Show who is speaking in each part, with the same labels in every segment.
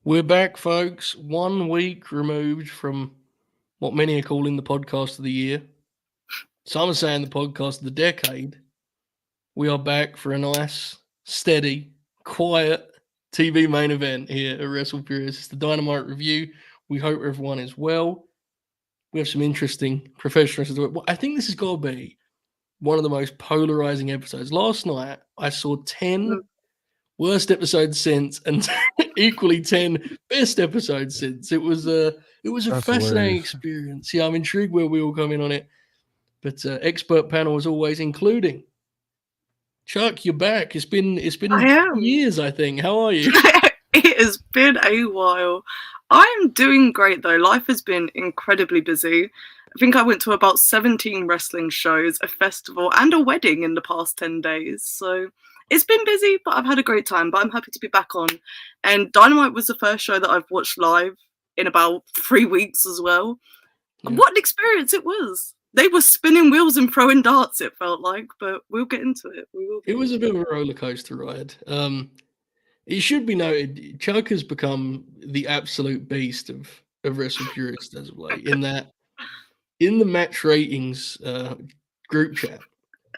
Speaker 1: We're back, folks. 1 week removed from what many are calling the podcast of the year. Some are saying the podcast of the decade. We are back for a nice, steady, quiet TV main event here at WrestlePurists. It's the Dynamite review. We hope everyone is well. We have some interesting professionals to do it. I think this has got to be one of the most polarizing episodes. Last night, I saw 10 worst episodes since and equally 10 best episodes since. It was a fascinating experience. Yeah, I'm intrigued where we all come in on it. But expert panel as always, including Chuck. You're back. It's been years, I think. How are you?
Speaker 2: It has been a while. I'm doing great though. Life has been incredibly busy. I think I went to about 17 wrestling shows, a festival, and a wedding in the past 10 days. So it's been busy, but I've had a great time. But I'm happy to be back on. And Dynamite was the first show that I've watched live in about 3 weeks as well. Yeah. What an experience it was. They were spinning wheels and throwing darts, it felt like, but we'll get into it.
Speaker 1: It was a bit of a roller coaster ride. It should be noted, Chuck has become the absolute beast of WrestlePurists as of late, in that in the match ratings group chat,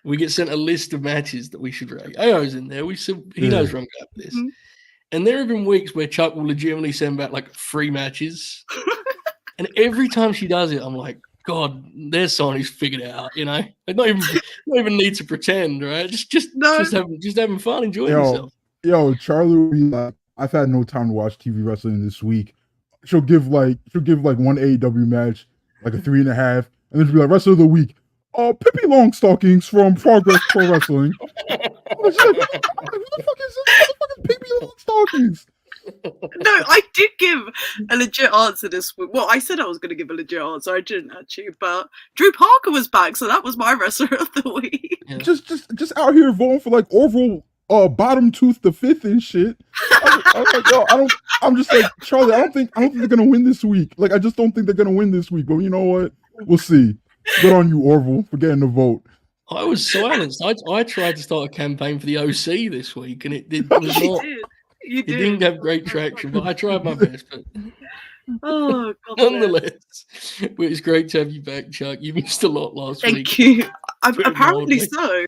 Speaker 1: we get sent a list of matches that we should rate. AO's in there. He knows where I'm going with this. Mm-hmm. And there have been weeks where Chuck will legitimately send back like 3 matches. And every time she does it, I'm like, God, there's someone who's figured it out, you know? I don't even need to pretend, right? Just having fun, enjoying yourself.
Speaker 3: Yo, Charlie will be like, I've had no time to watch TV wrestling this week. She'll give like one AEW match, like a 3.5, and then she'll be like, rest of the week, Pippi Longstockings from Progress Pro Wrestling. Who the fuck is Pippi Longstockings?
Speaker 2: No, I did give a legit answer this week. Well, I said I was going to give a legit answer. I didn't actually, but Drew Parker was back, so that was my wrestler of the week.
Speaker 3: Yeah. Just out here voting for like Orville Bottom Tooth the Fifth and shit. I'm just like, Charlie, I don't think they're gonna win this week. Like, I just don't think they're gonna win this week. But you know what? We'll see. Good on you, Orville, for getting the vote.
Speaker 1: I was silenced. I tried to start a campaign for the OC this week, and it was not. It didn't have great traction, but I tried my best. But
Speaker 2: God,
Speaker 1: nonetheless, it's great to have you back, Chuck. You missed a lot last week.
Speaker 2: Thank you. Apparently so.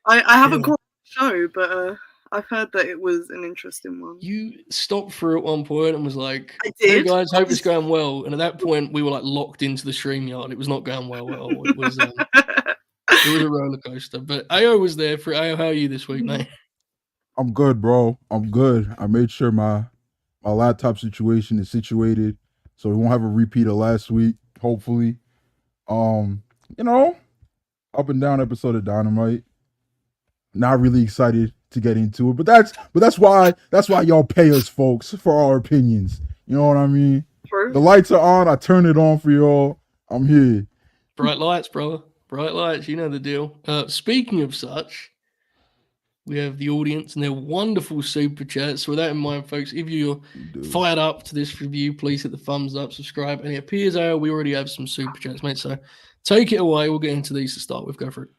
Speaker 2: I haven't caught the show, but I've heard that it was an interesting one.
Speaker 1: You stopped through at one point and was like,
Speaker 2: I did.
Speaker 1: Hey guys, hope it's going well. And at that point, we were like locked into the StreamYard. It was not going well at all. It was a roller coaster. But AO was there for AO. How are you this week, mate?
Speaker 3: I'm good, bro. I'm good. I made sure my laptop situation is situated, so we won't have a repeat of last week, hopefully. Up and down episode of Dynamite. Not really excited to get into it, but that's why y'all pay us, folks, for our opinions. You know what I mean?
Speaker 2: True.
Speaker 3: The lights are on. I turn it on for y'all. I'm here.
Speaker 1: Bright lights, bro. Bright lights. You know the deal. Speaking of such, we have the audience and their wonderful super chats. So with that in mind, folks, if you're fired up to this review, please hit the thumbs up, subscribe. And it appears we already have some super chats, mate. So take it away. We'll get into these to start with. Go for it.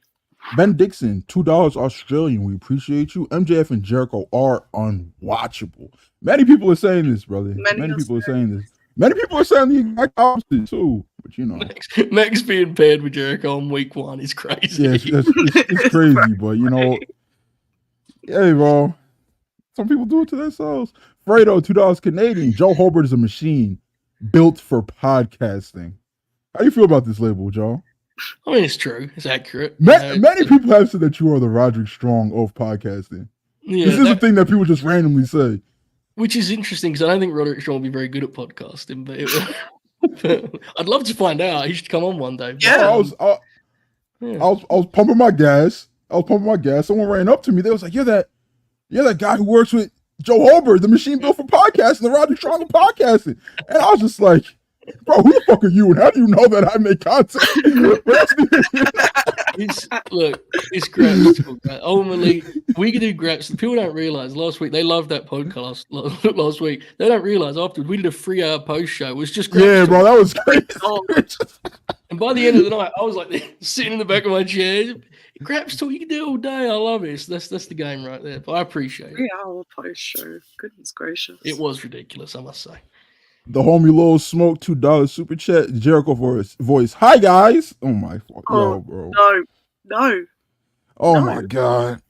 Speaker 3: Ben Dixon, $2 Australian. We appreciate you. MJF and Jericho are unwatchable. Many people are saying this, brother. Many people are saying this. Many people are saying the exact opposite too. But you know,
Speaker 1: Max being paired with Jericho on week 1 is crazy.
Speaker 3: Yeah, it's crazy, but you know. Hey, bro. Some people do it to themselves. Fredo, $2 Canadian. Joe Hobart is a machine built for podcasting. How do you feel about this label, Joe?
Speaker 1: I mean, it's true. It's accurate.
Speaker 3: Many people have said that you are the Roderick Strong of podcasting. Yeah, this is a thing that people just randomly say.
Speaker 1: Which is interesting because I don't think Roderick Strong will be very good at podcasting, but I'd love to find out. He should come on one day. But,
Speaker 2: yeah.
Speaker 3: I was pumping my gas. Someone ran up to me. They was like, "You're that guy who works with Joe Hobart, the machine built for podcasting, the Roderick Strong of podcasting." And I was just like, "Bro, who the fuck are you? And how do you know that I make content?"
Speaker 1: It's Graps. Ultimately, we can do Graps. People don't realize last week they loved that podcast. Last week they don't realize afterwards we did a 3-hour post show. It was just Graps.
Speaker 3: Yeah, bro, that was crazy.
Speaker 1: And by the end of the night, I was like sitting in the back of my chair. Craps talk, you can do it all day. I love it. So that's the game right there. But I appreciate it.
Speaker 2: 3 hour post show. Goodness gracious.
Speaker 1: It was ridiculous, I must say.
Speaker 3: The homie Lil Smoke $2 super chat. Jericho voice. Hi guys. Oh my yo, bro.
Speaker 2: No.
Speaker 3: Oh
Speaker 2: no.
Speaker 3: my god.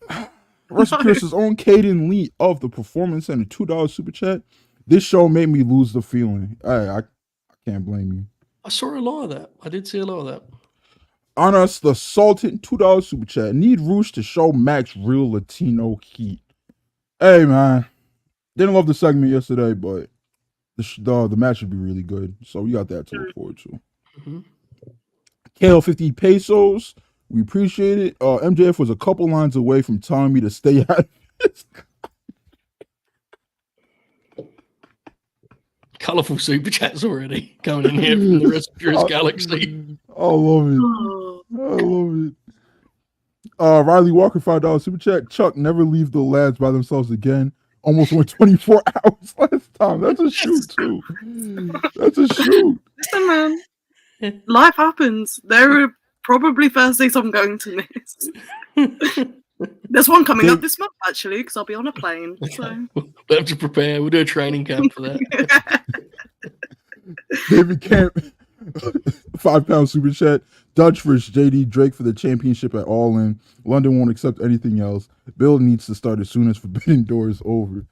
Speaker 3: WrestlePurists' own Caden Lee of the Performance Center $2 super chat. This show made me lose the feeling. I can't blame you.
Speaker 1: I saw a lot of that. I did see a lot of that.
Speaker 3: On us, the Sultan $2 super chat. Need Roosh to show Max real Latino heat. Hey man, didn't love the segment yesterday, but the match would be really good. So we got that to look forward to.
Speaker 1: Mm-hmm.
Speaker 3: KL 50 pesos. We appreciate it. MJF was a couple lines away from telling me to stay out of this.
Speaker 1: Colourful super chats already coming in here from the WrestlePurists Galaxy.
Speaker 3: I love it. I love it. Riley Walker, $5 super chat. Chuck, never leave the lads by themselves again. Almost went 24 hours last time. That's a shoot, too. That's a shoot.
Speaker 2: Listen, man. Life happens. There are probably Thursdays I'm going to miss. There's one coming up this month, actually, because I'll be on a plane. So.
Speaker 1: We'll have to prepare. We'll do a training camp for that.
Speaker 3: David Camp, £5 super chat. Dutch vs. JD Drake for the championship at All In. London won't accept anything else. Bill needs to start as soon as Forbidden Door is over.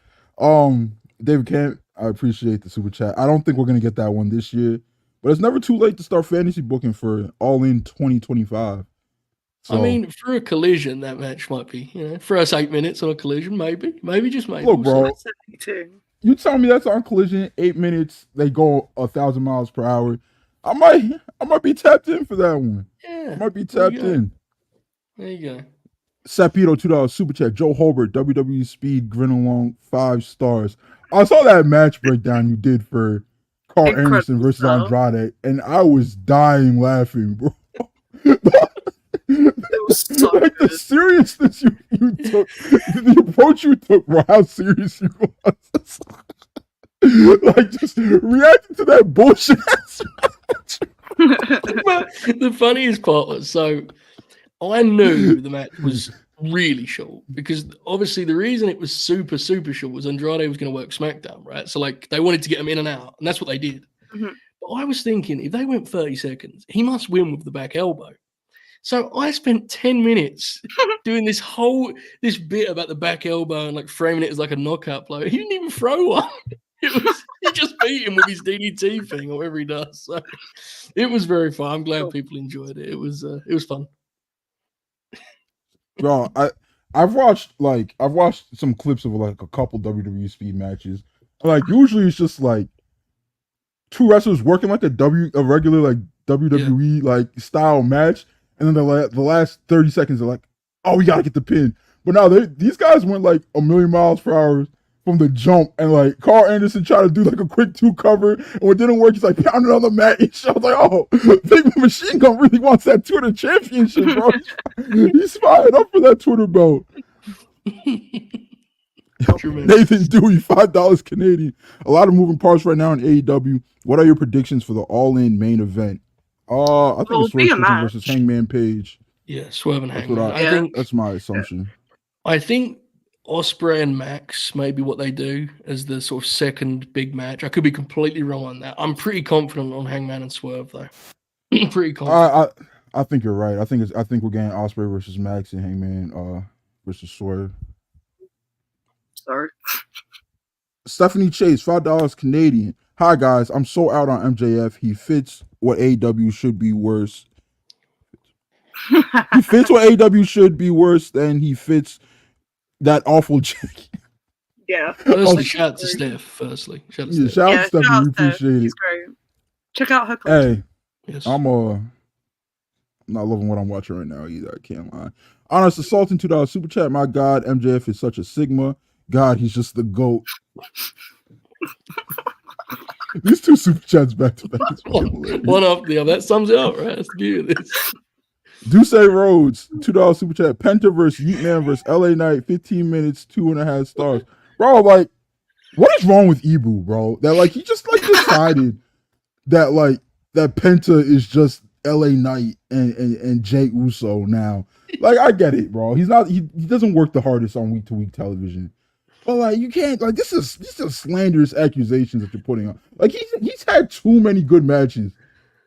Speaker 3: David Camp, I appreciate the super chat. I don't think we're gonna get that one this year, but it's never too late to start fantasy booking for All In 2025. So,
Speaker 1: I mean, for a collision, that match might be, for us 8 minutes on a collision, maybe just maybe.
Speaker 3: Look, bro,
Speaker 2: you
Speaker 3: tell me that's on collision, 8 minutes, they go 1,000 miles per hour. I might be tapped in for that one.
Speaker 1: Yeah,
Speaker 3: I might be tapped in.
Speaker 1: There you go.
Speaker 3: Sapito $2 super chat. Joe Holbert, WWE Speed, grin along, 5 stars. I saw that match breakdown you did for Carl Anderson versus Andrade, and I was dying laughing, bro.
Speaker 2: It was so
Speaker 3: like
Speaker 2: good.
Speaker 3: The seriousness you took, the approach you took, bro, how serious you was. Like, just reacting to that bullshit.
Speaker 1: The funniest part was, so I knew the match was really short because obviously the reason it was super short was Andrade was going to work SmackDown, right? So like they wanted to get him in and out, and that's what they did.
Speaker 2: Mm-hmm.
Speaker 1: But I was thinking if they went 30 seconds, he must win with the back elbow. So I spent 10 minutes doing this bit about the back elbow and like framing it as like a knockout blow. He didn't even throw one. He just beat him with his DDT thing or whatever he does. So it was very fun. I'm glad people enjoyed it. It was fun.
Speaker 3: Bro, I've watched some clips of like a couple WWE Speed matches. Like usually it's just like two wrestlers working like a regular like WWE like style match, and then the last 30 seconds are like, oh, we gotta get the pin. But now these guys went like 1,000,000 miles per hour from the jump, and like Carl Anderson tried to do like a quick 2 cover, and what didn't work, he's like pounding on the mat. I was like, oh, Big Machine Gun really wants that Twitter championship, bro. He's fired up for that Twitter belt. Nathan Dewey, $5 Canadian. A lot of moving parts right now in AEW. What are your predictions for the All In main event? I think it's Swerve Strickland versus Hangman Page.
Speaker 1: Yeah, Swerve and Hangman. I think
Speaker 3: that's my assumption.
Speaker 1: I think Ospreay and Max may be what they do as the sort of second big match. I could be completely wrong on that. I'm pretty confident on Hangman and Swerve though. Pretty confident.
Speaker 3: I think you're right. I think we're getting Ospreay versus Max and Hangman versus Swerve.
Speaker 2: Sorry.
Speaker 3: Stephanie Chase, $5 Canadian. Hi guys, I'm so out on MJF. He fits what AEW should be worse. He fits what AEW should be worse than he fits that awful chick.
Speaker 2: Yeah.
Speaker 1: Firstly, shout out to Steph. Firstly, shout out to Steph.
Speaker 3: Shout out to Steph. We appreciate it.
Speaker 2: He's great. Check out her content.
Speaker 3: Hey, yes. I'm not loving what I'm watching right now either. I can't lie. Honest Assaulting $2 super chat. My God, MJF is such a Sigma. God, he's just the GOAT. These 2 super chats back to back.
Speaker 1: One up the other. That sums it up, right? That's the beauty of this.
Speaker 3: Duce Rhodes, $2 super chat. Penta versus Yeetman versus LA Knight, 15 minutes, 2.5 stars. Bro, like, what is wrong with Ibu, bro? That like he just like decided that like that Penta is just LA Knight and Jay Uso now. Like, I get it, bro. He doesn't work the hardest on week to week television. But like, you can't, like, this is slanderous accusations that you're putting on. Like, he's had too many good matches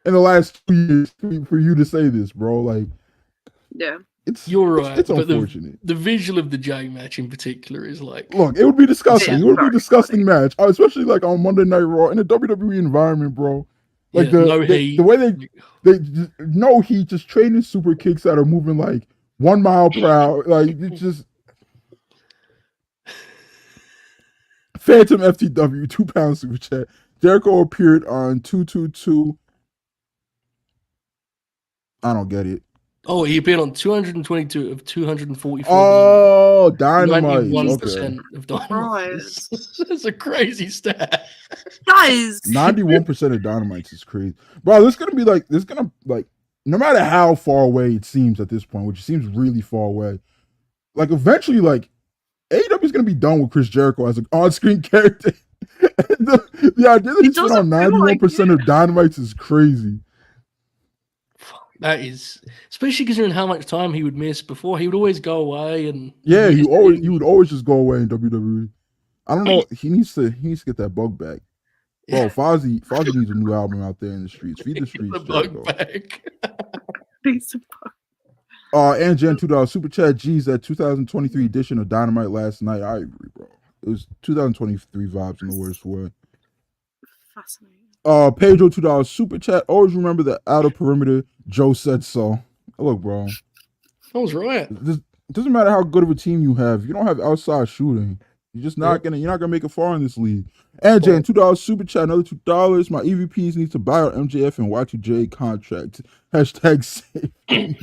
Speaker 3: in the last 2 years for you to say this, bro. Like,
Speaker 2: yeah.
Speaker 1: You're right.
Speaker 3: It's unfortunate.
Speaker 1: The visual of the Jay match in particular is like,
Speaker 3: look, it would be disgusting.
Speaker 2: Yeah,
Speaker 3: it would be a disgusting match, especially like on Monday Night Raw in a WWE environment, bro. Like the way they no heat, just trading super kicks that are moving like 1 mile per hour. Like, it's just Phantom FTW, £2 super chat. Jericho appeared on 222. I don't get it.
Speaker 1: Oh, he appeared on 222 of 244.
Speaker 3: Oh, Dynamite.
Speaker 1: 91% of Dynamite.
Speaker 2: Right.
Speaker 1: That's a crazy stat.
Speaker 2: Guys.
Speaker 3: 91% of Dynamites is crazy. Bro, there's gonna no matter how far away it seems at this point, which seems really far away, like eventually, like AEW is gonna be done with Chris Jericho as an on-screen character. The idea that he's on 91% of Dynamites is crazy.
Speaker 1: That is, especially considering how much time he would miss before. He would always go away, and
Speaker 3: he would always just go away in WWE. I don't know. He needs to get that bug back. Bro, Fozzy needs a new album out there in the streets. Feed the streets.
Speaker 1: The bug back.
Speaker 3: And Jen $2 super chat. Geez, that 2023 edition of Dynamite last night. I agree, bro. It was 2023 vibes in the worst way.
Speaker 2: Fascinating.
Speaker 3: Pedro $2 super chat. Always remember the outer perimeter. Joe said so. Look, bro.
Speaker 1: I was right.
Speaker 3: It doesn't matter how good of a team you have. If you don't have outside shooting, you're just not gonna make it far in this league. And Jen $2 super chat. Another $2. My EVPs need to buy out MJF and Y2J contract. Hashtag save.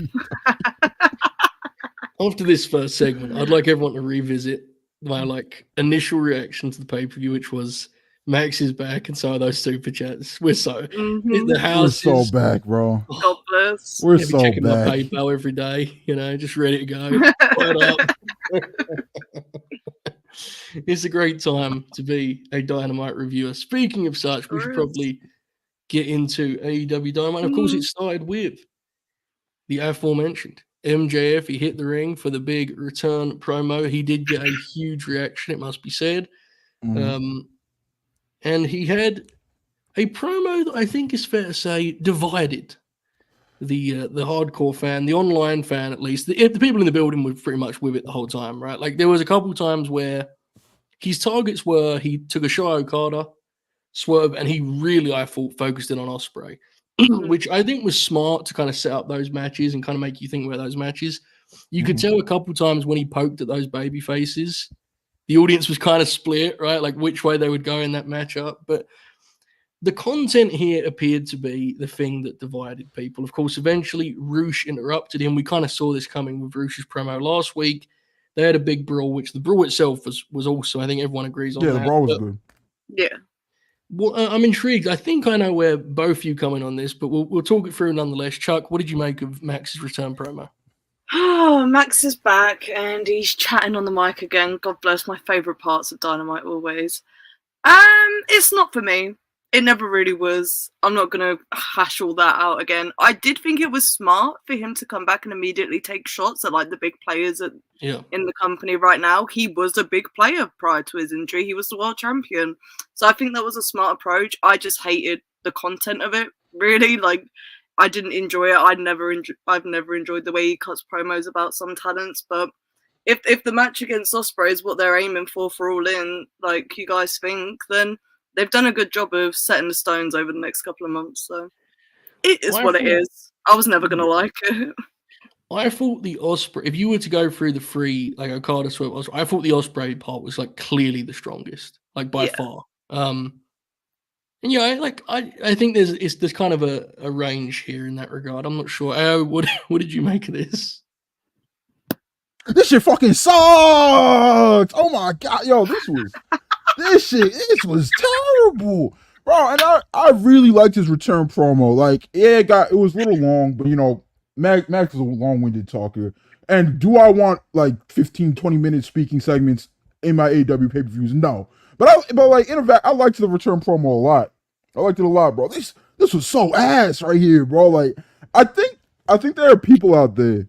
Speaker 1: After this first segment, I'd like everyone to revisit my initial reaction to the pay-per-view, which was Max is back, and so are those super chats. We're so the house.
Speaker 3: We're so back, bro.
Speaker 2: God bless.
Speaker 3: We're so
Speaker 1: checking
Speaker 3: back.
Speaker 1: my PayPal every day, just ready to go. It's a great time to be a Dynamite reviewer. Speaking of such, we should probably get into AEW Dynamite. Of course, it started with the aforementioned MJF. He hit the ring for the big return promo. He did get a huge reaction, it must be said. And he had a promo that I think is fair to say divided the hardcore fan, the online fan at least. The people in the building were pretty much with it the whole time, right? Like, there was a couple times where his targets were he took a Shy Okada, Swerve, and he really, I thought, focused in on Ospreay, which I think was smart to kind of set up those matches and kind of make you think about those matches. You could tell a couple times when he poked at those baby faces, the audience was kind of split, right? Like which way they would go in that matchup. But the content here appeared to be the thing that divided people. Of course, eventually Rush interrupted him. We kind of saw this coming with Rush's promo last week. They had a big brawl, which the brawl itself was also, I think everyone agrees on that.
Speaker 3: Yeah, the brawl was good.
Speaker 2: Yeah.
Speaker 1: Well, I'm intrigued. I think I know where both you come in on this, but we'll talk it through nonetheless. Chuck, what did you make of Max's return promo?
Speaker 2: Oh, Max is back and he's chatting on the mic again. God bless, my favourite parts of Dynamite always. It's not for me. It never really was. I'm not going to hash all that out again. I did think it was smart for him to come back and immediately take shots at the big players in the company right now. He was a big player prior to his injury. He was the world champion. So I think that was a smart approach. I just hated the content of it, really. I didn't enjoy it. I've never enjoyed the way he cuts promos about some talents. But if the match against Ospreay is what they're aiming for All In, like you guys think, then they've done a good job of setting the stones over the next couple of months. So it is what it is. I was never gonna like it.
Speaker 1: I thought the Ospreay, if you were to go through the three, Okada, Swerve, Ospreay, I thought the Ospreay part was clearly the strongest, by far. And I think there's kind of a range here in that regard. I'm not sure. What did you make of this?
Speaker 3: This shit fucking sucks. Oh my god, yo, this was terrible, bro. And I really liked his return promo. It was a little long, but Max is a long-winded talker. And do I want 15-20 minute speaking segments in my AEW pay-per-views? No. But in fact, I liked the return promo a lot. I liked it a lot, bro. This was so ass right here, bro. I think there are people out there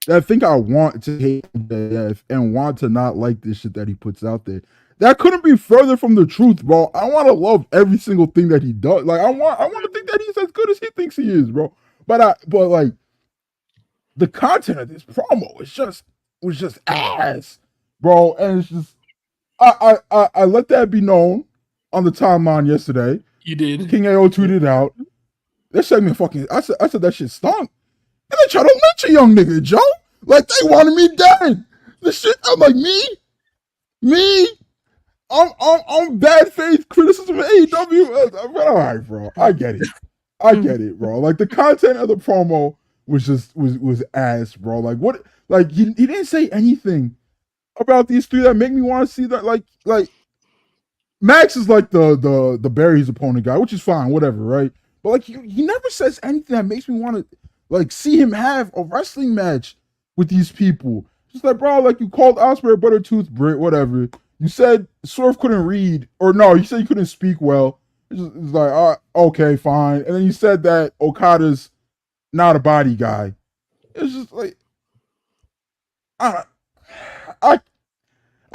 Speaker 3: that think I want to hate MJF and want to not like this shit that he puts out there. That couldn't be further from the truth, bro. I want to love every single thing that he does. Like I want to think that he's as good as he thinks he is, bro. But like the content of this promo was just ass, bro. And it's just I let that be known on the timeline yesterday.
Speaker 1: You did.
Speaker 3: King AO tweeted out. That segment fucking. I said that shit stunk. And they try to lynch a young nigga, Joe. Like they wanted me dead. The shit. I'm like me. I'm bad faith criticism of AEW. All right, bro. I get it, bro. Like the content of the promo was ass, bro. Like what? Like he didn't say anything about these three that make me want to see that. Like Max is like the Barry's opponent guy, which is fine, whatever, right? But like he never says anything that makes me want to like see him have a wrestling match with these people. Just like, bro, like you called Ospreay Buttertooth Brit, whatever. You said Swerve couldn't read, or no, you said he couldn't speak well. It's like, okay, fine. And then you said that Okada's not a body guy. It's just like, I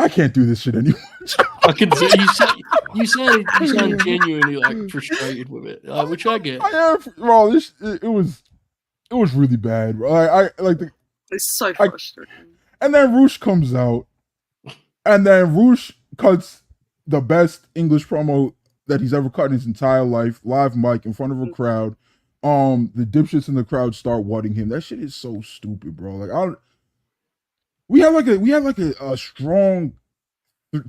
Speaker 3: can't do this shit anymore.
Speaker 1: I can see you sound genuinely like frustrated with it, which I get.
Speaker 3: I am, bro. It was really bad, bro.
Speaker 2: It's so frustrating.
Speaker 3: And then Roosh comes out, and then Roosh cuts the best English promo that he's ever cut in his entire life, live mic in front of a crowd. The dipshits in the crowd start whatting him. That shit is so stupid, bro. Like we had like a strong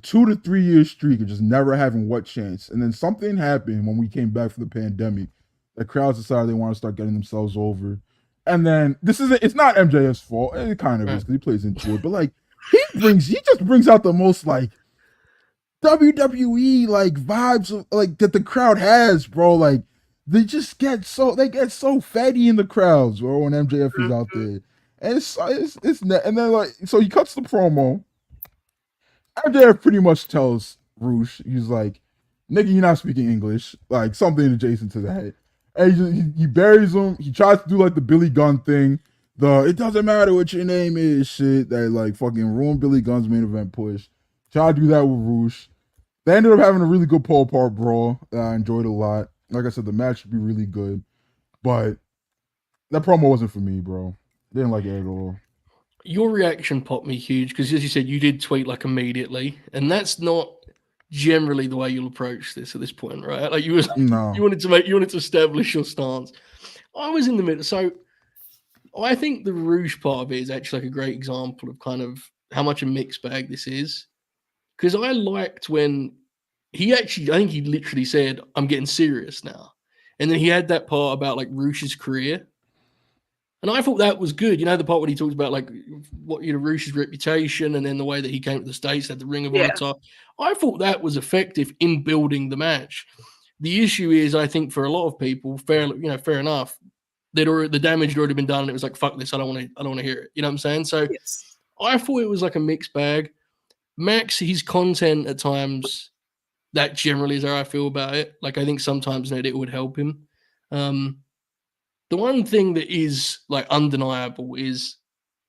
Speaker 3: 2 to 3 year streak of just never having what chance. And then something happened when we came back from the pandemic. The crowds decided they want to start getting themselves over. And then it's not MJF's fault. It kind of is because he plays into it. But like he just brings out the most like WWE like vibes of, like that the crowd has, bro. Like they get so fatty in the crowds, bro, when MJF is out there. And it's and then like so he cuts the promo. MJF pretty much tells Roosh, he's like, nigga, you're not speaking English. Like something adjacent to that. And he buries him. He tries to do like the Billy Gunn thing. It doesn't matter what your name is shit that like fucking ruined Billy Gunn's main event push. Try to do that with Roosh. They ended up having a really good pole part brawl that I enjoyed a lot. Like I said, the match should be really good. But that promo wasn't for me, bro. Didn't like it at all.
Speaker 1: Your reaction popped me huge because, as you said, you did tweet like immediately, and that's not generally the way you'll approach this at this point, right? Like you wanted to establish your stance. I was in the middle, so I think the Rouge part of it is actually like a great example of kind of how much a mixed bag this is. Because I liked when I think he literally said, "I'm getting serious now," and then he had that part about like Rouge's career. And I thought that was good. You know, the part when he talks about like what Rouge's reputation and then the way that he came to the States, had the Ring of Honor top. I thought that was effective in building the match. The issue is, I think for a lot of people, fair enough, the damage had already been done and it was like, fuck this, I don't want to hear it. You know what I'm saying? So I thought it was like a mixed bag. Max, his content at times, that generally is how I feel about it. Like I think sometimes it would help him. The one thing that is like undeniable is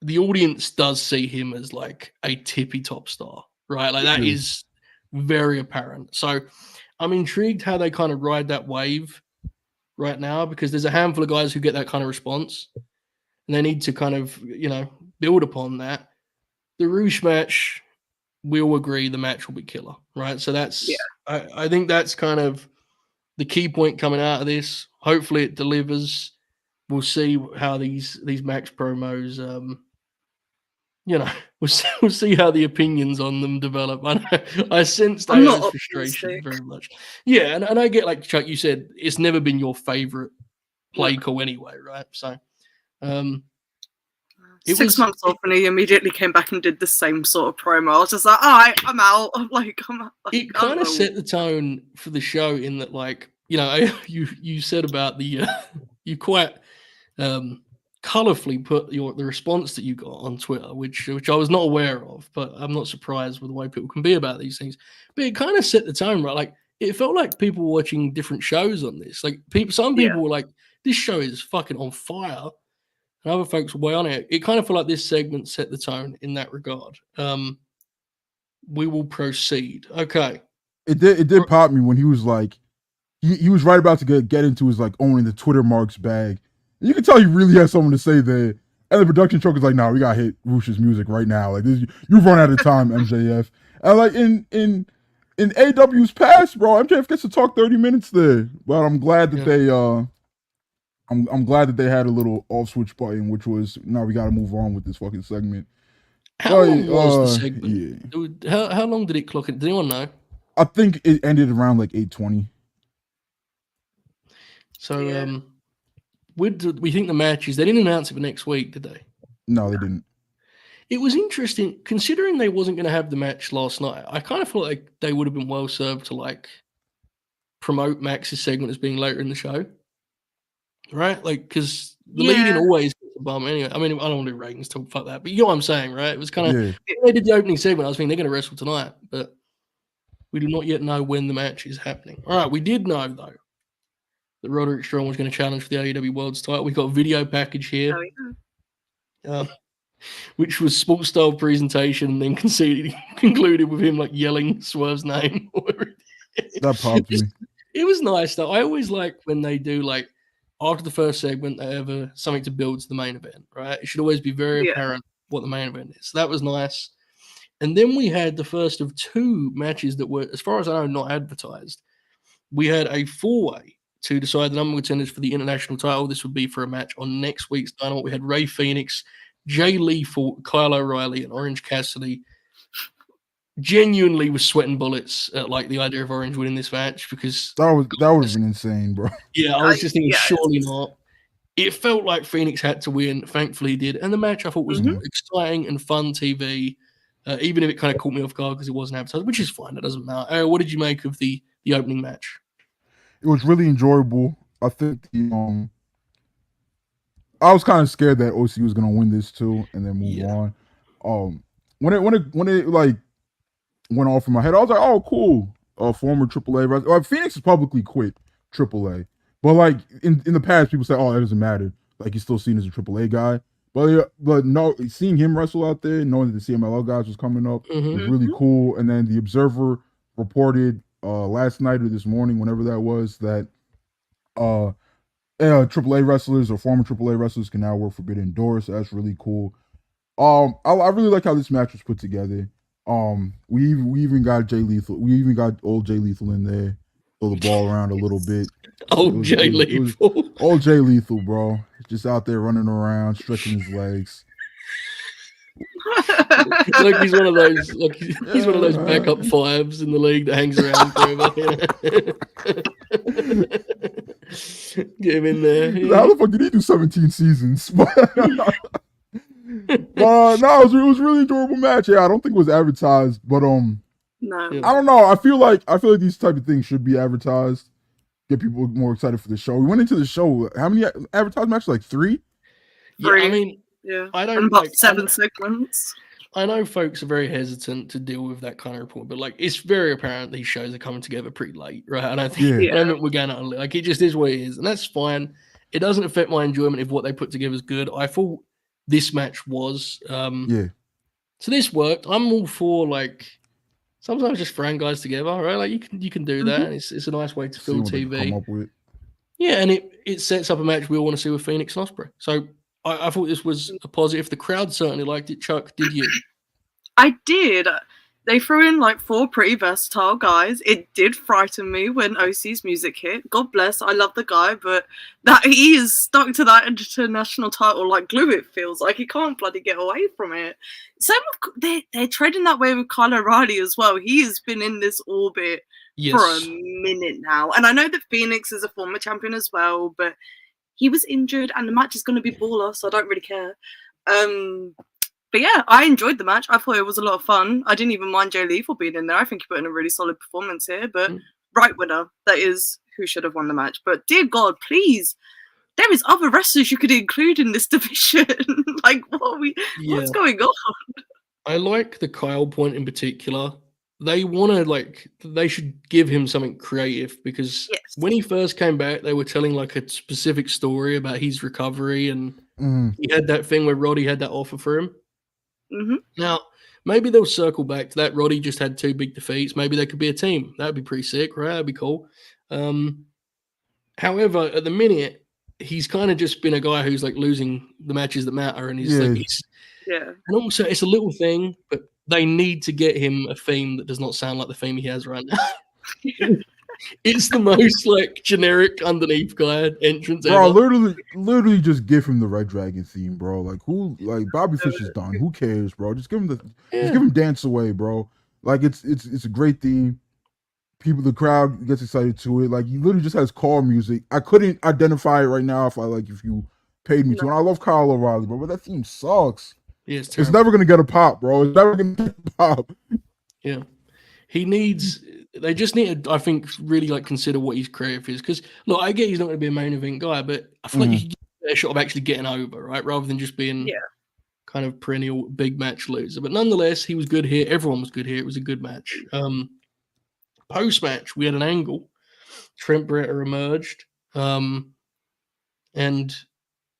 Speaker 1: the audience does see him as like a tippy top star, right? Like that is very apparent. So I'm intrigued how they kind of ride that wave right now because there's a handful of guys who get that kind of response and they need to kind of, build upon that. The Rouge match, we'll agree the match will be killer, right? So that's, I think that's kind of the key point coming out of this. Hopefully it delivers. We'll see how these Max promos, we'll see how the opinions on them develop. I sense that frustration very much. Yeah, and I get, like Chuck, you said, it's never been your favorite play call anyway, right? So,
Speaker 2: 6 months off, and he immediately came back and did the same sort of promo. I was just like, all right, I'm out.
Speaker 1: It kind of set the tone for the show in that, like, you said about the you quite colorfully put the response that you got on Twitter, which I was not aware of, but I'm not surprised with the way people can be about these things. But it kind of set the tone, right? Like it felt like people were watching different shows on this. Like some people were like this show is fucking on fire. And other folks were way on it. It kind of felt like this segment set the tone in that regard. We will proceed. Okay.
Speaker 3: It did pop me when he was like, he was right about to get into his like owning the Twitter marks bag. And you can tell he really has something to say there. And the production truck is like, "No, we gotta hit Rush's music right now. Like this, you've run out of time, MJF." And like in AW's past, bro, MJF gets to talk 30 minutes there. But I'm glad that they I'm glad that they had a little off switch button, which was now we got to move on with this fucking segment.
Speaker 1: How long was the segment? Yeah. How long did it clock in? Does anyone know?
Speaker 3: I think it ended around like 8:20.
Speaker 1: So we think the matches, they didn't announce it for next week, did they?
Speaker 3: No, they didn't.
Speaker 1: It was interesting considering they wasn't going to have the match last night. I kind of felt like they would have been well served to like promote Max's segment as being later in the show. Right? Like, because the lead-in always gets a bum anyway. I mean, I don't want to do ratings, talk fuck that, but you know what I'm saying, right? It was kind of, they did the opening segment, I was thinking they're going to wrestle tonight, but we do not yet know when the match is happening. All right, we did know, though, that Roderick Strong was going to challenge for the AEW World's title. We got a video package here, which was sports style presentation, and then concluded with him like yelling Swerve's name.
Speaker 3: That popped me.
Speaker 1: It was nice, though. I always like when they do like, after the first segment, they have something to build to the main event, right? It should always be very apparent what the main event is. So that was nice. And then we had the first of two matches that were, as far as I know, not advertised. We had a four-way to decide the number of contenders for the international title. This would be for a match on next week's Dynamite. We had Rey Fenix, Jay Lethal, Kyle O'Reilly, and Orange Cassidy. Genuinely was sweating bullets at like the idea of Orange winning this match because
Speaker 3: that would have been insane, bro.
Speaker 1: Yeah, I was just thinking, surely not. It felt like Phoenix had to win. Thankfully, he did. And the match I thought was exciting and fun TV, even if it kind of caught me off guard because it wasn't advertised, which is fine. It doesn't matter. What did you make of the opening match?
Speaker 3: It was really enjoyable. I think I was kind of scared that OC was going to win this too and then move on. When it like went off in my head, I was like, "Oh, cool." Former AAA wrestler. Phoenix has publicly quit AAA, but like in the past, people say, "Oh, that doesn't matter." Like he's still seen as a AAA guy, but no, seeing him wrestle out there, knowing that the CMLL guys was coming up, was really cool. And then the Observer reported last night or this morning, whenever that was, that AAA wrestlers or former AAA wrestlers can now wear Forbidden Door. So that's really cool. I really like how this match was put together. We even got Jay Lethal. We even got old Jay Lethal in there. Throw the ball around a little bit.
Speaker 1: Old Jay Lethal.
Speaker 3: Old Jay Lethal, bro. Just out there running around, stretching his legs.
Speaker 1: Like he's one of those. Like he's one of those backup fives in the league that hangs around forever. Get him in there. Yeah.
Speaker 3: How the fuck did he do 17 seasons? No, it was a really enjoyable match. Yeah, I don't think it was advertised, but
Speaker 2: no,
Speaker 3: I don't know. I feel like these type of things should be advertised, get people more excited for the show. We went into the show. How many advertised matches? Like 3?
Speaker 1: Yeah, I mean,
Speaker 2: I don't about 7 segments.
Speaker 1: I know folks are very hesitant to deal with that kind of report, but like it's very apparent these shows are coming together pretty late, right? I don't think we're going to like it. Just is what it is, and that's fine. It doesn't affect my enjoyment if what they put together is good. I thought this match was. So this worked. I'm all for like sometimes just throwing guys together, right? Like you can do that. And it's a nice way to fill TV. Yeah, and it sets up a match we all want to see with Phoenix and Ospreay. So I thought this was a positive. The crowd certainly liked it. Chuck, did you?
Speaker 2: I did. They threw in like 4 pretty versatile guys. It did frighten me when OC's music hit. God bless, I love the guy, but that he is stuck to that international title like glue. It feels like he can't bloody get away from it. Same with they're treading that way with Kyle O'Reilly as well. He has been in this orbit for a minute now, and I know that Phoenix is a former champion as well, but he was injured, and the match is going to be baller, so I don't really care. But yeah, I enjoyed the match. I thought it was a lot of fun. I didn't even mind Jay Lethal being in there. I think he put in a really solid performance here. But right winner, that is who should have won the match. But dear God, please, there is other wrestlers you could include in this division. Like, what's going on?
Speaker 1: I like the Kyle point in particular. they want to they should give him something creative because
Speaker 2: Yes.
Speaker 1: when he first came back, they were telling like a specific story about his recovery, and he had that thing where Roddy had that offer for him.
Speaker 2: Mm-hmm.
Speaker 1: Now, maybe they'll circle back to that. Roddy just had 2 big defeats. Maybe they could be a team. That would be pretty sick, right? That'd be cool. However, at the minute, he's kind of just been a guy who's like losing the matches that matter, and he's
Speaker 2: Yeah.
Speaker 1: and also it's a little thing, but they need to get him a theme that does not sound like the theme he has right now. It's the most like generic underneath guy entrance
Speaker 3: bro.
Speaker 1: ever.
Speaker 3: Literally, just give him the Red Dragon theme, bro. Like Bobby Fish is done. Who cares, bro? Just give him just give him Dance Away, bro. Like it's a great theme. The crowd gets excited to it. Like he literally just has car music. I couldn't identify it right now if you paid me to. And I love Kyle O'Reilly, bro, but that theme sucks.
Speaker 1: Yeah,
Speaker 3: it's never gonna get a pop, bro. It's never gonna get a pop.
Speaker 1: Yeah. They just need to, I think, really like consider what his creative is. Because look, I get he's not going to be a main event guy, but I feel like you can get a shot of actually getting over, right? Rather than just being kind of perennial big match loser. But nonetheless, he was good here. Everyone was good here. It was a good match. Post match, we had an angle. Trent Beretta emerged, and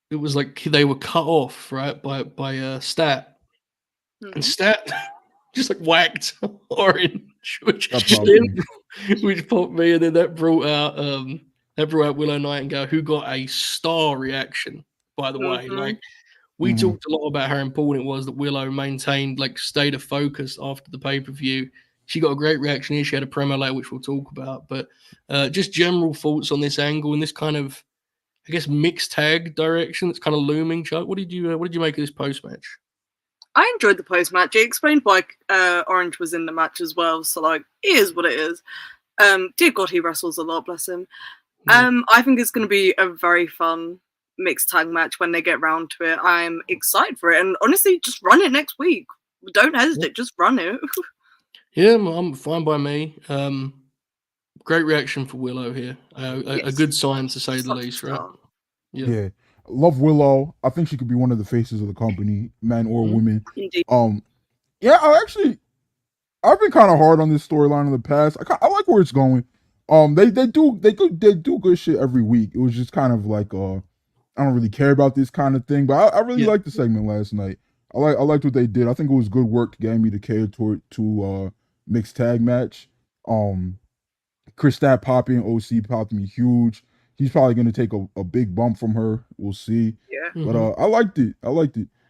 Speaker 1: it was like they were cut off, right, by Stat, and Stat just like whacked Orange, which popped me, and then that brought out Willow Nightingale, who got a star reaction. By the way, like we talked a lot about how important it was that Willow maintained like state of focus after the pay-per-view. She got a great reaction here. She had a promo later, which we'll talk about. But just general thoughts on this angle and this kind of, I guess, mixed tag direction that's kind of looming. Chuck, what did you make of this post match?
Speaker 2: I enjoyed the post match. It explained why Orange was in the match as well. So like, it is what it is. Dear God, he wrestles a lot. Bless him. I think it's going to be a very fun mixed tag match when they get round to it. I'm excited for it, and honestly, just run it next week. Don't hesitate. Just run it.
Speaker 1: Yeah, I'm fine by me. Great reaction for Willow here. A good sign, to say the least, right?
Speaker 3: Yeah. Love Willow. I think she could be one of the faces of the company, man or woman.
Speaker 2: Indeed.
Speaker 3: Yeah, I've been kind of hard on this storyline in the past. I like where it's going. They do good shit every week. It was just kind of like I don't really care about this kind of thing, but I really liked the segment last night. I liked what they did. I think it was good work getting me to cater to mixed tag match. Chris Stat popping, OC popped me huge. He's probably going to take a big bump from her. We'll see. Yeah. But I liked it.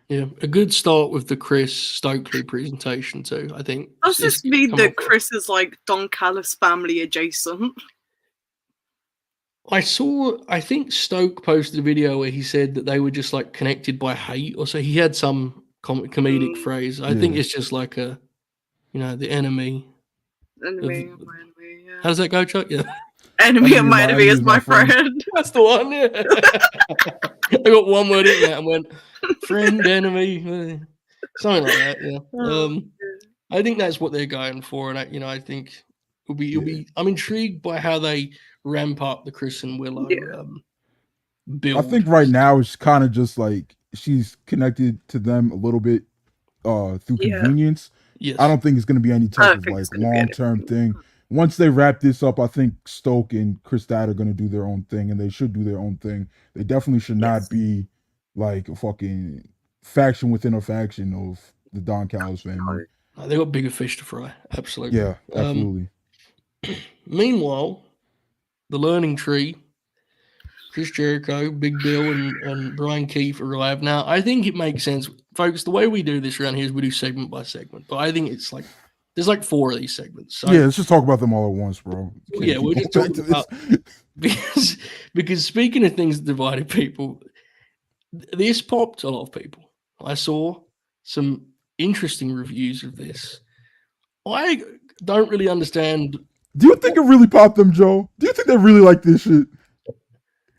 Speaker 1: Yeah, a good start with the Chris Stokely presentation too, I think.
Speaker 2: Does this mean that Chris is like Don Callis family adjacent?
Speaker 1: I think Stoke posted a video where he said that they were just like connected by hate, or so he had some comedic phrase. I think it's just like the enemy.
Speaker 2: Enemy.
Speaker 1: How does that go, Chuck? Yeah.
Speaker 2: Enemy of my enemy is my friend.
Speaker 1: That's the one, yeah. I got one word in that and went, friend, enemy, something like that, yeah. I think that's what they're going for, and I think it'll be I'm intrigued by how they ramp up the Chris and Willow build.
Speaker 3: I think right now it's kind of just like she's connected to them a little bit through convenience.
Speaker 1: Yes.
Speaker 3: I don't think it's going to be any type of like long-term thing. Once they wrap this up, I think Stoke and Chris Stat are going to do their own thing, and they should do their own thing. They definitely should not be like a fucking faction within a faction of the Don Callis family.
Speaker 1: They got bigger fish to fry. Absolutely.
Speaker 3: Yeah, absolutely.
Speaker 1: Meanwhile, the learning tree, Chris Jericho, Big Bill, and Brian Keefe arrive. Now, I think it makes sense. Folks, the way we do this around here is we do segment by segment, but I think it's like there's like 4 of these segments. So,
Speaker 3: yeah, let's just talk about them all at once, bro.
Speaker 1: Yeah, we're just talking about because speaking of things that divided people, this popped a lot of people. I saw some interesting reviews of this. I don't really understand.
Speaker 3: Do you think it really popped them, Joe? Do you think they really like this shit?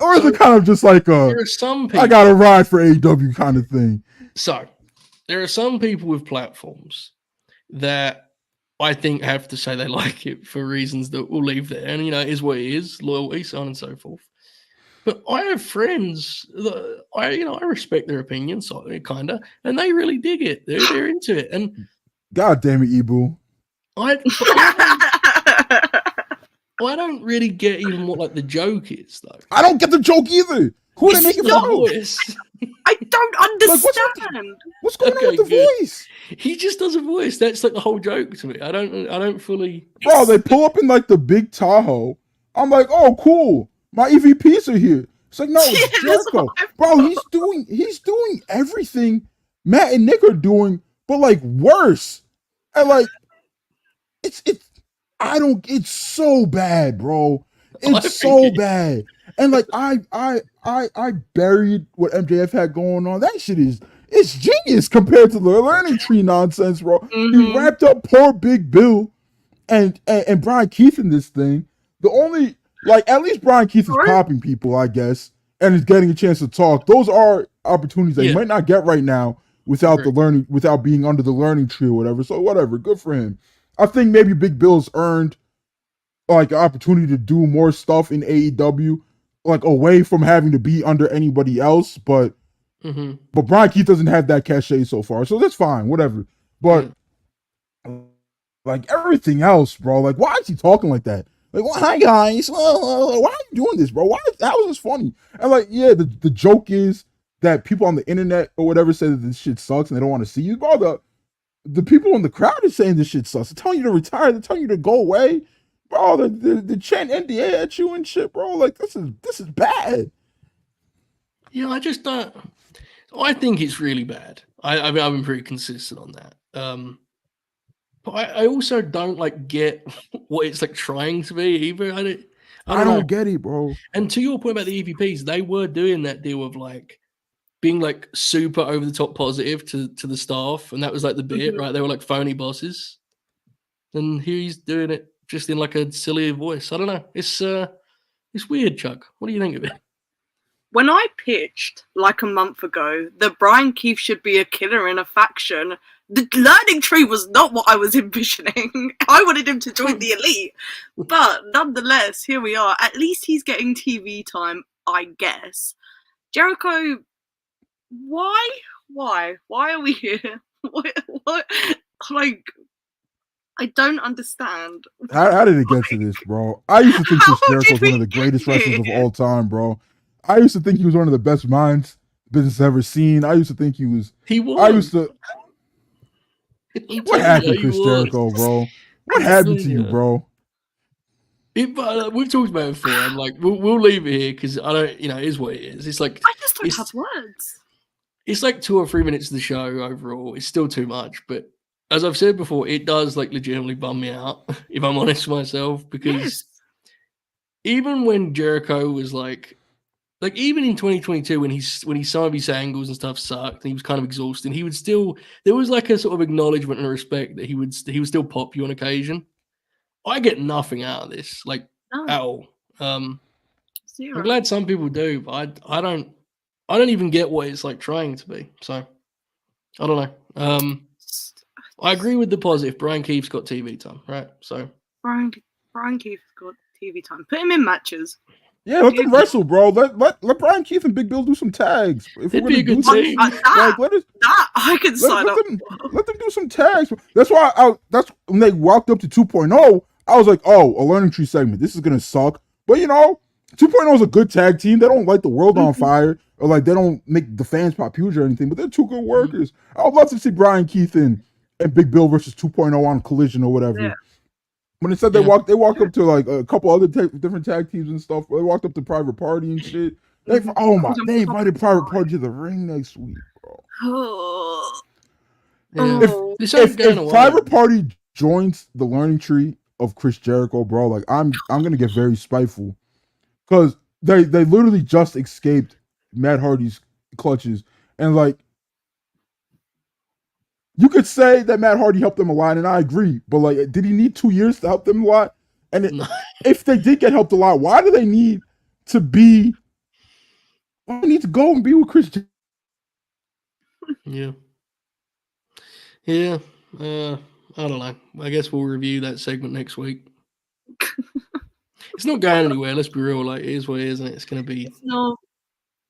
Speaker 3: Or is it kind of just like
Speaker 1: there are some people,
Speaker 3: I got to ride for AEW kind of thing?
Speaker 1: So there are some people with platforms that I think have to say they like it for reasons that we'll leave there. And, it is what it is, loyalty, so on and so forth. But I have friends that I respect their opinions, so, kind of, and they really dig it. They're into it. And
Speaker 3: God damn it, Ibu.
Speaker 1: I don't really get even what like the joke is though.
Speaker 3: I don't get the joke either. Who are they making fun of?
Speaker 1: Voice.
Speaker 2: I don't understand.
Speaker 3: What's going on with the voice?
Speaker 1: He just does a voice. That's like the whole joke to me. I don't fully.
Speaker 3: Bro, they pull up in like the big Tahoe. I'm like, oh, cool. My EVPs are here. It's like, no, it's Jericho. Bro, he's doing everything Matt and Nick are doing, but like worse. And like, it's so bad, bro. It's so bad. And like I buried what MJF had going on. That shit it's genius compared to the learning tree nonsense, bro. He wrapped up poor Big Bill and Brian Keith in this thing. The only like at least Brian Keith is popping people, I guess, and is getting a chance to talk. Those are opportunities that you might not get right now without without being under the learning tree or whatever. So whatever, good for him. I think maybe Big Bill's earned like an opportunity to do more stuff in AEW, like away from having to be under anybody else. But Brian Keith doesn't have that cachet so far, so that's fine, whatever. But like everything else, bro, like why is he talking like that? Like, well, hi guys, why are you doing this, bro? How is this funny? And like, yeah, the joke is that people on the internet or whatever say that this shit sucks and they don't want to see you, bro. The people in the crowd are saying this shit sucks. They're telling you to retire. They're telling you to go away, bro. They're chanting NDA at you and shit, bro. Like this is bad.
Speaker 1: Yeah, I just don't. I think it's really bad. I've been pretty consistent on that. But I also don't like get what it's like trying to be either. I don't
Speaker 3: get it, bro.
Speaker 1: And to your point about the EVPs, they were doing that deal of like being like super over the top positive to the staff, and that was like the bit, right? They were like phony bosses, and here he's doing it just in like a silly voice. I don't know. It's weird, Chuck. What do you think of it?
Speaker 2: When I pitched like a month ago that Brian Keith should be a killer in a faction, the learning tree was not what I was envisioning. I wanted him to join the elite. But nonetheless, here we are. At least he's getting TV time, I guess. Jericho, why are we here? What? Like, I don't understand.
Speaker 3: How did it get to this, bro? I used to think Chris Jericho was one of the greatest wrestlers of all time, bro. I used to think he was one of the best minds business ever seen. I used to think he was. I used to. What happened to Chris Jericho, bro? What happened to you, bro?
Speaker 1: We've talked about it before. I'm like, we'll leave it here because I don't, it is what it is. It's like
Speaker 2: I just don't have words.
Speaker 1: It's like 2 or 3 minutes of the show overall. It's still too much, but as I've said before, it does like legitimately bum me out if I'm honest with myself, because even when Jericho was like even in 2022 when some of his angles and stuff sucked and he was kind of exhausting, he would still, there was like a sort of acknowledgement and respect that he would still pop you on occasion. I get nothing out of this, like at all.
Speaker 2: Zero.
Speaker 1: I'm glad some people do, but I don't even get what it's like trying to be. So I don't know. I agree with the positive. Brian Keith's got TV time, right? So
Speaker 2: Brian Keith's got TV time. Put him in matches.
Speaker 3: Yeah, let them wrestle, bro. Let Brian Keith and Big Bill do some tags. If
Speaker 1: it'd be a good team.
Speaker 2: I can sign up.
Speaker 3: Let them do some tags. That's why that's when they walked up to 2.0. I was like, oh, a learning tree segment. This is gonna suck. But 2.0 is a good tag team. They don't light the world on fire, or like they don't make the fans pop huge or anything. But they're two good workers. I would love to see Brian Keith and Big Bill versus 2.0 on Collision or whatever. Yeah. When it said they walked up to like a couple other different tag teams and stuff. They walked up to Private Party and shit. They invited Private Party to the ring next week, bro. If Private Party joins the learning tree of Chris Jericho, bro, like I'm gonna get very spiteful, because they literally just escaped Matt Hardy's clutches, and like, you could say that Matt Hardy helped them a lot, and I agree. But like, did he need 2 years to help them a lot? And if they did get helped a lot, why do they need to be? Why do they need to go and be with Chris?
Speaker 1: Yeah. I don't know. I guess we'll review that segment next week. It's not going anywhere. Let's be real. Like, it is what it is, isn't it? It's gonna be.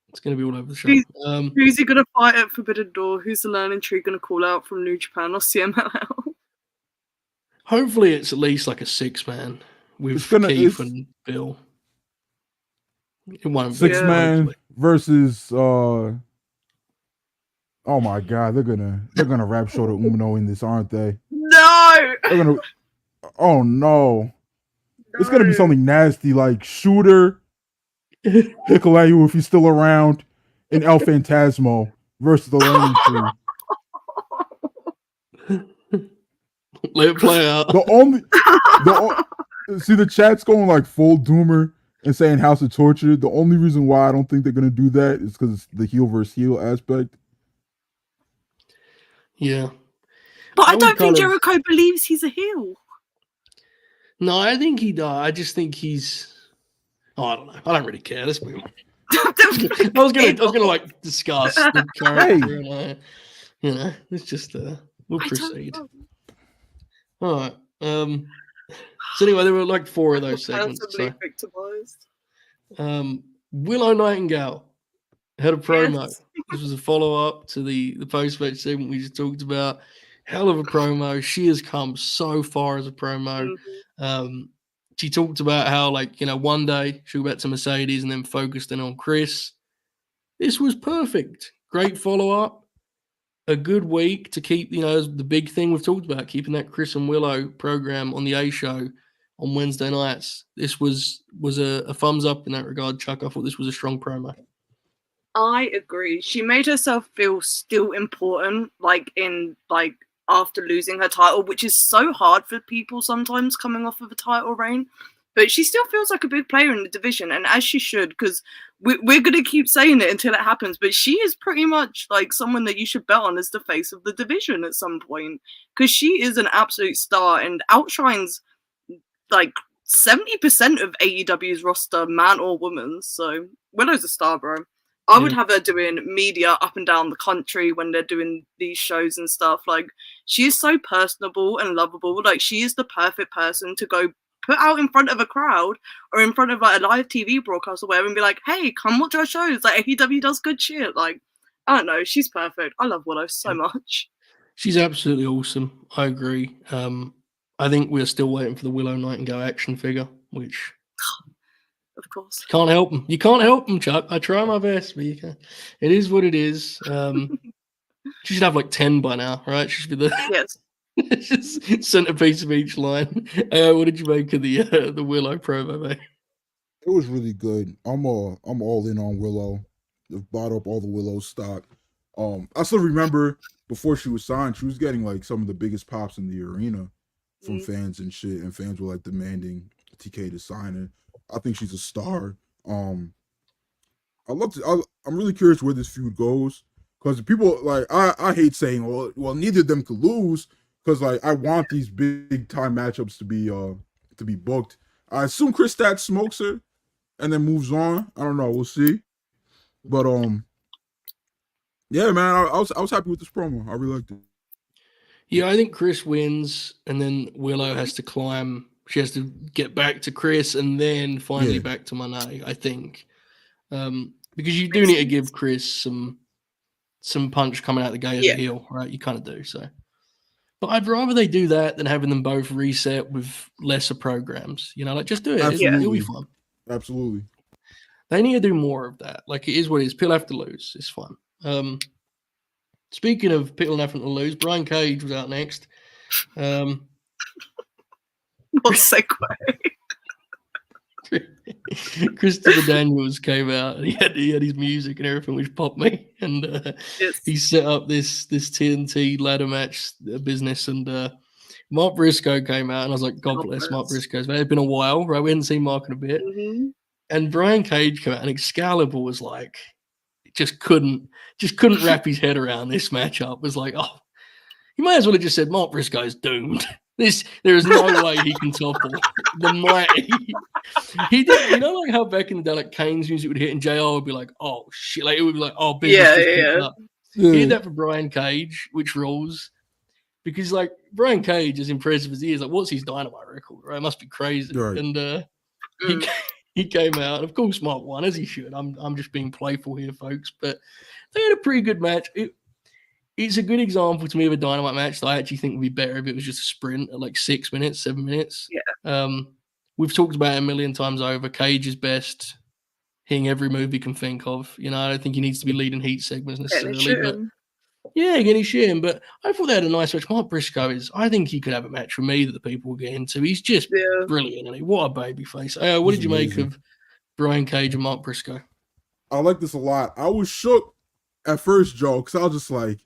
Speaker 1: It's going to be all over the show.
Speaker 2: Who's he going to fight at Forbidden Door? Who's the learning tree going to call out from New Japan or CMLL?
Speaker 1: Hopefully, it's at least like a 6-man with Keith and Bill. It won't be
Speaker 3: 6-man versus. Oh my God, they're gonna rap Shota Umino in this, aren't they?
Speaker 2: No.
Speaker 3: They're gonna. Oh no. It's gonna be something nasty like Shooter, Hikuleo if he's still around, and El Phantasmo versus the Learning Tree.
Speaker 1: Let it play out.
Speaker 3: See the chat's going like full doomer and saying House of Torture. The only reason why I don't think they're gonna do that is because it's the heel versus heel aspect.
Speaker 1: Yeah,
Speaker 2: but I don't think Jericho believes he's a heel.
Speaker 1: No, I think he does. I just think he's. Oh, I don't know. I don't really care. Let's move on. I was gonna like discuss the character, and it's just we'll proceed. All right. So anyway, there were like 4 of those segments. So. Willow Nightingale had a promo. Yes. This was a follow-up to the post-match segment we just talked about. Hell of a promo. She has come so far as a promo. Mm-hmm. She talked about how, like, one day she'll go back to Mercedes and then focused in on Chris. This was perfect. Great follow-up. A good week to keep, the big thing we've talked about, keeping that Chris and Willow program on the A show on Wednesday nights. This was a thumbs up in that regard, Chuck. I thought this was a strong promo.
Speaker 2: I agree. She made herself feel still important, after losing her title, which is so hard for people sometimes coming off of a title reign. But she still feels like a big player in the division, and as she should, because we're going to keep saying it until it happens, but she is pretty much like someone that you should bet on as the face of the division at some point, because she is an absolute star and outshines like 70% of AEW's roster, man or woman. So Willow's a star, bro. I would have her doing media up and down the country when they're doing these shows and stuff. Like, she is so personable and lovable. Like, she is the perfect person to go put out in front of a crowd or in front of like a live TV broadcast or whatever and be like, hey, come watch our shows. Like, AEW does good shit. Like, I don't know. She's perfect. I love Willow so much.
Speaker 1: She's absolutely awesome. I agree. I think we're still waiting for the Willow Nightingale action figure, which...
Speaker 2: Of course.
Speaker 1: Can't help them. You can't help them, Chuck. I try my best, but you can't. It is what it is. She should have like 10 by now, right? She should be the centerpiece of each line. What did you make of the Willow promo, mate?
Speaker 3: It was really good. I'm all in on Willow. I've bought up all the Willow stock. I still remember before she was signed, she was getting like some of the biggest pops in the arena from fans and shit, and fans were like demanding TK to sign her. I think she's a star. I'm really curious where this feud goes, because people like I hate saying well neither of them could lose, because like I want these big time matchups to be booked. I assume Chris Stat smokes her and then moves on. I don't know. We'll see. But yeah, man, I was happy with this promo. I really liked it.
Speaker 1: Yeah, I think Chris wins, and then Willow has to climb. She has to get back to Chris and then finally back to Moné, I think. Because you do need to give Chris some punch coming out the gate as a heel, right? You kind of do, so. But I'd rather they do that than having them both reset with lesser programs. Like, just do it. It'll be fun.
Speaker 3: Absolutely.
Speaker 1: They need to do more of that. Like, it is what it is. People have to lose. It's fun. Speaking of people having to lose, Brian Cage was out next.
Speaker 2: What segue?
Speaker 1: Christopher Daniels came out and he had his music and everything, which popped me. And he set up this TNT ladder match business. And Mark Briscoe came out, and I was like, God bless Mark Briscoe. It had been a while, right? We hadn't seen Mark in a bit. Mm-hmm. And Brian Cage came out, and Excalibur was like, just couldn't wrap his head around this matchup. It was like, oh, he might as well have just said Mark Briscoe's doomed. There is no way he can topple the mighty. He did, like how back in the day, like Kane's music would hit and JR would be like, oh shit, like it would be like, oh, business up. He did that for Brian Cage, which rules, because like Brian Cage, as impressive as he is, like what's his Dynamite record? Right, it must be crazy. Right. And he came out. Of course, Mark won as he should. I'm just being playful here, folks, but they had a pretty good match. it's a good example to me of a Dynamite match that I actually think would be better if it was just a sprint at like 6 minutes, 7 minutes.
Speaker 2: Yeah.
Speaker 1: We've talked about it a million times over. Cage is best, hitting every move he can think of. You know, I don't think he needs to be leading heat segments necessarily, but yeah, again, he's shooting. But I thought they had a nice match. Mark Briscoe I think he could have a match for me that the people will get into. He's just brilliant, and what a baby face. What did you make of Brian Cage and Mark Briscoe?
Speaker 3: I like this a lot. I was shook at first, Joe, because I was just like,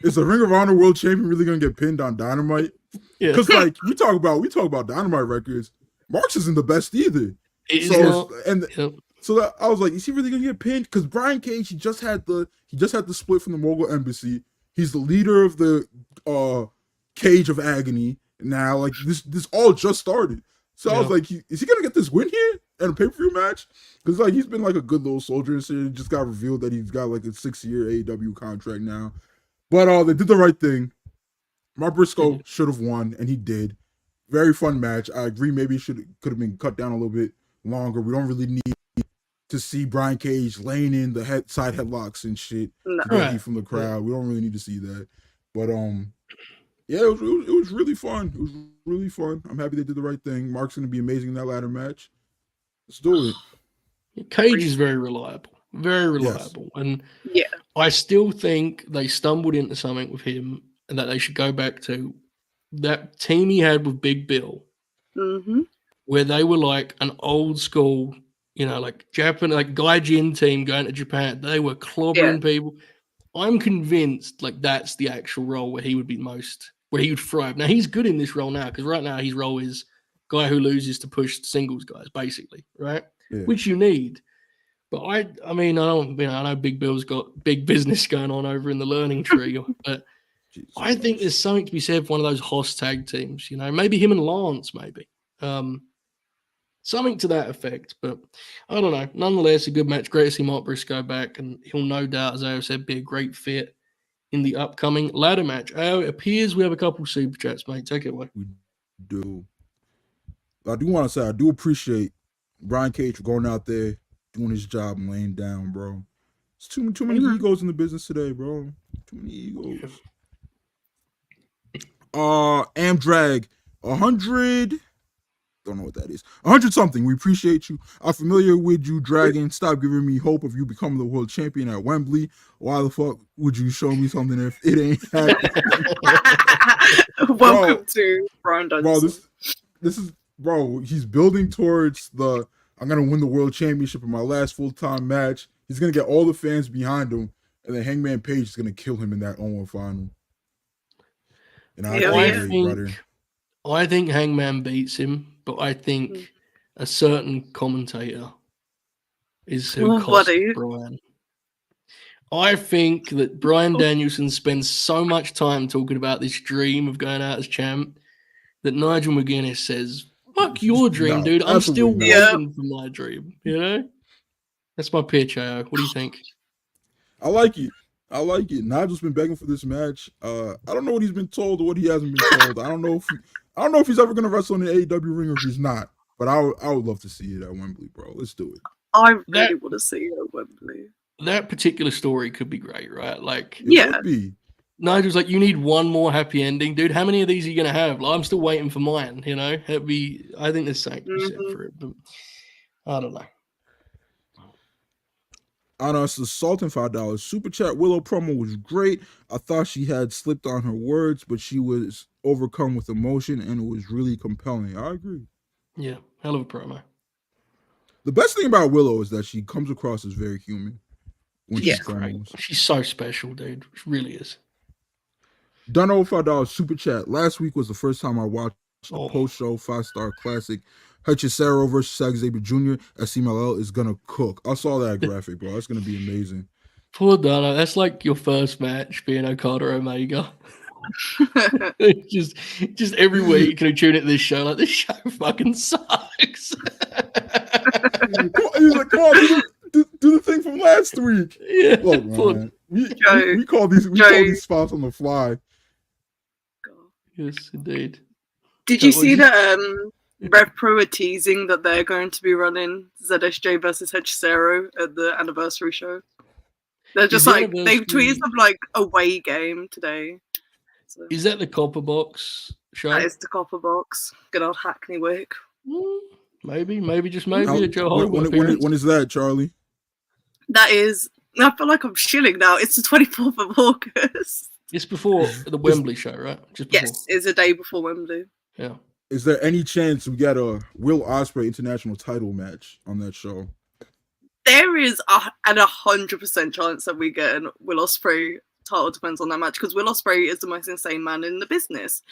Speaker 3: is the Ring of Honor World Champion really gonna get pinned on Dynamite? Yeah. Because like we talk about Dynamite records, Mark's isn't the best either. So that I was like, is he really gonna get pinned? Because Brian Cage, he just had the split from the Mogul Embassy. He's the leader of the Cage of Agony. Now, like this all just started. So I was like, is he gonna get this win here in a pay-per-view match? Because like he's been like a good little soldier. So it just got revealed that he's got like a 6-year AEW contract now. But they did the right thing. Mark Briscoe should have won, and he did. Very fun match. I agree. Maybe it could have been cut down a little bit longer. We don't really need to see Brian Cage laying in the side headlocks and shit to get heat from the crowd. We don't really need to see that. But yeah, it was really fun. It was really fun. I'm happy they did the right thing. Mark's gonna be amazing in that ladder match. Let's do it.
Speaker 1: Cage is very reliable. Very reliable. Yes. And I still think they stumbled into something with him and that they should go back to that team he had with Big Bill, where they were like an old school, you know, like Japan, like Gaijin team going to Japan. They were clobbering people. I'm convinced like that's the actual role where he would be where he would thrive. Now he's good in this role now because right now his role is guy who loses to push singles guys, basically, right? Yeah. Which you need. But I know Big Bill's got big business going on over in the learning tree, but I think there's something to be said for one of those Hoss tag teams, you know, maybe him and Lance, maybe. Something to that effect, but I don't know. Nonetheless, a good match. Great to see Mark Briscoe back, and he'll no doubt, as I said, be a great fit in the upcoming ladder match. It appears we have a couple super chats, mate. Take it away.
Speaker 3: We do. I do want to say I do appreciate Brian Cage for going out there, doing his job and laying down, bro. It's too many egos in the business today, bro. Too many egos. Amdrag 100. Don't know what that is. 100 something. We appreciate you. I'm familiar with you, Dragon. Stop giving me hope of you becoming the world champion at Wembley. Why the fuck would you show me something if it ain't happening?
Speaker 2: Welcome to Bryan Danielson.
Speaker 3: Bro, this is bro. He's building towards I'm gonna win the world championship in my last full-time match. He's gonna get all the fans behind him, and then Hangman Page is gonna kill him in that 0-1 final. And
Speaker 1: I think Hangman beats him, but I think a certain commentator is who cost Bryan. I think that Bryan Danielson spends so much time talking about this dream of going out as champ that Nigel McGuinness says, fuck your dream, dude. I'm still waiting for my dream, you know? That's my pitch, AO. What do you think?
Speaker 3: I like it. Nigel's been begging for this match. I don't know what he's been told or what he hasn't been told. I don't know if he's ever gonna wrestle in the AEW ring or if he's not. But I would love to see it at Wembley, bro. Let's do it.
Speaker 2: I really want to see it at Wembley.
Speaker 1: That particular story could be great, right? Like,
Speaker 3: it would be.
Speaker 1: Nigel's like, you need one more happy ending, dude. How many of these are you gonna have? Like, I'm still waiting for mine. You know, I think there's something to be said for it, but I don't know.
Speaker 3: On us, the Sultan $5 super chat. Willow promo was great. I thought she had slipped on her words, but she was overcome with emotion, and it was really compelling. I agree.
Speaker 1: Yeah, hell of a promo.
Speaker 3: The best thing about Willow is that she comes across as very human when she promos.
Speaker 1: She's so special, dude. She really is.
Speaker 3: Dunno $5 super chat. Last week was the first time I watched a post-show 5-star classic. Hechicero versus Zack Sabre Jr. SMLL is gonna cook. I saw that graphic, bro. That's gonna be amazing.
Speaker 1: Poor Dano. That's like your first match being Okada Omega. just every week you tune into this show. Like, this show fucking sucks.
Speaker 3: He's like, come on, do the thing from last week.
Speaker 1: Yeah.
Speaker 3: Look, man. We call these spots on the fly.
Speaker 1: Yes, indeed.
Speaker 2: Did you see that Rev Pro are teasing that they're going to be running ZSJ versus Hechicero at the anniversary show? They're just
Speaker 1: the
Speaker 2: like, they tweeted
Speaker 1: anniversary-
Speaker 2: some like away game today. So
Speaker 1: Is that the Copper Box show?
Speaker 2: that is the Copper Box. Good old Hackney Wick.
Speaker 1: Maybe just maybe
Speaker 3: How-
Speaker 1: a Joe Hogan
Speaker 3: when
Speaker 1: appearance.
Speaker 3: is that, Charlie?
Speaker 2: That is, I feel like I'm shilling now. It's the 24th of August.
Speaker 1: It's before the Wembley show, right? Just before.
Speaker 2: Yes, it's a day before Wembley.
Speaker 1: Yeah.
Speaker 3: Is there any chance we get a Will Ospreay international title match on that show?
Speaker 2: There is an 100% chance that we get a Will Ospreay title defense on that match, because Will Ospreay is the most insane man in the business.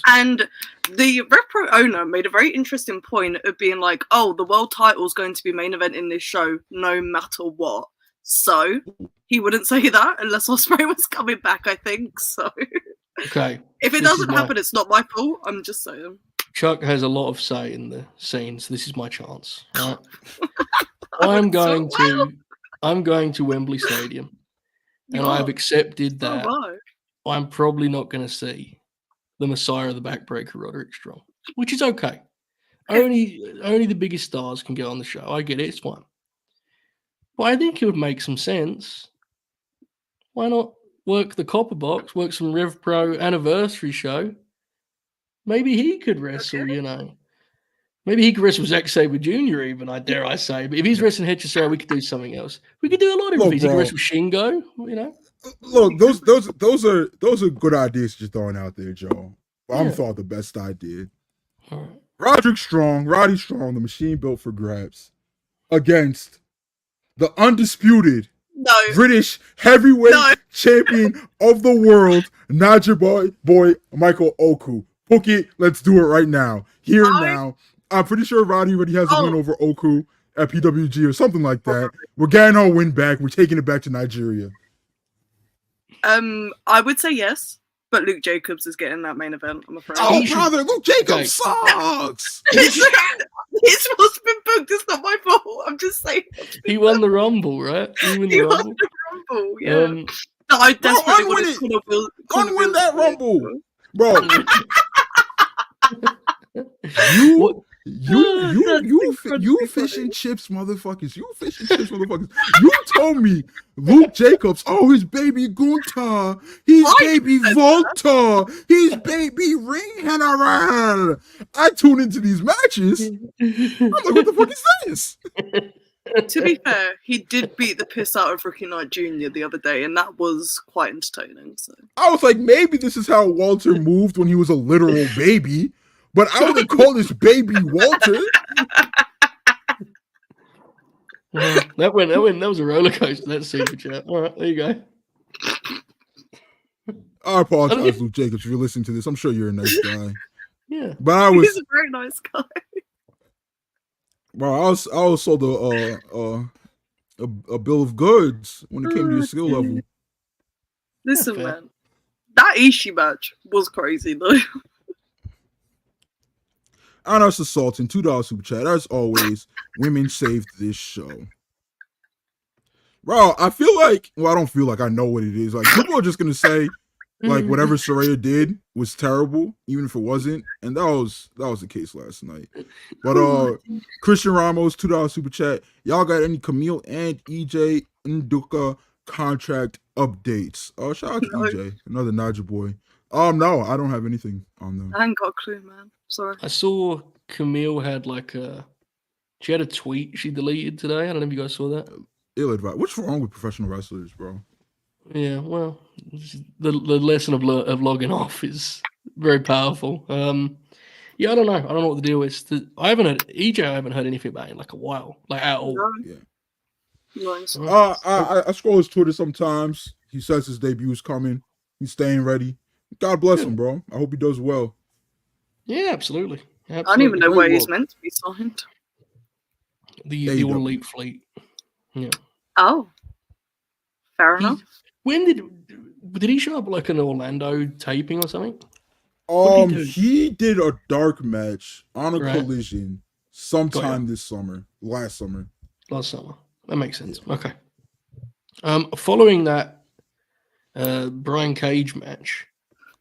Speaker 2: And the Repro owner made a very interesting point of being like, oh, the world title is going to be main event in this show no matter what. So he wouldn't say that unless Ospreay was coming back, I think. So
Speaker 1: Okay.
Speaker 2: if it
Speaker 1: This
Speaker 2: doesn't
Speaker 1: is
Speaker 2: happen, it's not my fault. I'm just saying.
Speaker 1: Chuck has a lot of say in the scene, so this is my chance. Right? I'm going to Wembley Stadium, and I have accepted that
Speaker 2: Oh,
Speaker 1: I'm probably not going to see the Messiah of the Backbreaker, Roderick Strong, which is okay. Only the biggest stars can get on the show. I get it; it's fine. But I think it would make some sense. Why not work the Copper Box, work some Rev Pro anniversary show? Maybe he could wrestle, you know. Maybe he could wrestle Zack Sabre Jr. even, I dare I say. But if he's wrestling Head Saraya, we could do something else. We could do a lot of things. He could wrestle Shingo, you know.
Speaker 3: Look, those are good ideas you're throwing out there, Joe. I'm
Speaker 1: Yeah.
Speaker 3: thought the best idea.
Speaker 1: All right.
Speaker 3: Roddy Strong, the machine built for grabs, against the undisputed
Speaker 2: no.
Speaker 3: British heavyweight
Speaker 2: No.
Speaker 3: champion of the world, Naja boy Michael Oku. Book it. Let's do it right now. Here and now. I'm pretty sure Roddy already has a win over Oku at PWG or something like that. We're getting our win back. We're taking it back to Nigeria.
Speaker 2: I would say yes, but Luke Jacobs is getting that main event, I'm afraid.
Speaker 3: Oh,
Speaker 1: He should-
Speaker 3: brother, Luke Jacobs
Speaker 1: Okay.
Speaker 3: sucks.
Speaker 2: It's what's been booked. It's not my fault. I'm just saying.
Speaker 1: He won the Rumble, right? He won the
Speaker 2: He won
Speaker 1: Rumble.
Speaker 2: the Rumble, yeah.
Speaker 1: Um,
Speaker 2: No, I desperately
Speaker 3: unwin
Speaker 2: wanted
Speaker 3: it.
Speaker 2: Conor
Speaker 3: Unwin that
Speaker 2: Wilson.
Speaker 3: Rumble. Bro, you
Speaker 1: what-
Speaker 3: you fish and chips, motherfuckers. You fish and chips, motherfuckers. You told me Luke Jacobs, oh, his baby Gunther, he's
Speaker 2: Why
Speaker 3: baby
Speaker 2: you said
Speaker 3: Volta, he's baby Ring General. I tune into these matches. I'm like, what the fuck is this?
Speaker 2: To be fair, he did beat the piss out of Ricky Knight Jr. the other day, and that was quite entertaining. So
Speaker 3: I was like, maybe this is how Walter moved when he was a literal baby, but I wouldn't call this baby Walter.
Speaker 1: Well, that was a roller coaster. That super chat. All right, there you go.
Speaker 3: I apologize, Luke Jacobs, if you're listening to this. I'm sure you're a nice guy.
Speaker 1: Yeah.
Speaker 3: But I
Speaker 2: he's
Speaker 3: was,
Speaker 2: a very nice guy.
Speaker 3: bro, I was sold a bill of goods when it came to your skill level.
Speaker 2: Listen,
Speaker 1: fair.
Speaker 2: man, that Ishii match was crazy though.
Speaker 3: Honest Assaulting, $2 super chat. As always, women saved this show. Bro, I feel like, well, I don't feel like I know what it is. Like, people are just gonna say, like, whatever Saraya did was terrible, even if it wasn't. And that was the case last night. But Christian Ramos, $2 super chat. Y'all got any Camille and EJ Nduka contract updates? Oh, shout out to EJ, another Naja boy. No, I don't have anything on them.
Speaker 2: I ain't got a clue, man. Sorry.
Speaker 1: I saw Camille had she had a tweet she deleted today. I don't know if you guys saw that.
Speaker 3: Ill advice. What's wrong with professional wrestlers, bro?
Speaker 1: Yeah, well, the lesson of logging off is very powerful. Yeah, I don't know. I don't know what the deal is. I haven't heard anything about it in like a while, like at all.
Speaker 3: Yeah.
Speaker 2: Nice.
Speaker 3: I scroll his Twitter sometimes. He says his debut is coming. He's staying ready. God bless him, bro. I hope he does well.
Speaker 1: Yeah, absolutely.
Speaker 2: I don't even know
Speaker 3: Great
Speaker 2: where he's
Speaker 3: work.
Speaker 2: meant to be signed.
Speaker 1: The
Speaker 3: AEW.
Speaker 1: All Elite Fleet. Yeah.
Speaker 2: Oh, fair enough.
Speaker 1: When did he show up like an Orlando taping or something? What did he do?
Speaker 3: He did a dark match on a
Speaker 1: Right.
Speaker 3: collision sometime
Speaker 1: Got
Speaker 3: this summer, last summer.
Speaker 1: Last summer. That makes sense. Okay. Following that Brian Cage match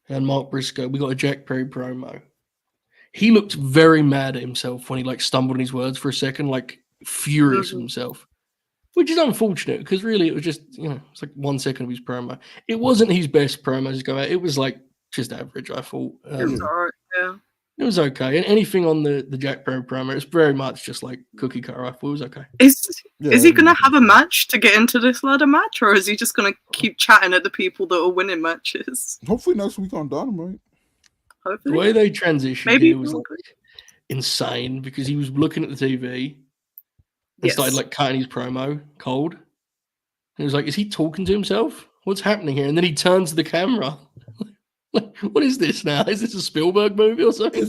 Speaker 1: and Mark Briscoe, we got a Jack Perry promo. He looked very mad at himself when he like stumbled in his words for a second, like furious with himself. Which is unfortunate because really it was just, it's like 1 second of his promo. It wasn't his best promos to go out. It was like just average, I thought.
Speaker 2: It was alright, yeah.
Speaker 1: It was okay. And anything on the Jack Perry promo, it's very much just like cookie cutter. I thought it was okay.
Speaker 2: Is he going to have a match to get into this ladder match, or is he just going to keep chatting at the people that are winning matches?
Speaker 3: Hopefully next week on Dynamite.
Speaker 2: Hopefully.
Speaker 1: The way they transitioned
Speaker 2: Maybe
Speaker 1: here was like insane because he was looking at the TV and started like cutting his promo cold. And it was like, is he talking to himself? What's happening here? And then he turns to the camera. Like, what is this now? Is this a Spielberg movie or something?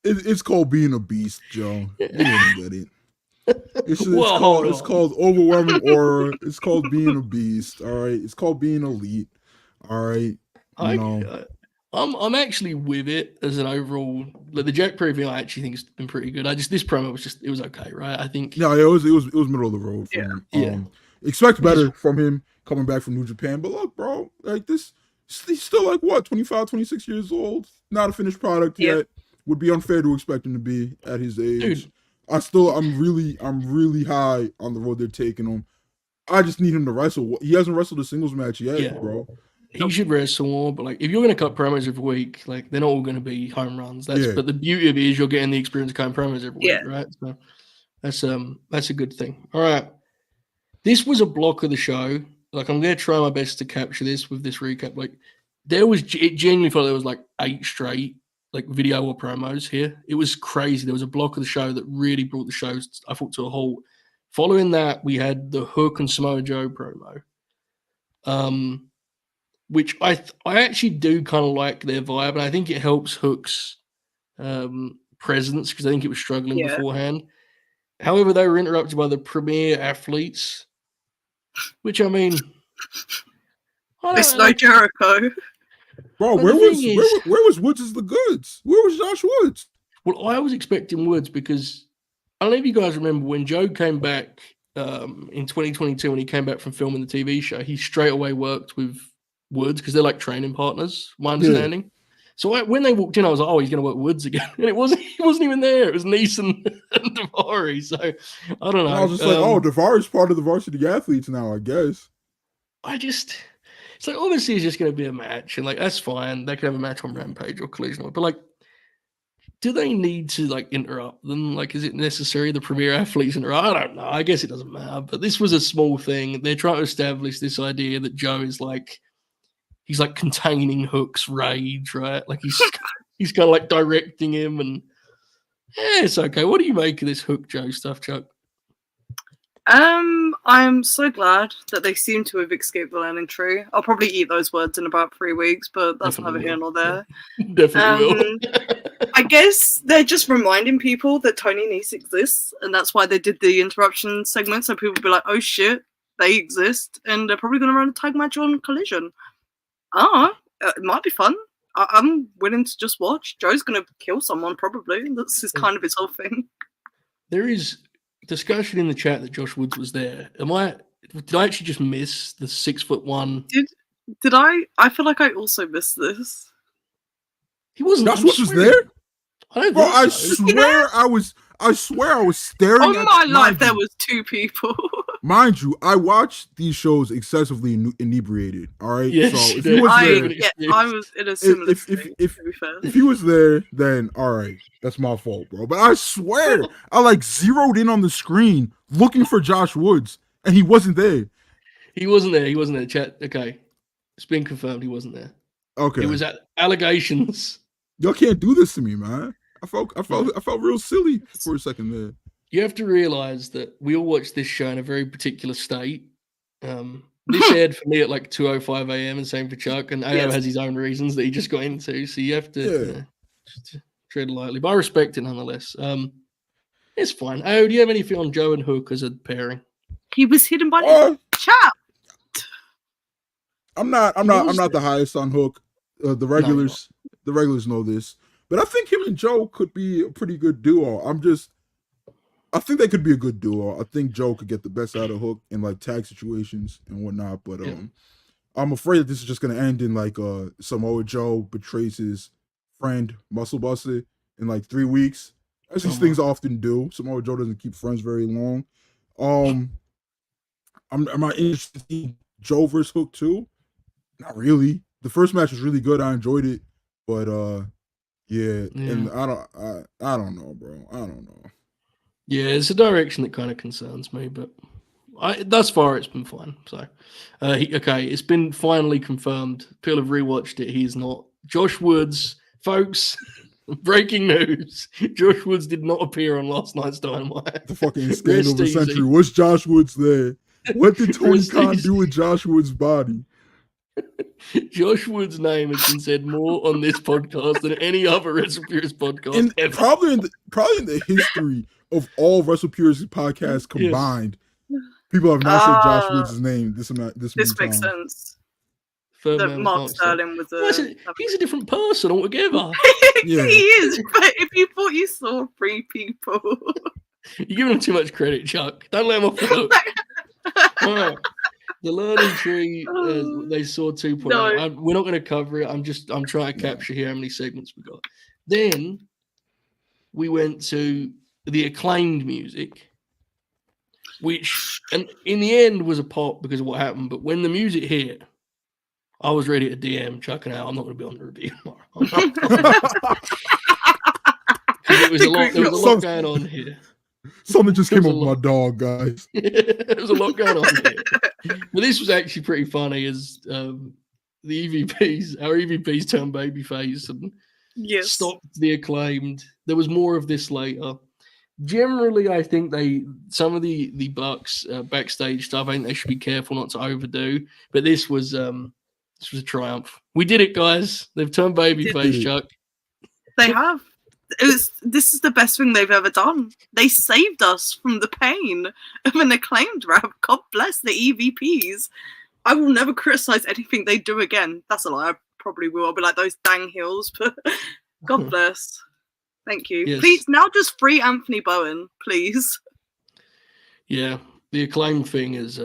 Speaker 3: It's called being a beast, Joe. You didn't get it. It's called overwhelming aura. It's called being a beast. All right. It's called being elite. All right.
Speaker 1: I'm actually with it as an overall. Like the Jack Perry thing, I actually think has been pretty good. This promo was it was okay, right? I think.
Speaker 3: Yeah, it was middle of the road for him. Expect better from him coming back from New Japan, but look, bro, like this. He's still like what, 25, 26 years old. Not a finished product yet. Would be unfair to expect him to be at his age. Dude. I'm really high on the road they're taking him. I just need him to wrestle. He hasn't wrestled a singles match yet, bro.
Speaker 1: He should wrestle more, but like if you're going to cut promos every week, like they're not all going to be home runs. But the beauty of it is you're getting the experience of cutting promos every week, right? So that's a good thing. All right, this was a block of the show. Like I'm going to try my best to capture this with this recap. Like it genuinely felt there was like 8 straight like video or promos here. It was crazy. There was a block of the show that really brought the show, I thought, to a halt. Following that, we had the Hook and Samoa Joe promo, which I actually do kind of like their vibe, and I think it helps Hook's presence because I think it was struggling beforehand. However, they were interrupted by the premier athletes. Which I mean,
Speaker 2: it's no Jericho,
Speaker 3: bro. Where was Woods as the goods? Where was Josh Woods?
Speaker 1: Well, I was expecting Woods because I don't know if you guys remember when Joe came back in 2022 when he came back from filming the TV show. He straight away worked with Woods because they're like training partners. My understanding. Yeah. So when they walked in, I was like, "Oh, he's going to work Woods again," and he wasn't even there. It was Neeson and Daivari. So I don't know.
Speaker 3: And I was just like, "Oh, Daivari's part of the varsity athletes now, I guess."
Speaker 1: It's like obviously it's just going to be a match, and like that's fine. They can have a match on Rampage or Collision, but like, do they need to like interrupt them? Like, is it necessary the premier athletes interrupt? I don't know. I guess it doesn't matter. But this was a small thing. They're trying to establish this idea that Joe is like. He's like containing Hook's rage, right? Like he's kind of like directing him, and it's okay. What do you make of this Hook Joe stuff, Chuck?
Speaker 2: I'm so glad that they seem to have escaped the landing tree. I'll probably eat those words in about 3 weeks, but that's neither here nor there.
Speaker 1: Definitely will.
Speaker 2: I guess they're just reminding people that Tony Nese exists, and that's why they did the interruption segment, so people will be like, "Oh shit, they exist," and they're probably going to run a tag match on Collision. It might be fun. I'm willing to just watch. Joe's going to kill someone, probably. That's kind of his whole thing.
Speaker 1: There is discussion in the chat that Josh Woods was there. Did I actually just miss the 6'1"?
Speaker 2: Did I? I feel like I also missed this.
Speaker 1: He wasn't.
Speaker 3: Josh Woods was there?
Speaker 1: I
Speaker 3: swear I was staring
Speaker 2: at my life, there was 2 people.
Speaker 3: Mind you, I watched these shows excessively inebriated. All right,
Speaker 1: yes,
Speaker 3: so if he was there,
Speaker 2: I was in a similar thing,
Speaker 3: if he was there, then all right, that's my fault, bro. But I swear, I like zeroed in on the screen looking for Josh Woods, and he wasn't there.
Speaker 1: He wasn't there. Chat. Okay, it's been confirmed. He wasn't there.
Speaker 3: Okay,
Speaker 1: it was allegations.
Speaker 3: Y'all can't do this to me, man. I felt real silly for a second there.
Speaker 1: You have to realize that we all watch this show in a very particular state. This aired for me at like 2:05 a.m. and same for Chuck. And AO has his own reasons that he just got into, so you have to tread lightly. But I respect it nonetheless. It's fine. AO, do you have anything on Joe and Hook as a pairing?
Speaker 2: He was hidden by the chat.
Speaker 3: I'm not the highest on Hook. The regulars know this, but I think him and Joe could be a pretty good duo. I think they could be a good duo. I think Joe could get the best out of Hook in like tag situations and whatnot. But I'm afraid that this is just gonna end in like Samoa Joe betrays his friend Muscle Buster in like 3 weeks, as these things often do. Samoa Joe doesn't keep friends very long. Am I interested to see Joe versus Hook too? Not really. The first match was really good. I enjoyed it, but yeah. And I don't know, bro. I don't know.
Speaker 1: Yeah, it's a direction that kind of concerns me, but thus far it's been fine. So, okay, it's been finally confirmed. People have rewatched it. He's not Josh Woods, folks. Breaking news: Josh Woods did not appear on last night's Dynamite.
Speaker 3: The fucking scandal of the century. Was Josh Woods there? What did Tony Khan do with Josh Woods' body?
Speaker 1: Josh Woods' name has been said more on this podcast than any other WrestlePurists podcast ever.
Speaker 3: Probably in the history of all WrestlePurists podcasts combined, people have not said Josh Woods' name this
Speaker 2: makes sense.
Speaker 1: That
Speaker 2: Mark Sterling was
Speaker 1: he's a different person altogether.
Speaker 2: He is, but if you thought you saw 3 people,
Speaker 1: you're giving him too much credit, Chuck. Don't let him off the hook. All right. The learning tree, they saw 2.0. No. We're not going to cover it. I'm trying to capture here how many segments we got. Then we went to the acclaimed music, which, and in the end was a pop because of what happened. But when the music hit, I was ready to DM Chuck and out. I'm not going to be on the review tomorrow. There was a lot going on here.
Speaker 3: Something just came up with my dog, guys.
Speaker 1: There was a lot going on here. But this was actually pretty funny as the EVPs, our EVPs turned babyface and stopped the acclaimed. There was more of this later. Generally, I think some of the Bucks backstage stuff, I think they should be careful not to overdo. But this was a triumph. We did it, guys. They've turned babyface, Chuck.
Speaker 2: They have. This is the best thing they've ever done. They saved us from the pain of an acclaimed rap. God bless the EVPs. I will never criticize anything they do again. That's a lie. I probably will. I'll be like those dang heels, but God bless. Thank you. Yes. Please, now just free Anthony Bowen, please.
Speaker 1: Yeah, the acclaimed thing is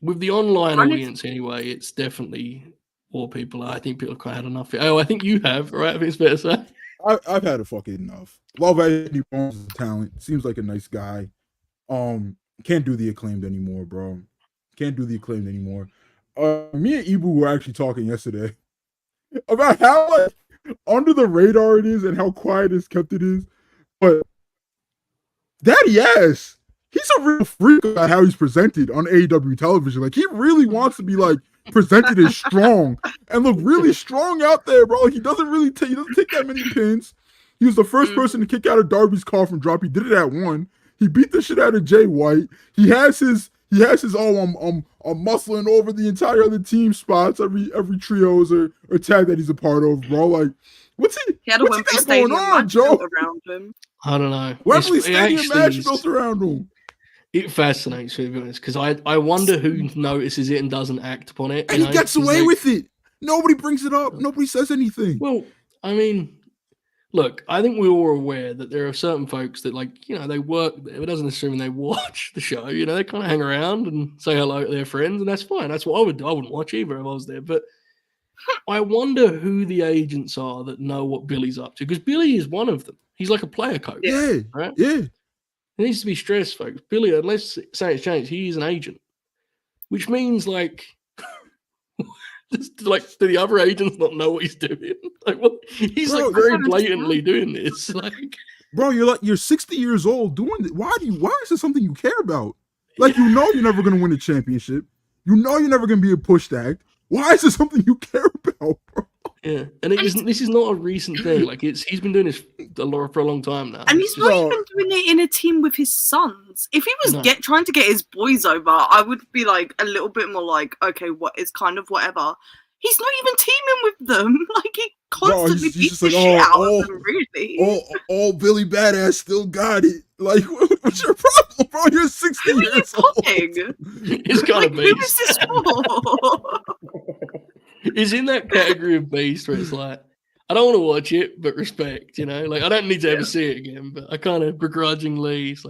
Speaker 1: with the online audience anyway. It's definitely more people. I think people have kind of had enough. Oh, I think you have, right? I think it's fair to say.
Speaker 3: I've had a fucking enough. Love Anthony Bones as a talent. Seems like a nice guy. Can't do the acclaimed anymore, bro. Can't do the acclaimed anymore. Me and Ibu were actually talking yesterday about how under the radar it is and how quiet it's kept it is. But Daddy ass, he's a real freak about how he's presented on AEW television. Like he really wants to be presented as strong and look really strong out there, bro. Like he doesn't take that many pins. He was the first person to kick out of Darby's coffin drop. He did it at 1. He beat the shit out of Jay White. He has his I'm muscling over the entire other team spots every trios or tag that he's a part of, bro. Like what's he got going on, Joe?
Speaker 2: Around him.
Speaker 1: I don't know.
Speaker 3: Wembley Stadium match built around him.
Speaker 1: It fascinates me, to be honest, because I wonder who notices it and doesn't act upon it.
Speaker 3: And he gets away with it. Nobody brings it up. Nobody says anything.
Speaker 1: Well, I mean, look, I think we're all aware that there are certain folks that, they work. It doesn't necessarily mean they watch the show. They kind of hang around and say hello to their friends, and that's fine. That's what I would do. I wouldn't watch either if I was there. But I wonder who the agents are that know what Billy's up to, because Billy is one of them. He's like a player coach.
Speaker 3: Yeah,
Speaker 1: right?
Speaker 3: Yeah.
Speaker 1: It needs to be stressed, folks. Billy, unless say it's changed, he is an agent, which means do the other agents not know what he's doing? He's very blatantly doing this.
Speaker 3: Bro, you're 60 years old doing this. Why is this something you care about? You're never gonna win a championship. You know you're never gonna be a push tag. Why is this something you care about, bro?
Speaker 1: Yeah, and this is not a recent thing. He's been doing this for a long time now.
Speaker 2: And he's not even doing it in a team with his sons. If he was trying to get his boys over, I would be a little bit more okay, what is kind of whatever. He's not even teaming with them. He constantly beats the shit out of them, really.
Speaker 3: Oh, Billy Badass still got it. What's your problem, bro? You're 60 years old.
Speaker 1: It's gotta be.
Speaker 2: Who is this for?
Speaker 1: Is in that category of beast where it's I don't want to watch it, but respect, I don't need to ever see it again, but I kind of begrudgingly, it's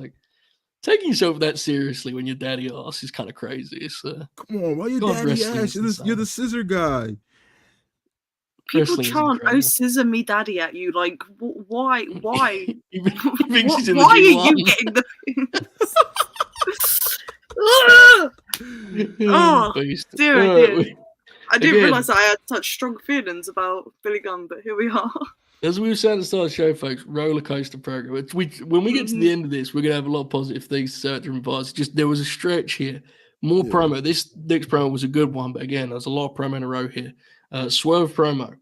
Speaker 1: taking yourself that seriously when your daddy ass is kind of crazy. It's,
Speaker 3: come on, why your daddy ass? You're the scissor guy.
Speaker 2: People chant, "Oh, scissor me, daddy!" at you. Why? Why?
Speaker 1: Why
Speaker 2: are you getting the? Oh,
Speaker 1: Beast.
Speaker 2: dear,
Speaker 1: All
Speaker 2: dear.
Speaker 1: right,
Speaker 2: I didn't
Speaker 1: again,
Speaker 2: realise I had such strong feelings about Billy Gunn, but here we are.
Speaker 1: as we were saying at the start of the show, folks, roller coaster program. When we get to the end of this, we're gonna have a lot of positive things to say to advise. Just there was a stretch here, more promo. This next promo was a good one, but again, there's a lot of promo in a row here. Swerve promo.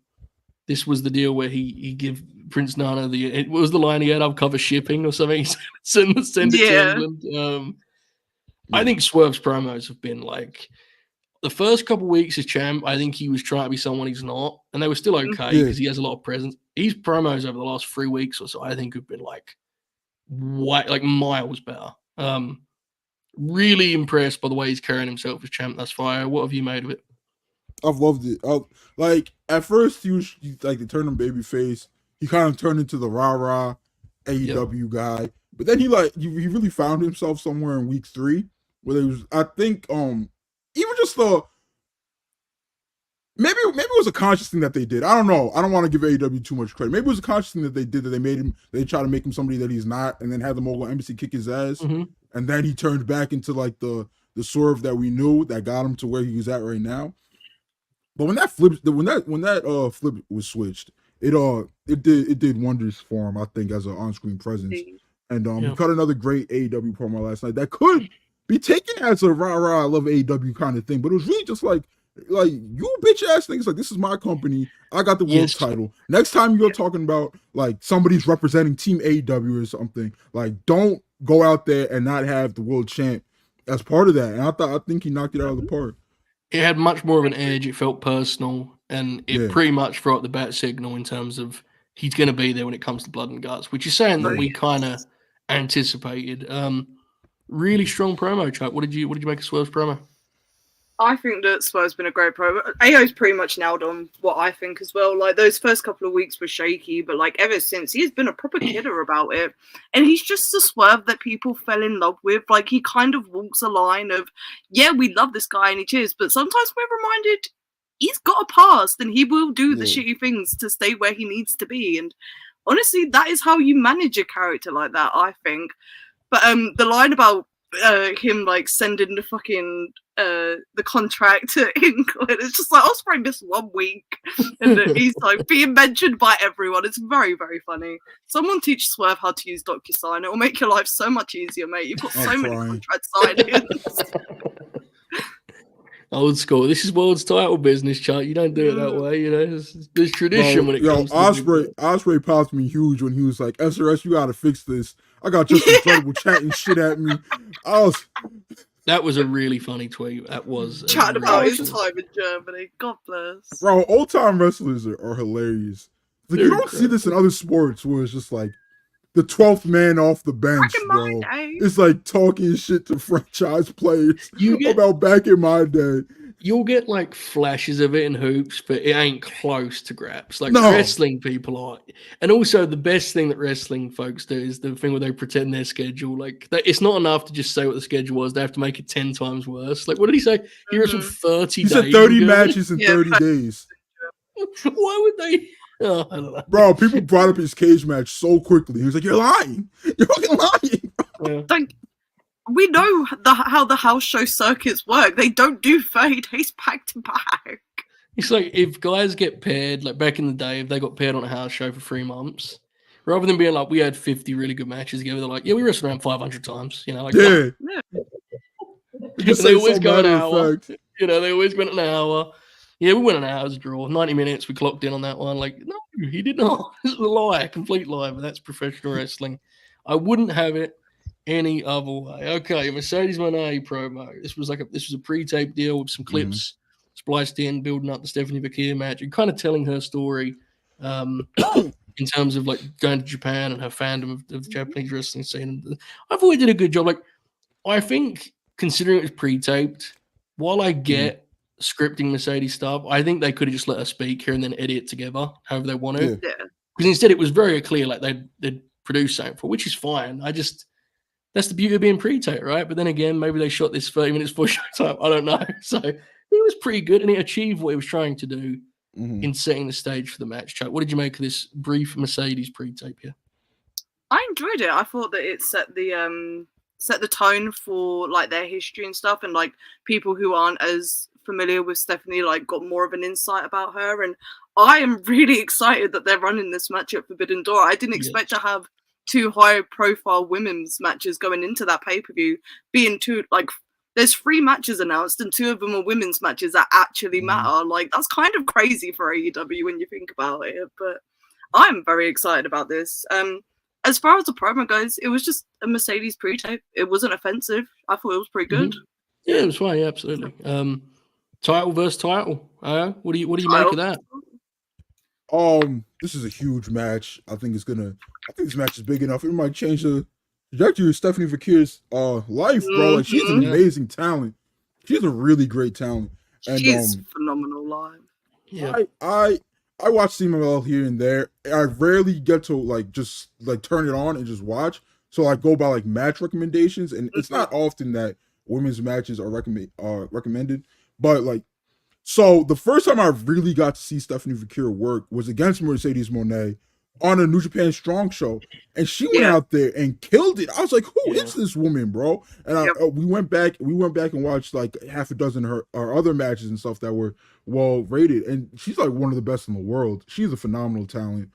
Speaker 1: This was the deal where he give Prince Nana what was the line he had? I'll cover shipping or something. send it to England. I think Swerve's promos have been like the first couple of weeks as champ. I think he was trying to be someone he's not, and they were still okay because he has a lot of presence. His promos over the last 3 weeks or so, I think, have been like miles better. Really impressed by the way he's carrying himself as champ thus far. What have you made of it?
Speaker 3: I've loved it. Like at first he was like they turned him babyface. He kind of turned into the rah-rah AEW guy. But then he really found himself somewhere in week 3 where there was, I think, even just maybe it was a conscious thing that they did. I don't know. I don't want to give AEW too much credit. Maybe it was a conscious thing that they did, that they tried to make him somebody that he's not, and then had the Mogul Embassy kick his ass. And then he turned back into like the Swerve that we knew that got him to where he was at right now. But when that flip was switched, it did wonders for him, I think, as an on-screen presence. And he cut another great AEW promo last night that could be taken as a rah-rah, I love AEW kind of thing, but it was really just like you bitch ass niggas, like, this is my company, I got the world title. Next time you're talking about like somebody's representing Team AEW or something, like, don't go out there and not have the world champ as part of that. And I think he knocked it out of the park.
Speaker 1: It had much more of an edge. It felt personal, and it pretty much threw out the bat signal in terms of he's going to be there when it comes to blood and guts, which is saying that we kind of anticipated. Really strong promo, Chuck. What did you make of Swerve's promo?
Speaker 2: I think that Swerve's been a great promo. AO's pretty much nailed on what I think as well. Like, those first couple of weeks were shaky, but like ever since, he's been a proper kidder about it. And he's just the Swerve that people fell in love with. Like, he kind of walks a line of, yeah, we love this guy and he cheers, but sometimes we're reminded he's got a past and he will do the shitty things to stay where he needs to be. And honestly, that is how you manage a character like that, I think. But the line about him like sending the fucking the contract to England, it's just like, I'll spray this 1 week, and he's like being mentioned by everyone. It's very, very funny. Someone teach Swerve how to use DocuSign. It will make your life so much easier, mate. You've got so many contract signings.
Speaker 1: Old school. This is world's title business, Chuck. You don't do it that way, you know. There's tradition when it comes to
Speaker 3: Osprey popped me huge when he was like, SRS, you gotta fix this. I got just incredible chatting shit at me.
Speaker 1: That was a really funny tweet. That was
Speaker 2: chatting about his time in Germany. God bless.
Speaker 3: Bro, old time wrestlers are hilarious. Like, you don't see this in other sports where it's just like the 12th man off the bench, bro. It's like talking shit to franchise players about back in my day.
Speaker 1: You'll get like flashes of it in hoops, but it ain't close to graps. Like wrestling people are. And also the best thing that wrestling folks do is the thing where they pretend their schedule. Like, it's not enough to just say what the schedule was. They have to make it 10 times worse. Like, what did he say? He wrestled 30 days. He said
Speaker 3: 30 matches in 30 days.
Speaker 1: Why would they? Oh, I don't know.
Speaker 3: Bro, people brought up his cage match so quickly. He was like, you're lying. You're fucking lying.
Speaker 2: Like, we know how the house show circuits work. They don't do 30 days back to back.
Speaker 1: It's like, if guys get paired, like back in the day, if they got paired on a house show for 3 months, rather than being like, we had 50 really good matches together, they're like, yeah, we wrestled around 500 times. You know, like, they always go an hour. You know, they always went an hour. Yeah, we went an hour's draw. 90 minutes, we clocked in on that one. Like, no, he did not. This is a lie, a complete lie, but that's professional wrestling. I wouldn't have it any other way. Okay, Mercedes Moné promo. This was a pre-tape deal with some clips spliced in, building up the Stephanie Bakir match and kind of telling her story in terms of like going to Japan and her fandom of the Japanese wrestling scene. I thought he did a good job. Like, I think, considering it was pre-taped, while I get scripting Mercedes stuff, I think they could have just let her speak here and then edit it together however they wanted. Because instead it was very clear like they'd produce something for, which is fine. That's the beauty of being pre-tape, right? But then again, maybe they shot this 30 minutes for showtime. I don't know. So it was pretty good, and it achieved what it was trying to do in setting the stage for the match. Chuck, what did you make of this brief Mercedes pre-tape here?
Speaker 2: I enjoyed it. I thought that it set the set the tone for like their history and stuff, and like people who aren't as familiar with Stephanie like got more of an insight about her. And I am really excited that they're running this match at Forbidden Door. I didn't expect to have 2 high-profile women's matches going into that pay-per-view, being 2 like. There's 3 matches announced, and 2 of them are women's matches that actually matter. Like, that's kind of crazy for AEW when you think about it. But I'm very excited about this. As far as the promo goes, it was just a Mercedes pre-tape. It wasn't offensive. I thought it was pretty good.
Speaker 1: Yeah, it was fine. Yeah, absolutely. Title versus title. What do you make of that?
Speaker 3: This is a huge match. I think this match is big enough. It might change the trajectory of Stephanie Fakir's life, bro. Like, she's an amazing talent. She's a really great talent. And
Speaker 2: she's phenomenal live.
Speaker 3: Yeah. I watch CMLL here and there. I rarely get to like just like turn it on and just watch. So I go by like match recommendations, and it's not often that women's matches are recommended. But like, so the first time I really got to see Stephanie Fakir work was against Mercedes Moné on a New Japan Strong show, and she went out there and killed it. I was like, who is this woman, bro? And we went back and watched like half a dozen of her other matches and stuff that were well rated, and she's like one of the best in the world. She's a phenomenal talent.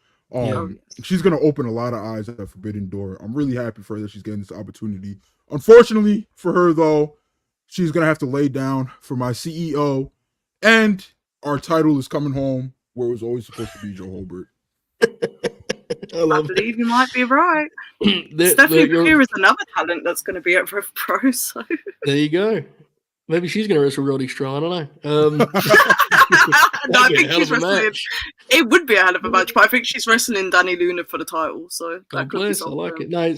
Speaker 3: She's gonna open a lot of eyes at Forbidden Door. I'm really happy for her that she's getting this opportunity. Unfortunately for her, though, she's gonna have to lay down for my CEO, and our title is coming home where it was always supposed to be Joe Holbert.
Speaker 2: I believe you might be right. Stephanie Fakir is another talent that's going to be at Rev Pro. So
Speaker 1: there you go. Maybe she's going to wrestle Roddy Strong. I don't know.
Speaker 2: No, I think she's wrestling. It would be a hell of a match, but I think she's wrestling Danny Luna for the title. So
Speaker 1: God bless. I like it. No,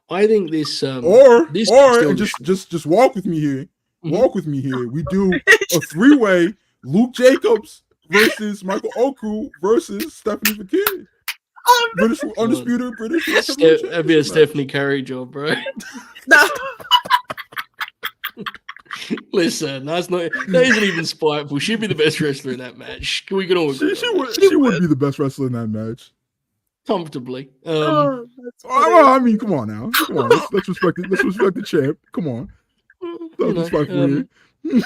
Speaker 1: I think this.
Speaker 3: Just walk with me here. Walk with me here. We do a 3-way: Luke Jacobs versus Michael Oku versus Stephanie Fakir. British undisputed British.
Speaker 1: That'd be a Stephanie Curry job, bro.
Speaker 2: No.
Speaker 1: Listen, that isn't even spiteful. She'd be the best wrestler in that match. We can all agree.
Speaker 3: She would be the best wrestler in that match.
Speaker 1: Comfortably.
Speaker 3: I mean, come on now. Come on. Let's respect it. Let's respect the champ. Come on.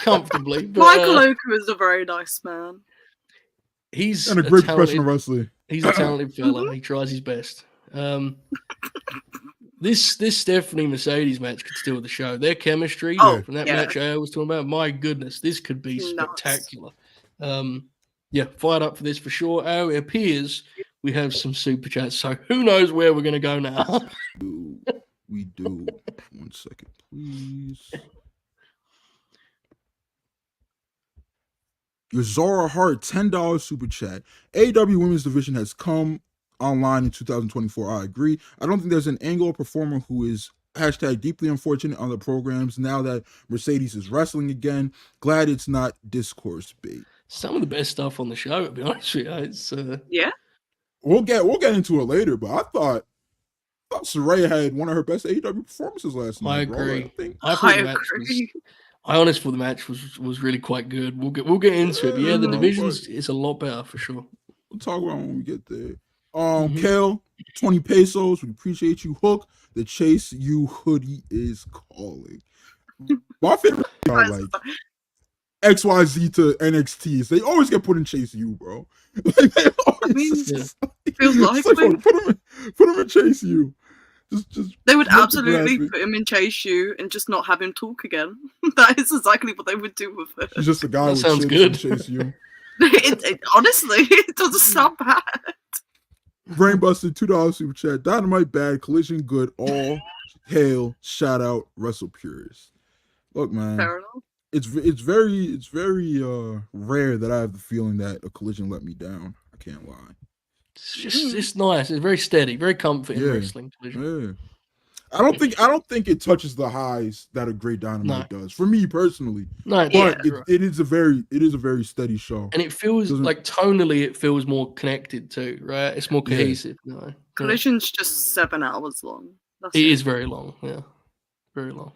Speaker 1: Comfortably. But,
Speaker 2: Michael Oku is a very nice man.
Speaker 1: He's
Speaker 3: a great professional wrestler.
Speaker 1: He's a talented fella. He tries his best. This Stephanie Mercedes match could steal the show. Their chemistry from that match I was talking about, my goodness, this could be spectacular. Fired up for this for sure. It appears we have some super chats, so who knows where we're going to go now.
Speaker 3: We do. 1 second, please. Your Zora Hart $10 super chat. AEW Women's Division has come online in 2024. I agree. I don't think there's an angle or performer who is #deeply unfortunate on the programs now that Mercedes is wrestling again. Glad it's not discourse bait.
Speaker 1: Some of the best stuff on the show, to be honest with you. It's,
Speaker 3: We'll get into it later, but I thought Saraya had one of her best AEW performances last night.
Speaker 1: I agree.
Speaker 2: I
Speaker 1: honestly thought the match was really quite good. We'll get into it. But yeah, the divisions is a lot better for sure.
Speaker 3: We'll talk about it when we get there. Kale, 20 pesos. We appreciate you. Hook, the Chase You hoodie is calling. My favorite are like XYZ to NXT is they always get put in Chase U, bro.
Speaker 2: Feels like
Speaker 3: put him in Chase U. Just
Speaker 2: they would absolutely put him in Chase U and just not have him talk again. That is exactly what they would do with it.
Speaker 3: He's just a guy with
Speaker 1: sounds good.
Speaker 3: Chase U.
Speaker 2: Honestly, it doesn't sound bad.
Speaker 3: Brainbuster, $2 super chat. Dynamite bad, Collision good. All hail, shout out, WrestlePurists. Look, man,
Speaker 2: fair enough.
Speaker 3: It's very rare that I have the feeling that a Collision let me down. I can't lie.
Speaker 1: It's nice. It's very steady, very comfy in wrestling.
Speaker 3: Yeah. I don't think it touches the highs that a great Dynamite does. For me personally,
Speaker 1: but
Speaker 3: it is a very steady show,
Speaker 1: and it feels like tonally it feels more connected too, right? It's more cohesive. No,
Speaker 2: Collision's just 7 hours long.
Speaker 1: It is very long. Yeah, very long.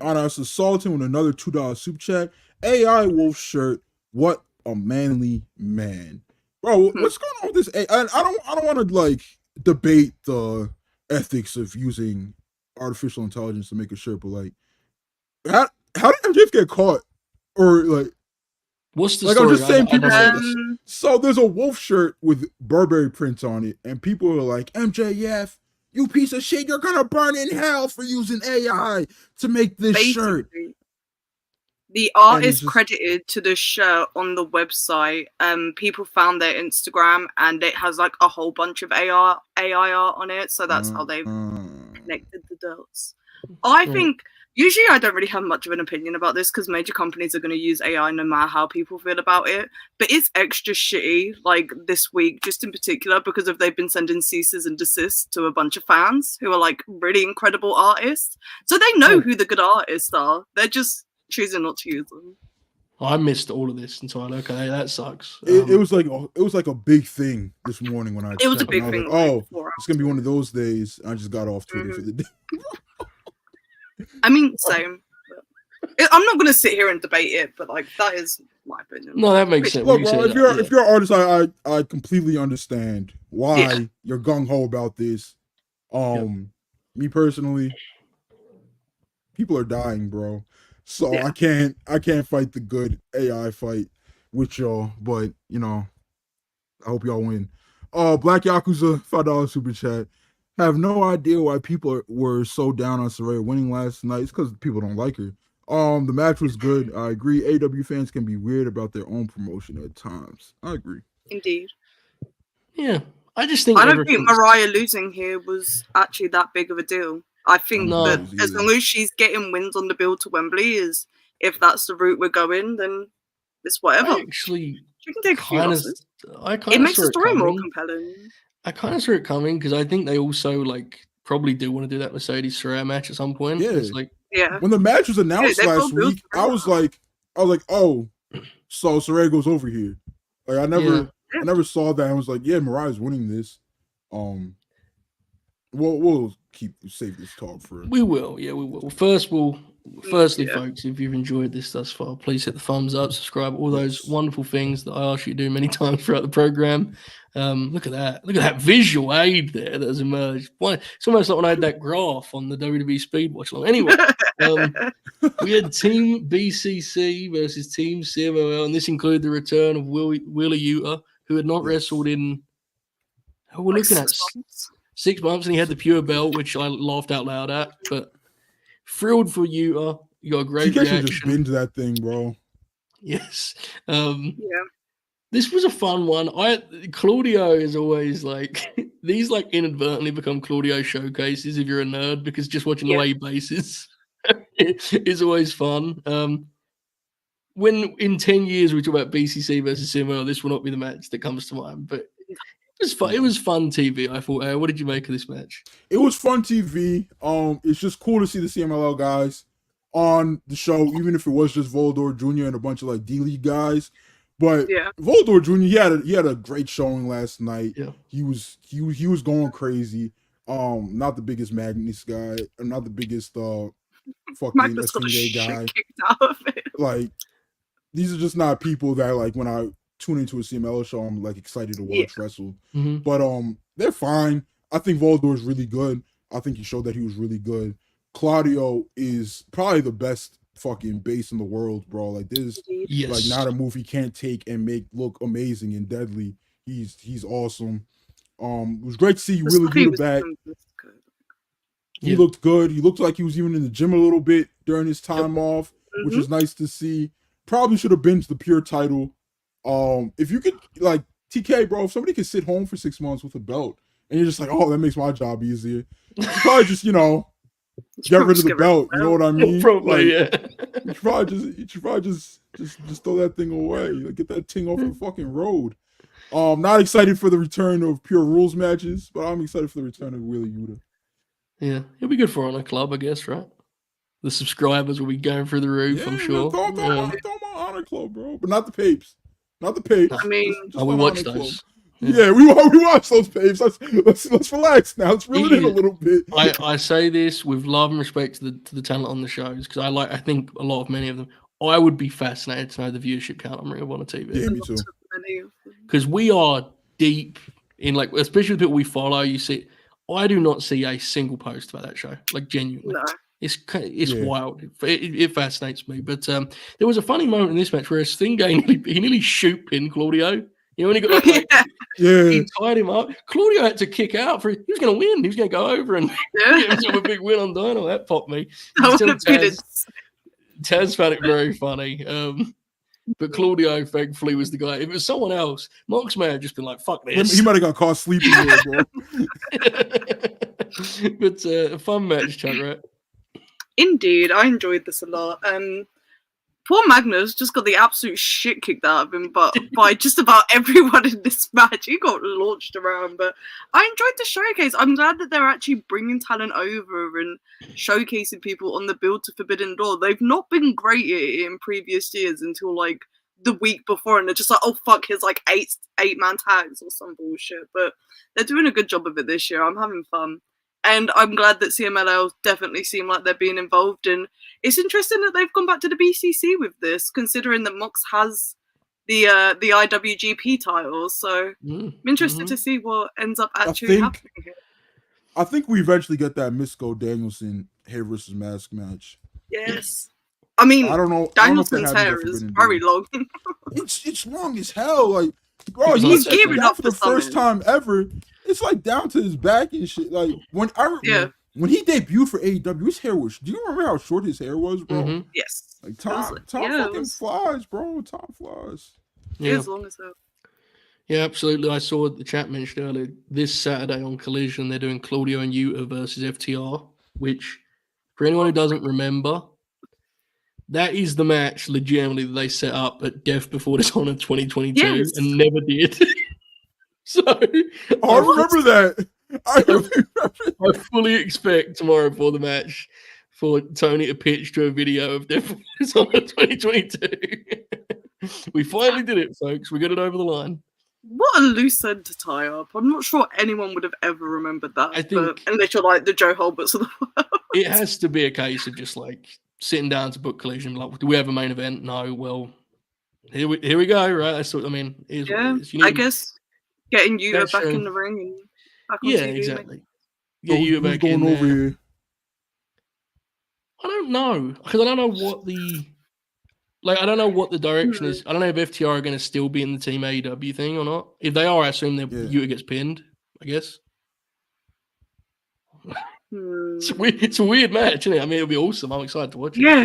Speaker 3: Honor Sultan with another $2 super chat. AI Wolf shirt. What a manly man, bro. What's going on with this? I don't want to like debate the ethics of using artificial intelligence to make a shirt, but like, how did MJF get caught? Or like,
Speaker 1: what's the
Speaker 3: like
Speaker 1: story?
Speaker 3: I'm just saying, people.
Speaker 2: Um,
Speaker 3: So there's a wolf shirt with Burberry prints on it, and people are like, MJF, you piece of shit, you're gonna burn in hell for using AI to make this shirt.
Speaker 2: The art is
Speaker 3: just-
Speaker 2: credited to the shirt on the website. People found their Instagram, and it has like a whole bunch of AI art on it. So that's how they've connected the dots. I think usually I don't really have much of an opinion about this because major companies are going to use AI no matter how people feel about it. But it's extra shitty, like this week, just in particular, because of they've been sending ceases and desists to a bunch of fans who are like really incredible artists. So they know who the good artists are. They're just choosing not to use them.
Speaker 1: I missed all of this entirely. Okay, that sucks.
Speaker 3: It was like a big thing this morning when I.
Speaker 2: It was a
Speaker 3: checked,
Speaker 2: big
Speaker 3: and I was
Speaker 2: thing.
Speaker 3: like,
Speaker 2: like, 4
Speaker 3: it's gonna be one of those days. I just got off Twitter for the day.
Speaker 2: I mean, same. I'm not going to sit here and debate it, but like that is my opinion.
Speaker 1: No, that makes sense.
Speaker 3: Look,
Speaker 1: When you
Speaker 3: bro,
Speaker 1: say that,
Speaker 3: if you're an artist, I completely understand why you're gung ho about this. Me personally, people are dying, bro. So I can't fight the good AI fight with y'all, but you know, I hope y'all win. Black Yakuza, $5 super chat. Have no idea why people were so down on Saraya winning last night. It's because people don't like her. The match was good. I agree. AEW fans can be weird about their own promotion at times. I agree.
Speaker 2: Indeed.
Speaker 1: yeah, I just think
Speaker 2: I don't think Mariah losing here was actually that big of a deal. I think
Speaker 1: No.
Speaker 2: that as long as she's getting wins on the build to Wembley, if that's the route we're going, then it's whatever.
Speaker 1: I actually
Speaker 2: She can take a few
Speaker 1: kind of,
Speaker 2: losses.
Speaker 1: I
Speaker 2: It
Speaker 1: kind of
Speaker 2: makes
Speaker 1: saw
Speaker 2: the
Speaker 1: it
Speaker 2: story more
Speaker 1: coming.
Speaker 2: compelling.
Speaker 1: I kind of saw it coming because I think they also like probably do want to do that Mercedes Saraya match at some point.
Speaker 3: Yeah.
Speaker 1: It's like,
Speaker 2: Yeah.
Speaker 3: When the match was announced
Speaker 2: they
Speaker 3: last
Speaker 2: both built
Speaker 3: week, I was like, oh, so Saraya goes over here. Like I never saw that. I was like, yeah, Mariah's winning this. We'll save this talk for.
Speaker 1: we will, yeah, we will. Firstly, folks, if you've enjoyed this thus far, please hit the thumbs up, subscribe, all those wonderful things that I asked you to do many times throughout the program. Look at that visual aid there that has emerged. It's almost like when I had that graph on the WWE Speed Watch long. Anyway, we had Team BCC versus Team CMOL, and this included the return of Wheeler Yuta, who had not wrestled in. We're looking at 6 months, and he had the pure belt, which I laughed out loud at. But thrilled for Yuta. You got a great reaction.
Speaker 3: Just binge that thing, bro.
Speaker 1: Yes.
Speaker 2: Yeah.
Speaker 1: This was a fun one. Claudio is always like these like inadvertently become Claudio showcases if you're a nerd because just watching the way he bases is always fun. When in 10 years we talk about BCC versus CML, this will not be the match that comes to mind. But it was fun. It was fun TV. I thought. What did you make of this match?
Speaker 3: It was fun TV. It's just cool to see the CMLL guys on the show, even if it was just Volador Jr. and a bunch of like D-League guys. But Volador Jr. he had a great showing last night.
Speaker 1: Yeah.
Speaker 3: He was going crazy. Not the biggest Magnus guy, or not the biggest fucking SNJ guy.
Speaker 2: Out of it.
Speaker 3: Like these are just not people that like when I tune into a CMLL show, I'm like excited to watch wrestle.
Speaker 1: Mm-hmm.
Speaker 3: But they're fine. I think Volador is really good. I think he showed that he was really good. Claudio is probably the best fucking bass in the world, bro. Like this, like not a move he can't take and make look amazing and deadly. He's awesome. It was great to see Willow Nightingale back. He looked good. He looked like he was even in the gym a little bit during his time off, which was nice to see. Probably should have binged the pure title. If you could, like TK, bro, if somebody could sit home for 6 months with a belt and you're just like, oh, that makes my job easier. You should probably just, get rid of the belt. You know what I mean?
Speaker 1: Probably,
Speaker 3: You should probably just throw that thing away. Like, get that thing off the fucking road. Not excited for the return of pure rules matches, but I'm excited for the return of Wheeler Yuta.
Speaker 1: Yeah, it'll be good for Honor Club, I guess, right? The subscribers will be going through the roof, I'm sure.
Speaker 3: Throw my Honor Club, bro, but not the papes. Not the papes.
Speaker 2: I mean,
Speaker 3: just
Speaker 1: we watched
Speaker 3: Honor
Speaker 1: those.
Speaker 3: Club. Yeah, we watch those papes. Let's relax now. Let's reel it in a little bit.
Speaker 1: I say this with love and respect to the talent on the shows because I think many of them. I would be fascinated to know the viewership count on Ring of Honor TV.
Speaker 3: Yeah, me too.
Speaker 1: Because we are deep in especially the people we follow. You see, I do not see a single post about that show. Like genuinely,
Speaker 2: No.
Speaker 1: it's
Speaker 3: Yeah.
Speaker 1: wild. It fascinates me. But there was a funny moment in this match where Stingay nearly shoot pinned Claudio. You know, when he got like
Speaker 3: Yeah.
Speaker 1: he tied him up. Claudio had to kick out for he was going to win. He was going to go over and get himself a big win on Dino. That popped me. Taz found it very funny. But Claudio, thankfully, was the guy. If it was someone else, Mox may have just been like, fuck this.
Speaker 3: He might have got caught sleeping there, bro.
Speaker 1: But a fun match, Chuck, right?
Speaker 2: Indeed, I enjoyed this a lot. Poor Magnus just got the absolute shit kicked out of him, but by just about everyone in this match. He got launched around, but I enjoyed the showcase. I'm glad that they're actually bringing talent over and showcasing people on the build to Forbidden Door. They've not been great in previous years until like the week before, and they're just like, oh fuck, here's like eight-man tags or some bullshit. But they're doing a good job of it this year. I'm having fun. And I'm glad that CMLL definitely seem like they're being involved. And it's interesting that they've gone back to the BCC with this, considering that Mox has the IWGP titles. So I'm interested to see what ends up actually happening here.
Speaker 3: I think we eventually get that Briscoe Danielson hair versus mask match.
Speaker 2: Yes. I mean,
Speaker 3: I don't know.
Speaker 2: Danielson's hair is very long.
Speaker 3: It's long as hell. Like, bro,
Speaker 2: he's gearing up
Speaker 3: for the first time ever. It's like down to his back and shit. Like when he debuted for AEW, his hair was. Do you remember how short his hair was, bro?
Speaker 1: Mm-hmm.
Speaker 2: Yes.
Speaker 3: Like time fucking flies, bro. Time flies.
Speaker 2: Yeah. As long as that.
Speaker 1: Yeah, absolutely. I saw the chat mentioned earlier. This Saturday on Collision, they're doing Claudio and Yuta versus FTR. Which, for anyone who doesn't remember, that is the match legitimately that they set up at Death Before Dishonor 2022 and never did. So
Speaker 3: I remember that.
Speaker 1: I fully expect tomorrow for the match for Tony to pitch to a video of Death Before Dishonor 2022. We finally did it, folks. We got it over the line.
Speaker 2: What a loose end to tie up. I'm not sure anyone would have ever remembered that.
Speaker 1: I think,
Speaker 2: unless you're like the Joe Hulberts of the world.
Speaker 1: It has to be a case of just like sitting down to book Collision. Like, do we have a main event? No. Well, here we go. Right. That's what I mean.
Speaker 2: I guess getting you back in the ring and back on TV.
Speaker 1: Exactly. Get you back in there.
Speaker 3: Over here.
Speaker 1: I don't know because I don't know what the direction is. I don't know if FTR are going to still be in the Team AEW thing or not. If they are, I assume Yuta gets pinned. I guess. It's a weird match, isn't it? I mean, it'll be awesome. I'm excited to watch it.
Speaker 2: Yeah,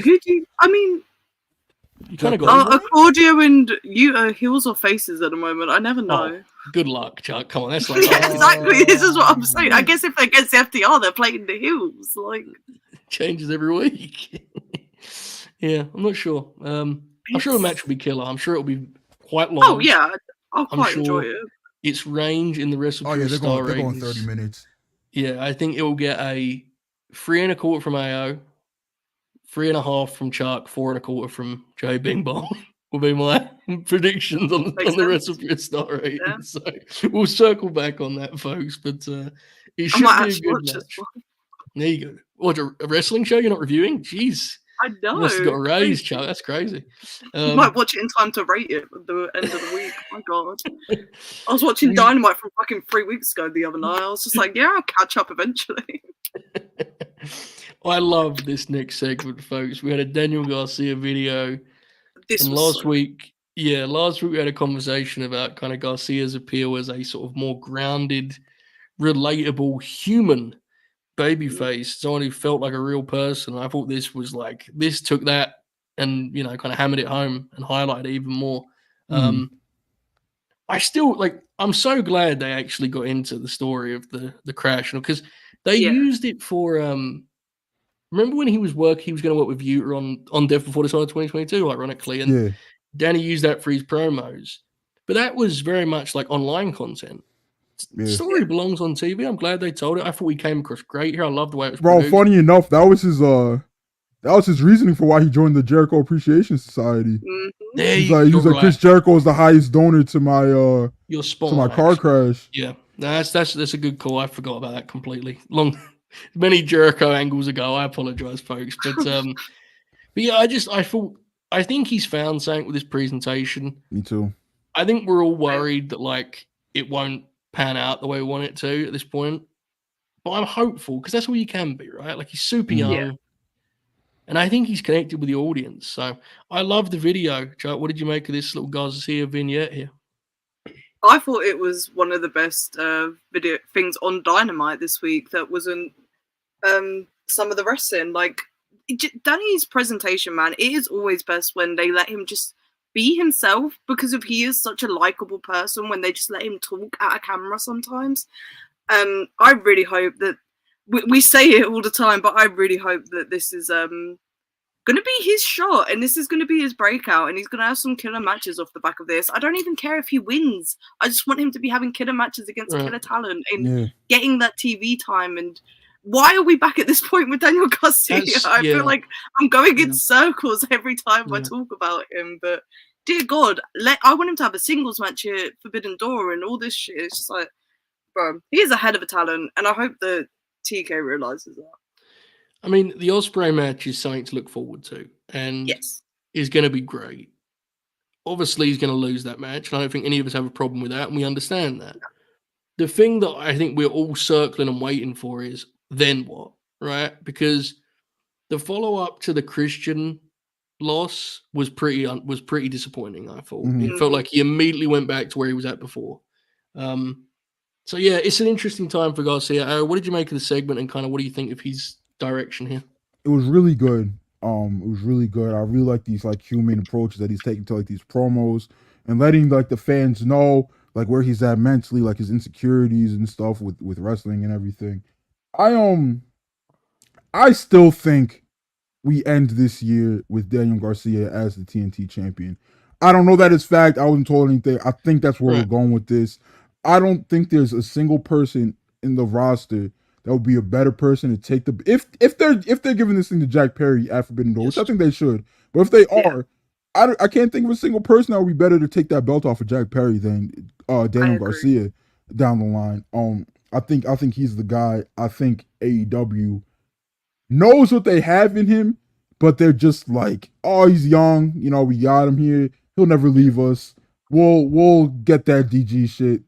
Speaker 1: you kind of got
Speaker 2: Claudio and Yuta heels or faces at the moment. I never know.
Speaker 1: Oh, good luck, Chuck. Come on, that's like
Speaker 2: exactly. This is what I'm saying. I guess if they're against FTR, they're playing the heels. Like
Speaker 1: changes every week. Yeah, I'm not sure. I'm sure the match will be killer. I'm sure it'll be quite long.
Speaker 2: Oh yeah, I'll quite enjoy it.
Speaker 1: Its range in the WrestlePurists
Speaker 3: they're going 30 minutes.
Speaker 1: Yeah, I think it will get a 3 1/4 from AO, 3.5 from Chuck, 4 1/4 from Joe Bing Bong. Will be my predictions on the WrestlePurists star rating. Yeah. So we'll circle back on that, folks. But it should be a good match. There you go. What, a wrestling show you're not reviewing? Jeez.
Speaker 2: I know.
Speaker 1: You must have got a raise, Chuck. That's crazy.
Speaker 2: You might watch it in time to rate it at the end of the week. Oh my God. I was watching Dynamite from fucking 3 weeks ago the other night. I was just like, yeah, I'll catch up eventually.
Speaker 1: I love this next segment, folks. We had a Daniel Garcia video. Last week we had a conversation about kind of Garcia's appeal as a sort of more grounded, relatable human babyface, someone who felt like a real person. I thought this took that and kind of hammered it home and highlighted it even more. I'm so glad they actually got into the story of the crash because they used it for remember when he was going to work with Yuta on Death Before Dishonor 2022, ironically, and Danny used that for his promos, but that was very much like online content. The story belongs on TV. I'm glad they told it. I thought we came across great here. I love the way it was produced.
Speaker 3: Funny enough, that was his reasoning for why he joined the Jericho Appreciation Society.
Speaker 2: Mm-hmm.
Speaker 3: He was like Chris Jericho is the highest donor to my car crash.
Speaker 1: Yeah, that's a good call. I forgot about that completely. Many Jericho angles ago. I apologize, folks, but yeah, I think he's found something with his presentation.
Speaker 3: Me too.
Speaker 1: I think we're all worried that it won't pan out the way we want it to at this point. but I'm hopeful because that's all you can be, right? Like he's super
Speaker 3: Mm.
Speaker 1: young.
Speaker 2: Yeah.
Speaker 1: And I think he's connected with the audience. So I love the video. Chuck, what did you make of this little Garcia vignette here?
Speaker 2: I thought it was one of the best video things on Dynamite this week that wasn't some of the wrestling. Like, Danny's presentation, man, it is always best when they let him just be himself, because if he is such a likable person, when they just let him talk at a camera sometimes. I really hope that we say it all the time, but I really hope that this is going to be his shot, and this is going to be his breakout, and he's going to have some killer matches off the back of this. I don't even care if he wins. I just want him to be having killer matches against killer talent and getting that TV time. And why are we back at this point with Daniel Garcia? I feel like I'm going in circles every time I talk about him, but dear God, I want him to have a singles match at Forbidden Door and all this shit. It's just like, bro, he is a head of a talent, and I hope that TK realizes that.
Speaker 1: I mean, the Ospreay match is something to look forward to, and is going to be great. Obviously, he's going to lose that match, and I don't think any of us have a problem with that, and we understand that. The thing that I think we're all circling and waiting for is, then what, right? Because the follow-up to the Christian loss was pretty disappointing, I thought.
Speaker 3: Mm-hmm.
Speaker 1: It felt like he immediately went back to where he was at before. So, yeah, it's an interesting time for Garcia. What did you make of the segment, and kind of what do you think of his direction here?
Speaker 3: It was really good. It was really good. I really like these like human approaches that he's taking to like these promos and letting like the fans know like where he's at mentally, like his insecurities and stuff with wrestling and everything. I still think we end this year with Daniel Garcia as the TNT champion. I don't know that it's fact. I wasn't told anything. I think that's where we're going with this. I don't think there's a single person in the roster that would be a better person to take the if they're giving this thing to Jack Perry at Forbidden Door, which I think they should. But if they are, I can't think of a single person that would be better to take that belt off of Jack Perry than Daniel Garcia down the line. I think he's the guy. I think AEW knows what they have in him, but they're just like, oh, he's young. You know, we got him here. He'll never leave us. We'll get that DG shit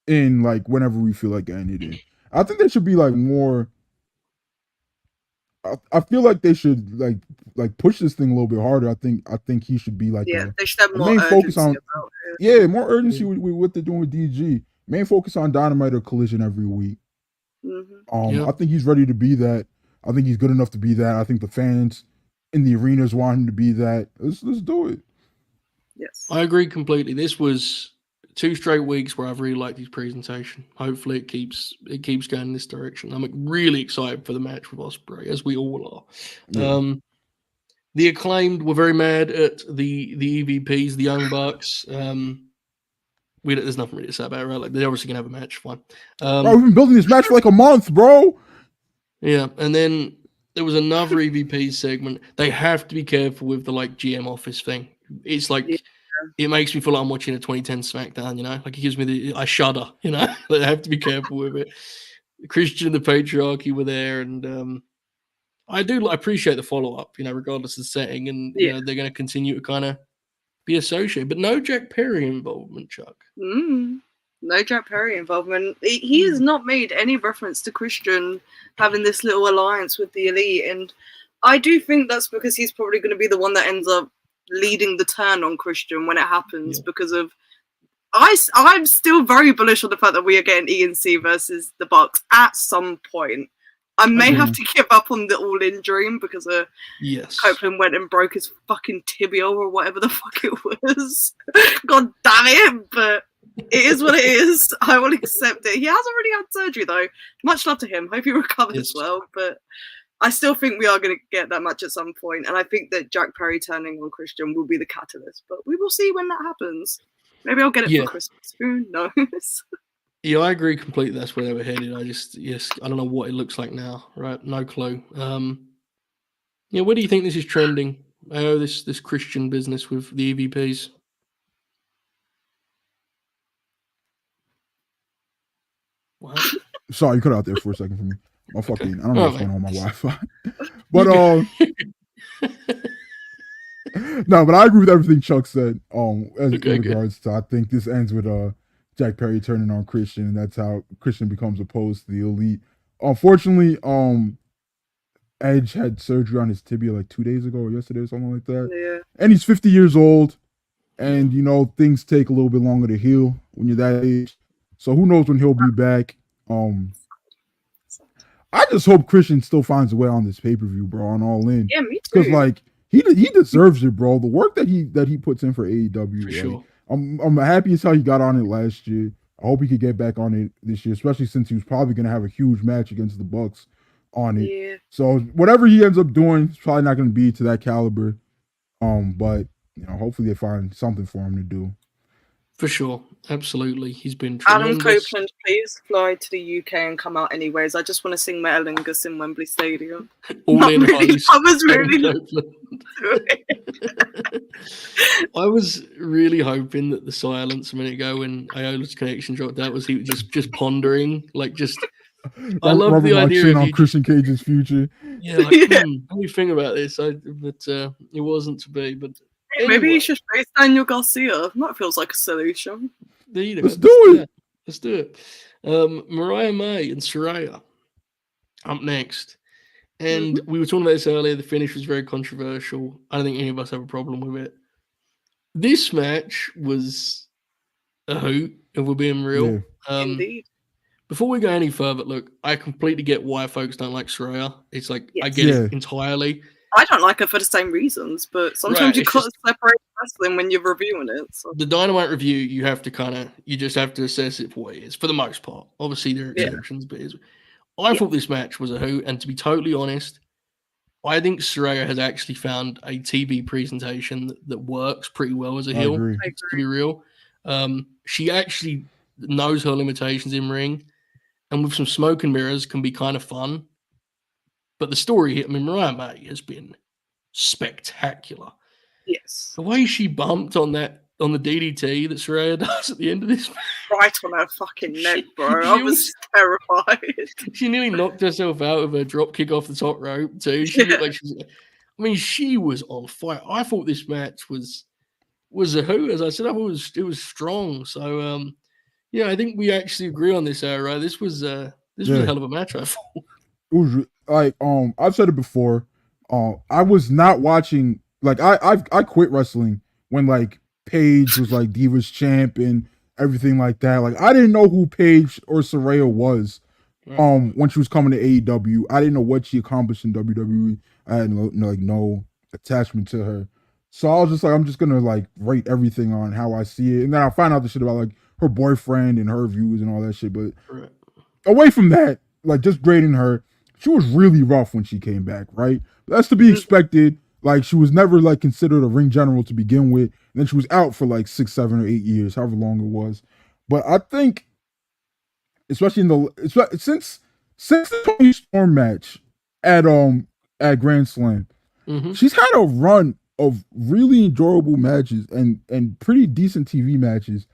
Speaker 3: in like whenever we feel like getting it in. I think there should be like more. I feel like they should like push this thing a little bit harder. I think he should be like
Speaker 2: they should have more
Speaker 3: main focus on
Speaker 2: about it.
Speaker 3: more urgency with what they're doing with DG. Main focus on Dynamite or Collision every week. I think he's ready to be that. I think he's good enough to be that. I think the fans in the arenas want him to be that. Let's do it.
Speaker 2: Yes,
Speaker 1: I agree completely. This was 2 straight weeks where I've really liked his presentation. Hopefully it keeps going in this direction. I'm really excited for the match with Ospreay, as we all are. The Acclaimed were very mad at the EVPs, the Young Bucks. There's nothing really to say about it, right? Like they're obviously gonna have a match, fine.
Speaker 3: Bro, we've been building this match for like a month, bro.
Speaker 1: Yeah, and then there was another EVP segment. They have to be careful with the like GM office thing. It's like it makes me feel like I'm watching a 2010 SmackDown, you know? Like it gives me I shudder, you know? Like, I have to be careful with it. Christian and the Patriarchy were there, and I appreciate the follow-up, you know, regardless of the setting, and you know, they're going to continue to kind of be associated. But no Jack Perry involvement, Chuck.
Speaker 2: No Jack Perry involvement. He has not made any reference to Christian having this little alliance with the Elite, and I do think that's because he's probably going to be the one that ends up leading the turn on Christian when it happens, because of I'm still very bullish on the fact that we are getting ENC versus the Bucks at some point. I may have to give up on the All-In Dream because Copeland went and broke his fucking tibia or whatever the fuck it was. God damn it, but it is what it is. I will accept it. He has already had surgery though. Much love to him. Hope he recovers well, but I still think we are going to get that match at some point, and I think that Jack Perry turning on Christian will be the catalyst, but we will see when that happens. Maybe I'll get it for Christmas. Who knows? Yeah,
Speaker 1: I agree completely. That's where they were headed. I don't know what it looks like now, right? No clue. Where do you think this is trending? This Christian business with the EVPs? Wow.
Speaker 3: Sorry, you cut out there for a second for me. I don't know what's going on with my Wi-Fi. But no, but I agree with everything Chuck said. In regards to, I think this ends with Jack Perry turning on Christian, and that's how Christian becomes opposed to the Elite. unfortunately, Edge had surgery on his tibia like 2 days ago or yesterday or something like that.
Speaker 2: Yeah.
Speaker 3: And he's 50 years old. And, things take a little bit longer to heal when you're that age. So who knows when he'll be back. I just hope Christian still finds a way on this pay-per-view, bro, on All In.
Speaker 2: Yeah, me too.
Speaker 3: Because, he deserves it, bro. The work that he puts in for AEW.
Speaker 1: For sure.
Speaker 3: I'm happy as how he got on it last year. I hope he could get back on it this year, especially since he was probably going to have a huge match against the Bucks on it.
Speaker 2: Yeah.
Speaker 3: So whatever he ends up doing, it's probably not going to be to that caliber. But hopefully they find something for him to do.
Speaker 1: For sure. Absolutely. He's been
Speaker 2: Adam
Speaker 1: tremendous.
Speaker 2: Copeland, please fly to the UK and come out anyways. I just want to sing Metalingus in Wembley Stadium.
Speaker 1: All in
Speaker 2: Really,
Speaker 1: host.
Speaker 2: I was really
Speaker 1: I was really hoping that the silence a minute ago when Iola's connection dropped out was he was just pondering, I love the idea of
Speaker 3: on Christian Cage's future.
Speaker 1: Yeah, how do you think about this? But it wasn't to be. But anyway,
Speaker 2: maybe you should face Daniel Garcia. That feels like a solution.
Speaker 3: Let's do it.
Speaker 1: Let's do it. Mariah May and Saraya up next. And we were talking about this earlier. The finish was very controversial. I don't think any of us have a problem with it. This match was a hoot, if we're being real.
Speaker 3: Yeah.
Speaker 2: Indeed.
Speaker 1: Before we go any further, look, I completely get why folks don't like Saraya. It's I get it entirely.
Speaker 2: I don't like her for the same reasons, but sometimes you can't separate wrestling when you're reviewing it. So.
Speaker 1: The Dynamite review, you have to you just have to assess it for what it is, for the most part. Obviously, there are exceptions, but I thought this match was a hoot, and to be totally honest, I think Saraya has actually found a TV presentation that works pretty well as a heel, to be real. She actually knows her limitations in ring, and with some smoke and mirrors can be kind of fun. But the story, Mariah May has been spectacular.
Speaker 2: Yes.
Speaker 1: The way she bumped on the DDT that Saraya does at the end of this match.
Speaker 2: Right on her fucking neck, bro. I was terrified.
Speaker 1: She nearly knocked herself out of a drop kick off the top rope, too. She looked like she was on fire. I thought this match was a hoot. As I said, I thought it was strong. So, I think we actually agree on this, right? This was a hell of a match, I thought.
Speaker 3: It was I've said it before. I was not watching. I quit wrestling when Paige was Divas champ and everything like that. I didn't know who Paige or Saraya was. When she was coming to AEW, I didn't know what she accomplished in WWE. I had no attachment to her. So I was just I'm just gonna rate everything on how I see it, and then I'll find out the shit about her boyfriend and her views and all that shit. But away from that, just grading her. She was really rough when she came back, right? That's to be expected. She was never considered a ring general to begin with. And then she was out for 6, 7, or 8 years, however long it was. But I think, especially since the Toni Storm match at Grand Slam, she's had a run of really enjoyable matches and pretty decent TV matches.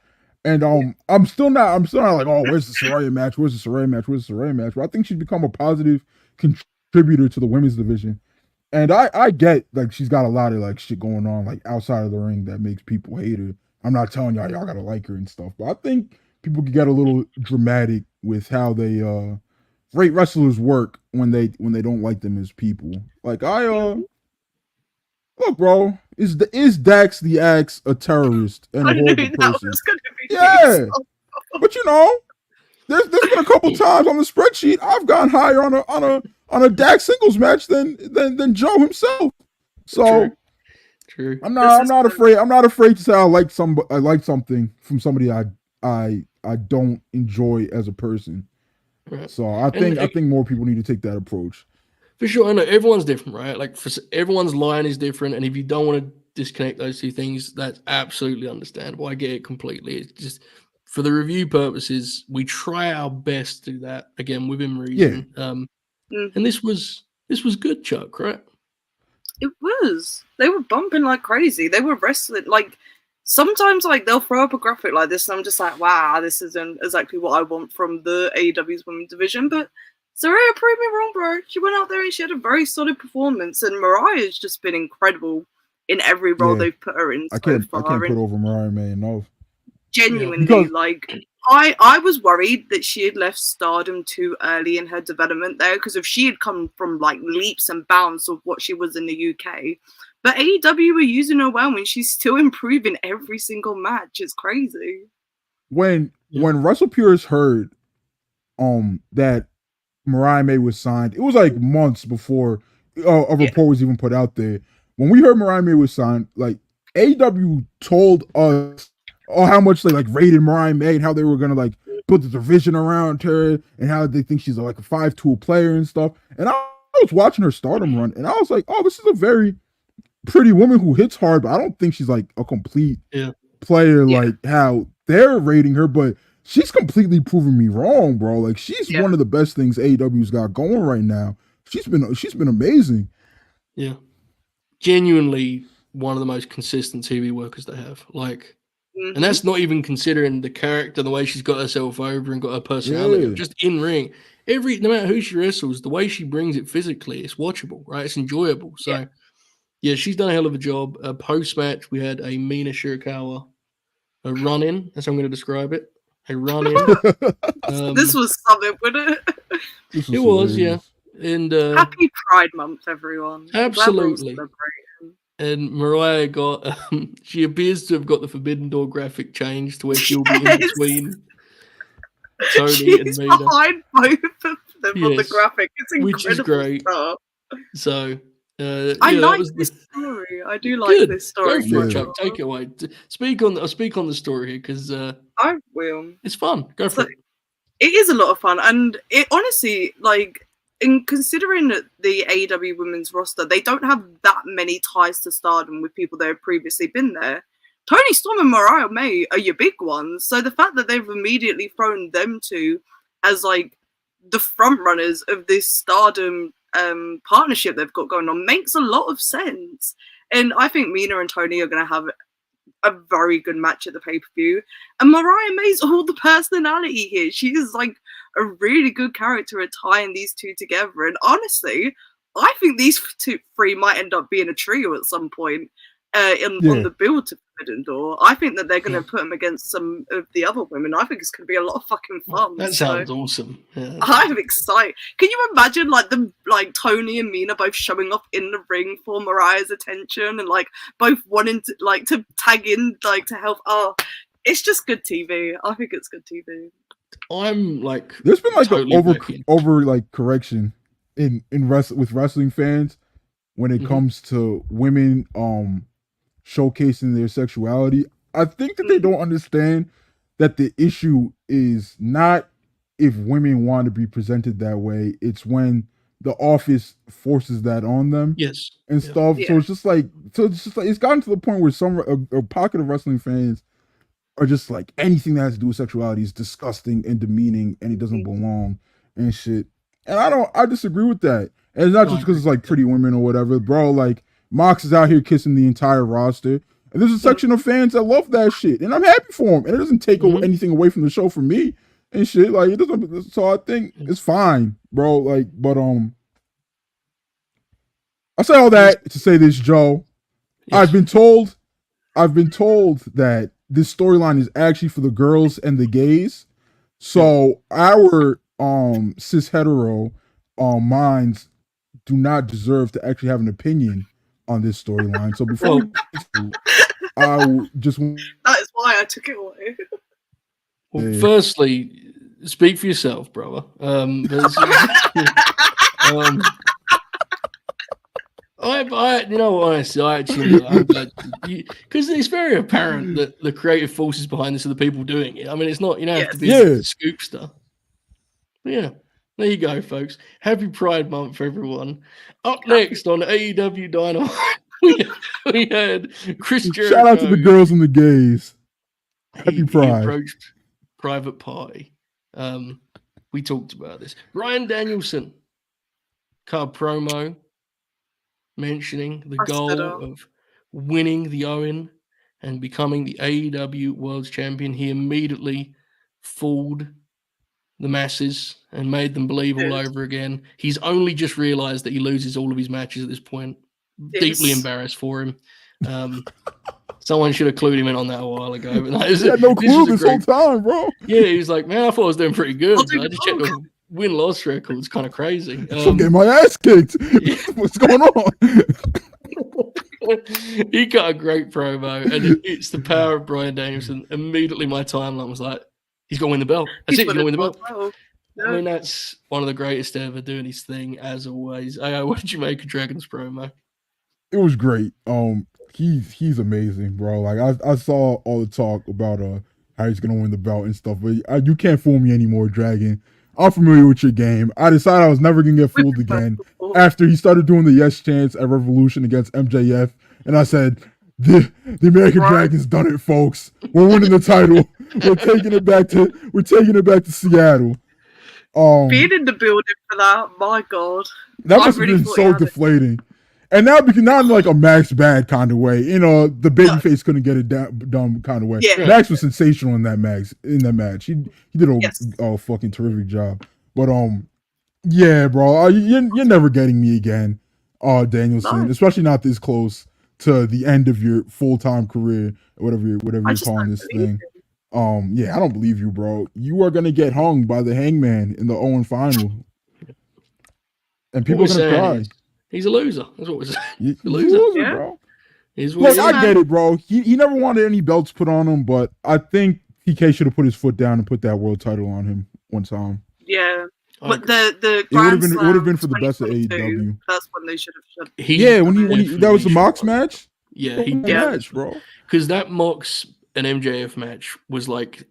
Speaker 3: And I'm still not where's the Saraya match? Where's the Saraya match? Where's the Saraya match? But I think she's become a positive contributor to the women's division. And I get she's got a lot of shit going on outside of the ring that makes people hate her. I'm not telling y'all gotta like her and stuff, but I think people could get a little dramatic with how they rate wrestlers' work when they don't like them as people. Look, bro, is Dax the Axe a terrorist and a horrible person? Yeah, but there's been a couple times on the spreadsheet I've gone higher on a Dax singles match than Joe himself. So
Speaker 1: true.
Speaker 3: I'm not afraid. I'm not afraid to say I like something from somebody I don't enjoy as a person. Right. So I think more people need to take that approach.
Speaker 1: For sure, I know everyone's different, right? Everyone's line is different, and if you don't want to disconnect those two things, that's absolutely understandable. I get it completely. It's just for the review purposes, we try our best to do that again within reason. Yeah. And this was good, Chuck, right?
Speaker 2: It was. They were bumping like crazy. They were wrestling sometimes they'll throw up a graphic like this, and I'm just wow, this isn't exactly what I want from the AEW's women's division, but. Saraya proved me wrong, bro. She went out there and she had a very solid performance, and Mariah's just been incredible in every role they've put her in so far.
Speaker 3: I can't put over Mariah May enough.
Speaker 2: Genuinely, I was worried that she had left Stardom too early in her development there, because if she had come from like leaps and bounds of what she was in the UK, but AEW were using her well and she's still improving every single match. It's crazy.
Speaker 3: When WrestlePurists heard that Mariah May was signed, it was like months before a report was even put out there. When we heard Mariah May was signed, like AEW told us how much they like rated Mariah May and how they were gonna like put the division around her and how they think she's like a 5-tool player and stuff. And I was watching her Stardom run and I was like, oh, this is a very pretty woman who hits hard, but I don't think she's like a complete player like how they're rating her. But she's completely proven me wrong, bro. Like she's one of the best things AEW's got going right now. She's been amazing.
Speaker 1: Yeah, genuinely one of the most consistent TV workers they have. Like, and that's not even considering the character, the way she's got herself over and got her personality. Just in ring, no matter who she wrestles, the way she brings it physically, it's watchable, right? It's enjoyable. So, yeah, she's done a hell of a job. Post match, we had a Mina Shirakawa, a run in. That's how I'm going to describe it. A run in.
Speaker 2: This was something, wasn't it?
Speaker 1: It was, yeah. And
Speaker 2: happy Pride Month, everyone.
Speaker 1: Absolutely. And Mariah got, she appears to have got the Forbidden Door graphic changed to where she'll be in between Tony and Mina.
Speaker 2: Behind both of them on the graphic. It's incredible.
Speaker 1: Which is great.
Speaker 2: Stuff.
Speaker 1: So,
Speaker 2: I like this story. I do like this story.
Speaker 1: Go for it, Chuck. Take it away. I'll speak on the story here because
Speaker 2: I will.
Speaker 1: It's fun. Go for it.
Speaker 2: It is a lot of fun, and it honestly, like, in considering that the AEW women's roster, they don't have that many ties to Stardom with people that have previously been there. Toni Storm and Mariah May are your big ones, so the fact that they've immediately thrown them two as like the front runners of this Stardom partnership they've got going on makes a lot of sense. And I think Mina and Toni are going to have a very good match at the pay-per-view. And Mariah May's all the personality here. She is like a really good character at tying these two together. And honestly, I think these three might end up being a trio at some point on the build to Forbidden Door. I think that they're going to put them against some of the other women. I think it's going to be a lot of fucking fun.
Speaker 1: That sounds awesome. Yeah.
Speaker 2: I'm excited. Can you imagine like Toni and Mina both showing up in the ring for Mariah's attention and like both wanting to like to tag in like to help? Oh, it's just good TV. I think it's good TV.
Speaker 1: I'm like,
Speaker 3: there's been like totally an over like correction in with wrestling fans when it comes to women showcasing their sexuality. I think that they don't understand that the issue is not if women want to be presented that way, it's when the office forces that on them.
Speaker 1: Yes.
Speaker 3: And stuff. Yeah. So it's just like it's gotten to the point where a pocket of wrestling fans are just like anything that has to do with sexuality is disgusting and demeaning and it doesn't belong and shit. And I disagree with that. And it's not just because it's like pretty women or whatever, bro. Like Mox is out here kissing the entire roster, and there's a section of fans that love that shit, and I'm happy for him. And it doesn't take anything away from the show for me and shit. Like it doesn't. So I think it's fine, bro. Like, but I say all that to say this, Joe. Yes. I've been told that this storyline is actually for the girls and the gays. So our cis hetero minds do not deserve to actually have an opinion on this storyline. So before I just
Speaker 2: that is why I took it away.
Speaker 1: Well, firstly, speak for yourself, brother. Honestly, I actually because it's very apparent that the creative forces behind this are the people doing it. I mean, it's not, you don't have to be a scoopster. But yeah, there you go, folks. Happy Pride Month, everyone. Up next on AEW Dynamite, we had Chris Jericho.
Speaker 3: Shout out to the girls and the gays. Happy Pride.
Speaker 1: He approached Private Party. We talked about this. Bryan Danielson cut a promo mentioning the goal of winning the Owen and becoming the AEW World Champion. He immediately fooled the masses and made them believe all over again. He's only just realized that he loses all of his matches at this point. Deeply embarrassed for him. Someone should have clued him in on that a while ago. But no,
Speaker 3: He had no clue this whole time, bro.
Speaker 1: Yeah, he was like, man, I thought I was doing pretty good.
Speaker 2: I'll
Speaker 1: I just checked the win-loss record. It's kind of crazy.
Speaker 3: I'm getting my ass kicked. What's going on?
Speaker 1: He got a great promo, and it's the power of Bryan Danielson. Immediately, my timeline was like, he's going to win the belt. That's it, he's going to win the belt.
Speaker 2: Yeah.
Speaker 1: I mean, that's one of the greatest ever doing his thing, as always. What did you make of Dragon's promo?
Speaker 3: It was great. He's amazing, bro. Like I saw all the talk about how he's gonna win the belt and stuff, but you can't fool me anymore, Dragon. I'm familiar with your game. I decided I was never gonna get fooled again after he started doing the yes chants at Revolution against MJF, and I said, the American Dragon's done it, folks. We're winning the title. We're taking it back to Seattle.
Speaker 2: Being in the building for that, my God,
Speaker 3: that must have been so deflating. And now, not in like a Max bad kind of way, the babyface couldn't get it done kind of way.
Speaker 2: Yeah.
Speaker 3: Max was sensational in that match. He did a fucking terrific job. But yeah, bro, you're never getting me again, Danielson. No. Especially not this close to the end of your full-time career, or whatever you're calling this thing. Yeah, I don't believe you, bro. You are gonna get hung by the Hangman in the Owen final, and people are gonna cry.
Speaker 1: He's a loser. That's what we're saying.
Speaker 3: He's a loser, bro.
Speaker 1: Look,
Speaker 3: I get it, bro. He never wanted any belts put on him, but I think TK should have put his foot down and put that world title on him one time.
Speaker 2: Yeah. But the
Speaker 3: it would have been for the best of AEW.
Speaker 2: That's when they should have shut.
Speaker 3: When he that was the Mox match.
Speaker 1: Yeah,
Speaker 3: match, bro.
Speaker 1: Because that Mox and MJF match was like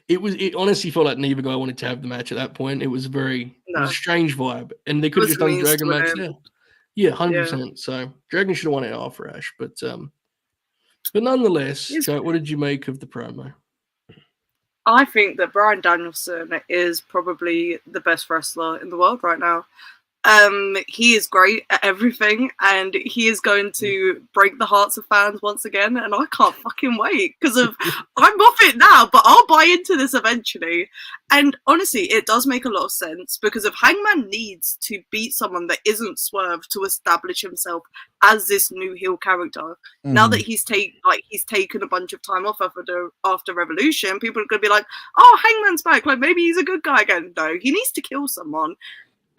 Speaker 1: it honestly felt like neither guy wanted to have the match at that point. It was a strange vibe, and they could have just done Dragon match there. Yeah, 100%. So Dragon should have won it after Ash, but nonetheless, so what did you make of the promo?
Speaker 2: I think that Bryan Danielson is probably the best wrestler in the world right now. He is great at everything, and he is going to break the hearts of fans once again, and I can't fucking wait, because I'm off it now, but I'll buy into this eventually. And honestly, it does make a lot of sense, because if Hangman needs to beat someone that isn't Swerve to establish himself as this new heel character, now that he's taken a bunch of time off after Revolution, people are going to be like, oh, Hangman's back, like maybe he's a good guy again. No, he needs to kill someone.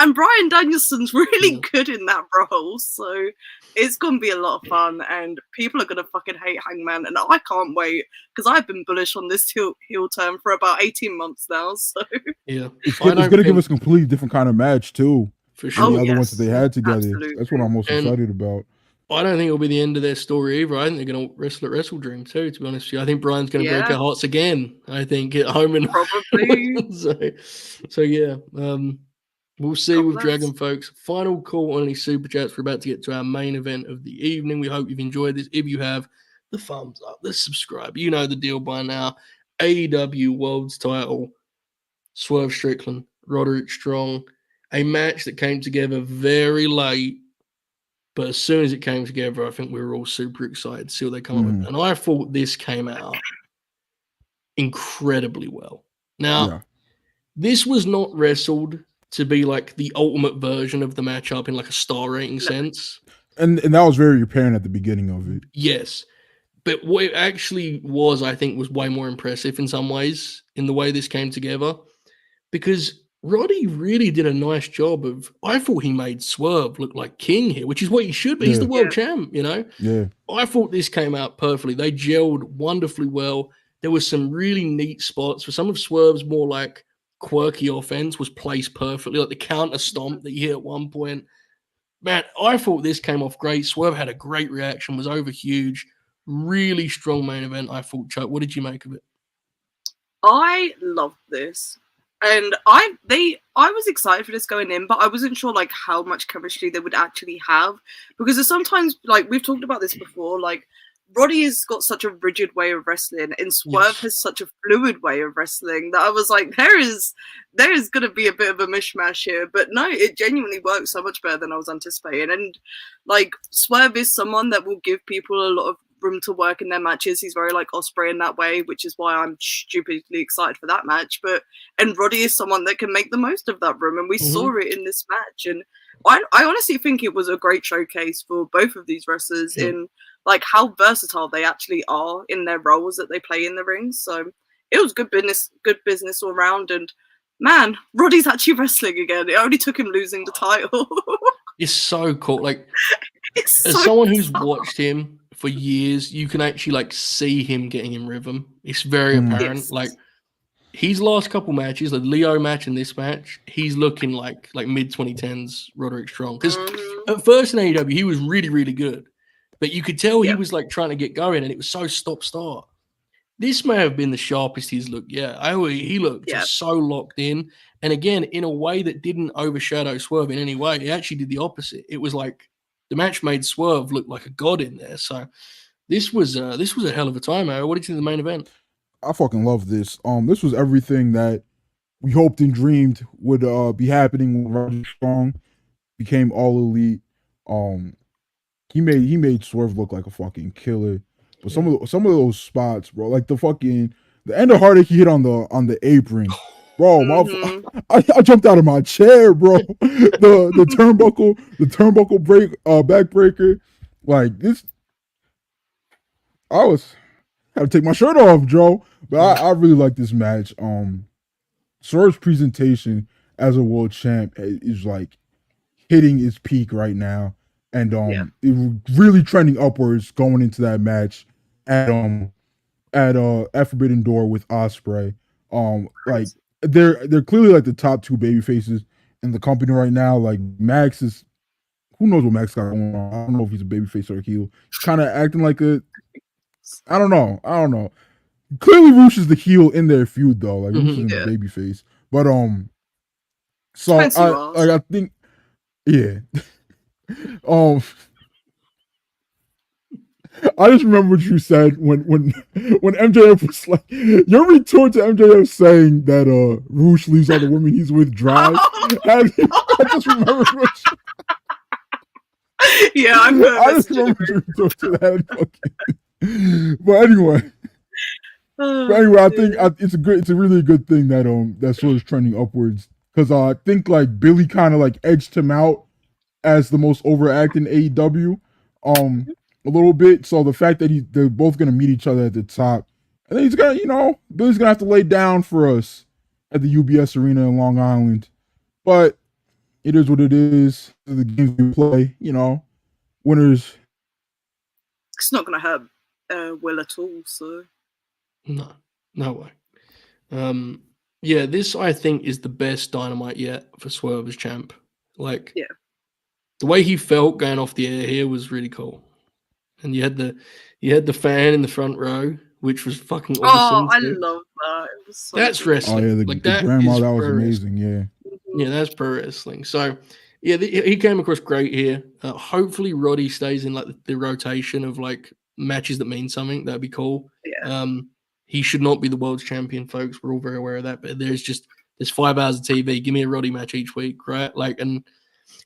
Speaker 2: And Bryan Danielson's really good in that role, so it's going to be a lot of fun, and people are going to fucking hate Hangman, and I can't wait, because I've been bullish on this heel turn for about 18 months now, so...
Speaker 3: Yeah. It's going to give us a completely different kind of match, too.
Speaker 1: For sure.
Speaker 3: The other ones that they had together.
Speaker 2: Absolutely.
Speaker 3: That's what I'm most excited about.
Speaker 1: I don't think it'll be the end of their story either. I think they're going to wrestle at Wrestle Dream too, to be honest with you. I think Bryan's going to break our hearts again, I think, at home and
Speaker 2: probably.
Speaker 1: so yeah. We'll see with Dragon, folks. Final call on any super chats. We're about to get to our main event of the evening. We hope you've enjoyed this. If you have, the thumbs up, the subscribe. You know the deal by now. AEW World's title, Swerve Strickland, Roderick Strong. A match that came together very late, but as soon as it came together, I think we were all super excited to see what they come up with. And I thought this came out incredibly well. Now, this was not wrestled to be like the ultimate version of the matchup in like a star rating sense.
Speaker 3: And that was very apparent at the beginning of it.
Speaker 1: Yes. But what it actually was, I think, was way more impressive in some ways in the way this came together. Because Roddy really did a nice job of, I thought he made Swerve look like king here, which is what he should be. He's the world champ, you know?
Speaker 3: Yeah.
Speaker 1: I thought this came out perfectly. They gelled wonderfully well. There was some really neat spots. For some of Swerve's more like quirky offense was placed perfectly, like the counter stomp that you hit at one point. Man, I thought this came off great. Swerve had a great reaction, was over huge, really strong main event. I thought, Chuck, what did you make of it?
Speaker 2: I loved this, and I was excited for this going in, but I wasn't sure like how much chemistry they would actually have, because there's sometimes, like we've talked about this before, like Roddy has got such a rigid way of wrestling, and Swerve has such a fluid way of wrestling that I was like, there is going to be a bit of a mishmash here. But no, it genuinely works so much better than I was anticipating. And like Swerve is someone that will give people a lot of room to work in their matches. He's very like Osprey in that way, which is why I'm stupidly excited for that match. And Roddy is someone that can make the most of that room, and we saw it in this match. And I honestly think it was a great showcase for both of these wrestlers in like how versatile they actually are in their roles that they play in the ring. So it was good business all around. And man, Roddy's actually wrestling again. It only took him losing the title.
Speaker 1: It's so cool. Like,
Speaker 2: It's
Speaker 1: as
Speaker 2: so
Speaker 1: someone who's
Speaker 2: bizarre.
Speaker 1: watched him for years, you can actually like see him getting in rhythm. It's very apparent.
Speaker 2: Yes.
Speaker 1: Like his last couple matches, the Leo match and this match, he's looking like mid 2010s Roderick Strong. Because at first in AEW, he was really, really good. But you could tell he was like trying to get going, and it was so stop-start. This may have been the sharpest he's looked. Yeah, he looked just so locked in. And again, in a way that didn't overshadow Swerve in any way. It actually did the opposite. It was like the match made Swerve look like a god in there. So this was a hell of a time, Aaron. What did you think of the main event?
Speaker 3: I fucking love this. This was everything that we hoped and dreamed would be happening when Roderick Strong became All Elite. He made Swerve look like a fucking killer. But some of those spots, bro, like the end of Heartache he hit on the apron, bro. I jumped out of my chair, bro. the turnbuckle break, backbreaker, like this. Had to take my shirt off, Joe. But I really like this match. Swerve's presentation as a world champ is like hitting its peak right now, and it really trending upwards going into that match at Forbidden Door with Ospreay. Like they're clearly like the top two baby faces in the company right now. Like Max is, who knows what Max got going on? I don't know if he's a baby face or a heel. He's kind of acting like I don't know. Clearly, Rush is the heel in their feud, though. Like Rush is a baby face, but so I think, I just remember what you said when MJF was like, your retort to MJF saying that Rush leaves all the women he's with dry. I just remember what
Speaker 2: I
Speaker 3: just remember your retort to that. But anyway, I think it's a really good thing that sort of trending upwards, because I think like Billy kind of like edged him out as the most overact in AEW, a little bit. So the fact that they're both gonna meet each other at the top, I think Billy's gonna have to lay down for us at the UBS Arena in Long Island, but it is what it is. The games we play, winners.
Speaker 2: It's not gonna hurt Will at all, so
Speaker 1: no way. This I think is the best Dynamite yet for Swerve as champ. Like, the way he felt going off the air here was really cool. And you had the fan in the front row, which was fucking awesome.
Speaker 2: Oh, I love that. It was so
Speaker 1: that's
Speaker 2: cool.
Speaker 1: wrestling.
Speaker 3: Oh yeah, the grandma, that was amazing.
Speaker 1: Yeah, that's pro wrestling. So he came across great here. Hopefully Roddy stays in like the rotation of like matches that mean something. That'd be cool. He should not be the world's champion, folks. We're all very aware of that. But there's 5 hours of TV. Give me a Roddy match each week, right? Like, and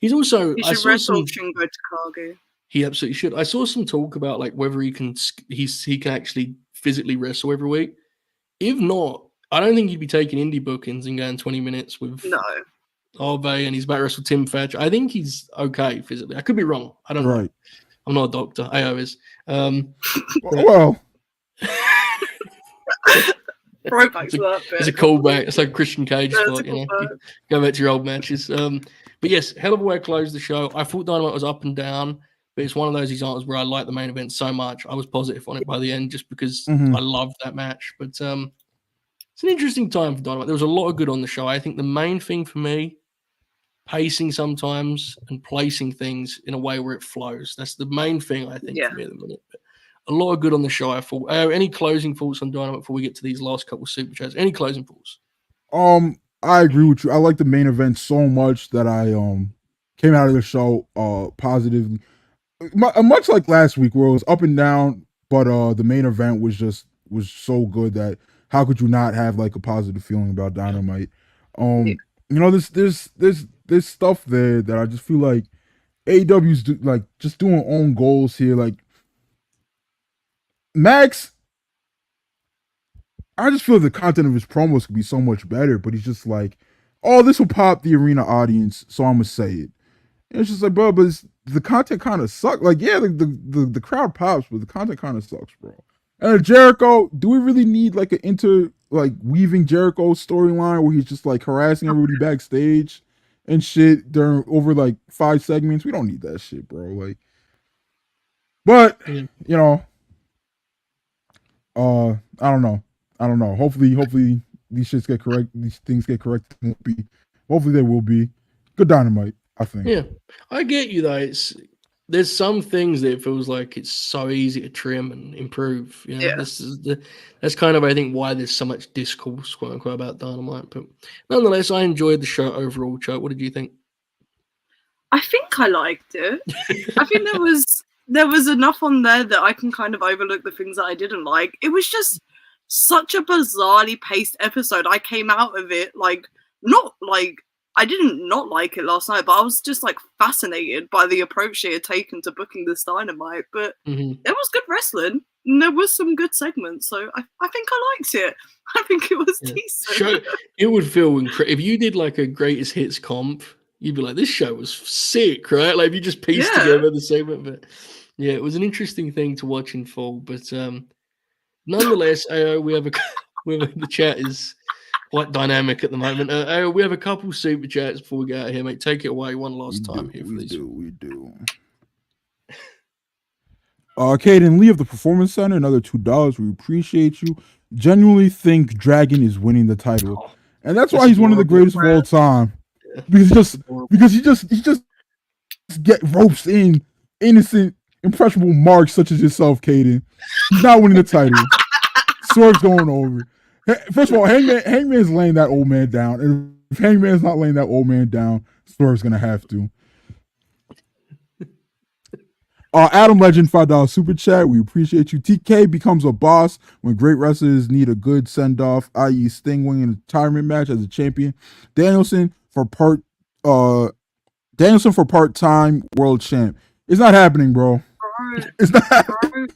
Speaker 1: he's also.
Speaker 2: He should wrestle Shingo Takagi.
Speaker 1: He absolutely should. I saw some talk about like whether he can actually physically wrestle every week. If not, I don't think he'd be taking indie bookings and going 20 minutes with Ave, and he's about to wrestle Tim Thatcher. I think he's okay physically. I could be wrong. I don't know. I'm not a doctor. AO is.
Speaker 3: Well.
Speaker 2: Throwback to that bit.
Speaker 1: It's a callback. It's like a Christian Cage spot, Go back to your old matches. But yes, hell of a way to close the show. I thought Dynamite was up and down, but it's one of those examples where I like the main event so much. I was positive on it by the end just because I loved that match. But it's an interesting time for Dynamite. There was a lot of good on the show. I think the main thing for me, pacing sometimes and placing things in a way where it flows. That's the main thing I think for me at the minute. But a lot of good on the show, I thought. Any closing thoughts on Dynamite before we get to these last couple of super chats? Any closing thoughts?
Speaker 3: I agree with you. I like the main event so much that I came out of the show positively. Much like last week where it was up and down, but the main event was so good that how could you not have like a positive feeling about Dynamite? There's stuff there that I just feel like AEW's just doing own goals here. Like Max, I just feel the content of his promos could be so much better, but he's just like, oh, this will pop the arena audience, so I'm gonna say it. And it's just like, bro, but the content kind of sucks. Like, yeah, the crowd pops, but the content kind of sucks, bro. And Jericho, do we really need like weaving Jericho storyline where he's just like harassing everybody backstage and shit during over like 5 segments? We don't need that shit, bro. Like, but you know, I don't know. Hopefully these things get corrected. Hopefully they will be good Dynamite, I think.
Speaker 1: Yeah, I get you though. There's some things that it feels like it's so easy to trim and improve. You know,
Speaker 2: Yeah.
Speaker 1: That's kind of I think why there's so much discourse, quote unquote, about Dynamite. But nonetheless, I enjoyed the show overall. Chuck, what did you think?
Speaker 2: I think I liked it. I think there was enough on there that I can kind of overlook the things that I didn't like. It was just such a bizarrely paced episode. I came out of it like not like I didn't not like it last night, but I was just like fascinated by the approach they had taken to booking this Dynamite. But there was good wrestling. And there was some good segments, so I think I liked it. I think it was decent.
Speaker 1: It would feel incredible if you did like a greatest hits comp. You'd be like, this show was sick, right? Like if you just pieced together the segment. But yeah, it was an interesting thing to watch in full. But nonetheless, we have the chat is quite dynamic at the moment. We have a couple super chats before we get out of here, mate. Take it away one last time here for these.
Speaker 3: We do. Caden Lee of the Performance Center, another $2. We appreciate you. Genuinely think Dragon is winning the title, and that's why he's one of the greatest of all time. Because he just get ropes in innocent, impressionable marks such as yourself, Caden. He's not winning the title. Swerve's going over. First of all, Hangman's laying that old man down, and if Hangman's not laying that old man down, Swerve's gonna have to. Adam Legend, $5 super chat. We appreciate you. TK becomes a boss when great wrestlers need a good send off, i.e., Sting winning a retirement match as a champion. Danielson for part-time world champ. It's not happening, bro. It's not happening.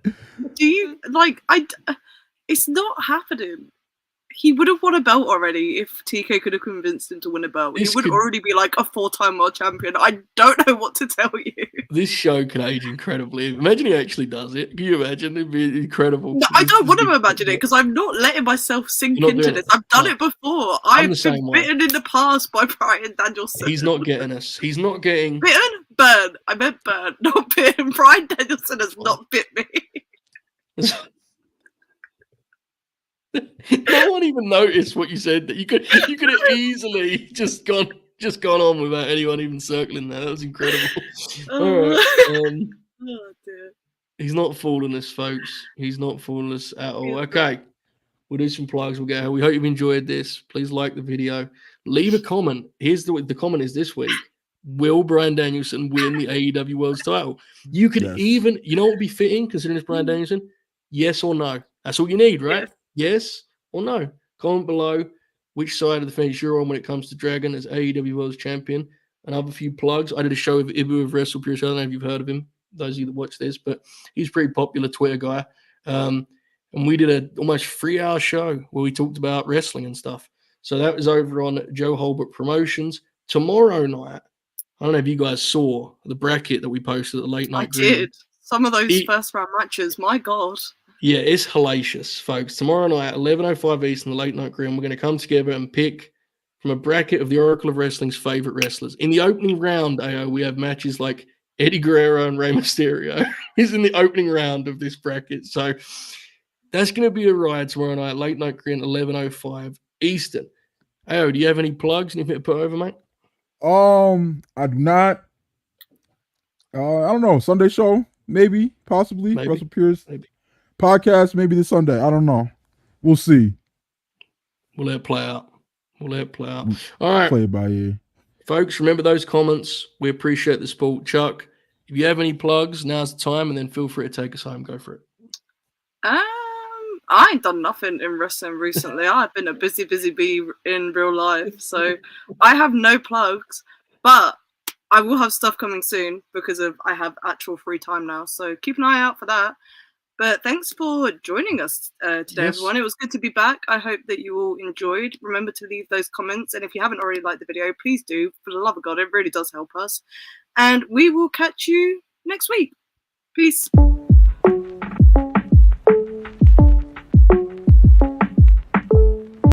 Speaker 2: Do you like? It's not happening. He would have won a belt already if TK could have convinced him to win a belt. He would already be like a 4-time world champion. I don't know what to tell you.
Speaker 1: This show can age incredibly. Imagine he actually does it. Can you imagine? It'd be incredible.
Speaker 2: No, I don't want to imagine it because I'm not letting myself sink into this. I've done it before. I've been bitten in the past by Bryan Danielson.
Speaker 1: He's not getting us. He's not getting...
Speaker 2: Bitten? Burn. I meant burn, not bitten. Bryan Danielson has not bit me.
Speaker 1: No one even noticed what you said. That you could have easily just gone on without anyone even circling that. That was incredible. All right.
Speaker 2: Oh dear.
Speaker 1: He's not fooling us, folks. He's not fooling us at all. Okay. We'll do some plugs. We'll get out. We hope you've enjoyed this. Please like the video. Leave a comment. Here's the comment is this week. Will Bryan Danielson win the AEW World's title? You could even, you know what would be fitting considering it's Bryan Danielson? Yes or no. That's all you need, right? Yes or no? Comment below which side of the fence you're on when it comes to Dragon as AEW World Champion. And I have a few plugs. I did a show with Ibu of WrestlePurists. I don't know if you've heard of him, those of you that watch this, but he's a pretty popular Twitter guy. And we did a almost 3-hour show where we talked about wrestling and stuff. So that was over on Joe Holbrook Promotions. Tomorrow night, I don't know if you guys saw the bracket that we posted at the late night.
Speaker 2: I did. Some of those first round matches, my God.
Speaker 1: Yeah, it's hellacious, folks. Tomorrow night, 11:05 Eastern, the late night grim, we're going to come together and pick from a bracket of the Oracle of Wrestling's favorite wrestlers. In the opening round, we have matches like Eddie Guerrero and Rey Mysterio. He's in the opening round of this bracket. So that's going to be a ride tomorrow night, late night grim, 11:05 Eastern. Do you have any plugs? Anything to put over, mate?
Speaker 3: I do not. I don't know. Sunday show, maybe, possibly. WrestlePurists.
Speaker 1: Maybe.
Speaker 3: Podcast, maybe this Sunday. I don't know. We'll see.
Speaker 1: We'll let it play out. All right.
Speaker 3: Play it by ear.
Speaker 1: Folks, remember those comments. We appreciate the support. Chuck, if you have any plugs, now's the time, and then feel free to take us home. Go for it.
Speaker 2: I ain't done nothing in wrestling recently. I've been a busy bee in real life, so I have no plugs, but I will have stuff coming soon because I have actual free time now, so keep an eye out for that. But thanks for joining us today,
Speaker 1: Yes.
Speaker 2: everyone. It was good to be back. I hope that you all enjoyed. Remember to leave those comments. And if you haven't already liked the video, please do. For the love of God, it really does help us. And we will catch you next week. Peace.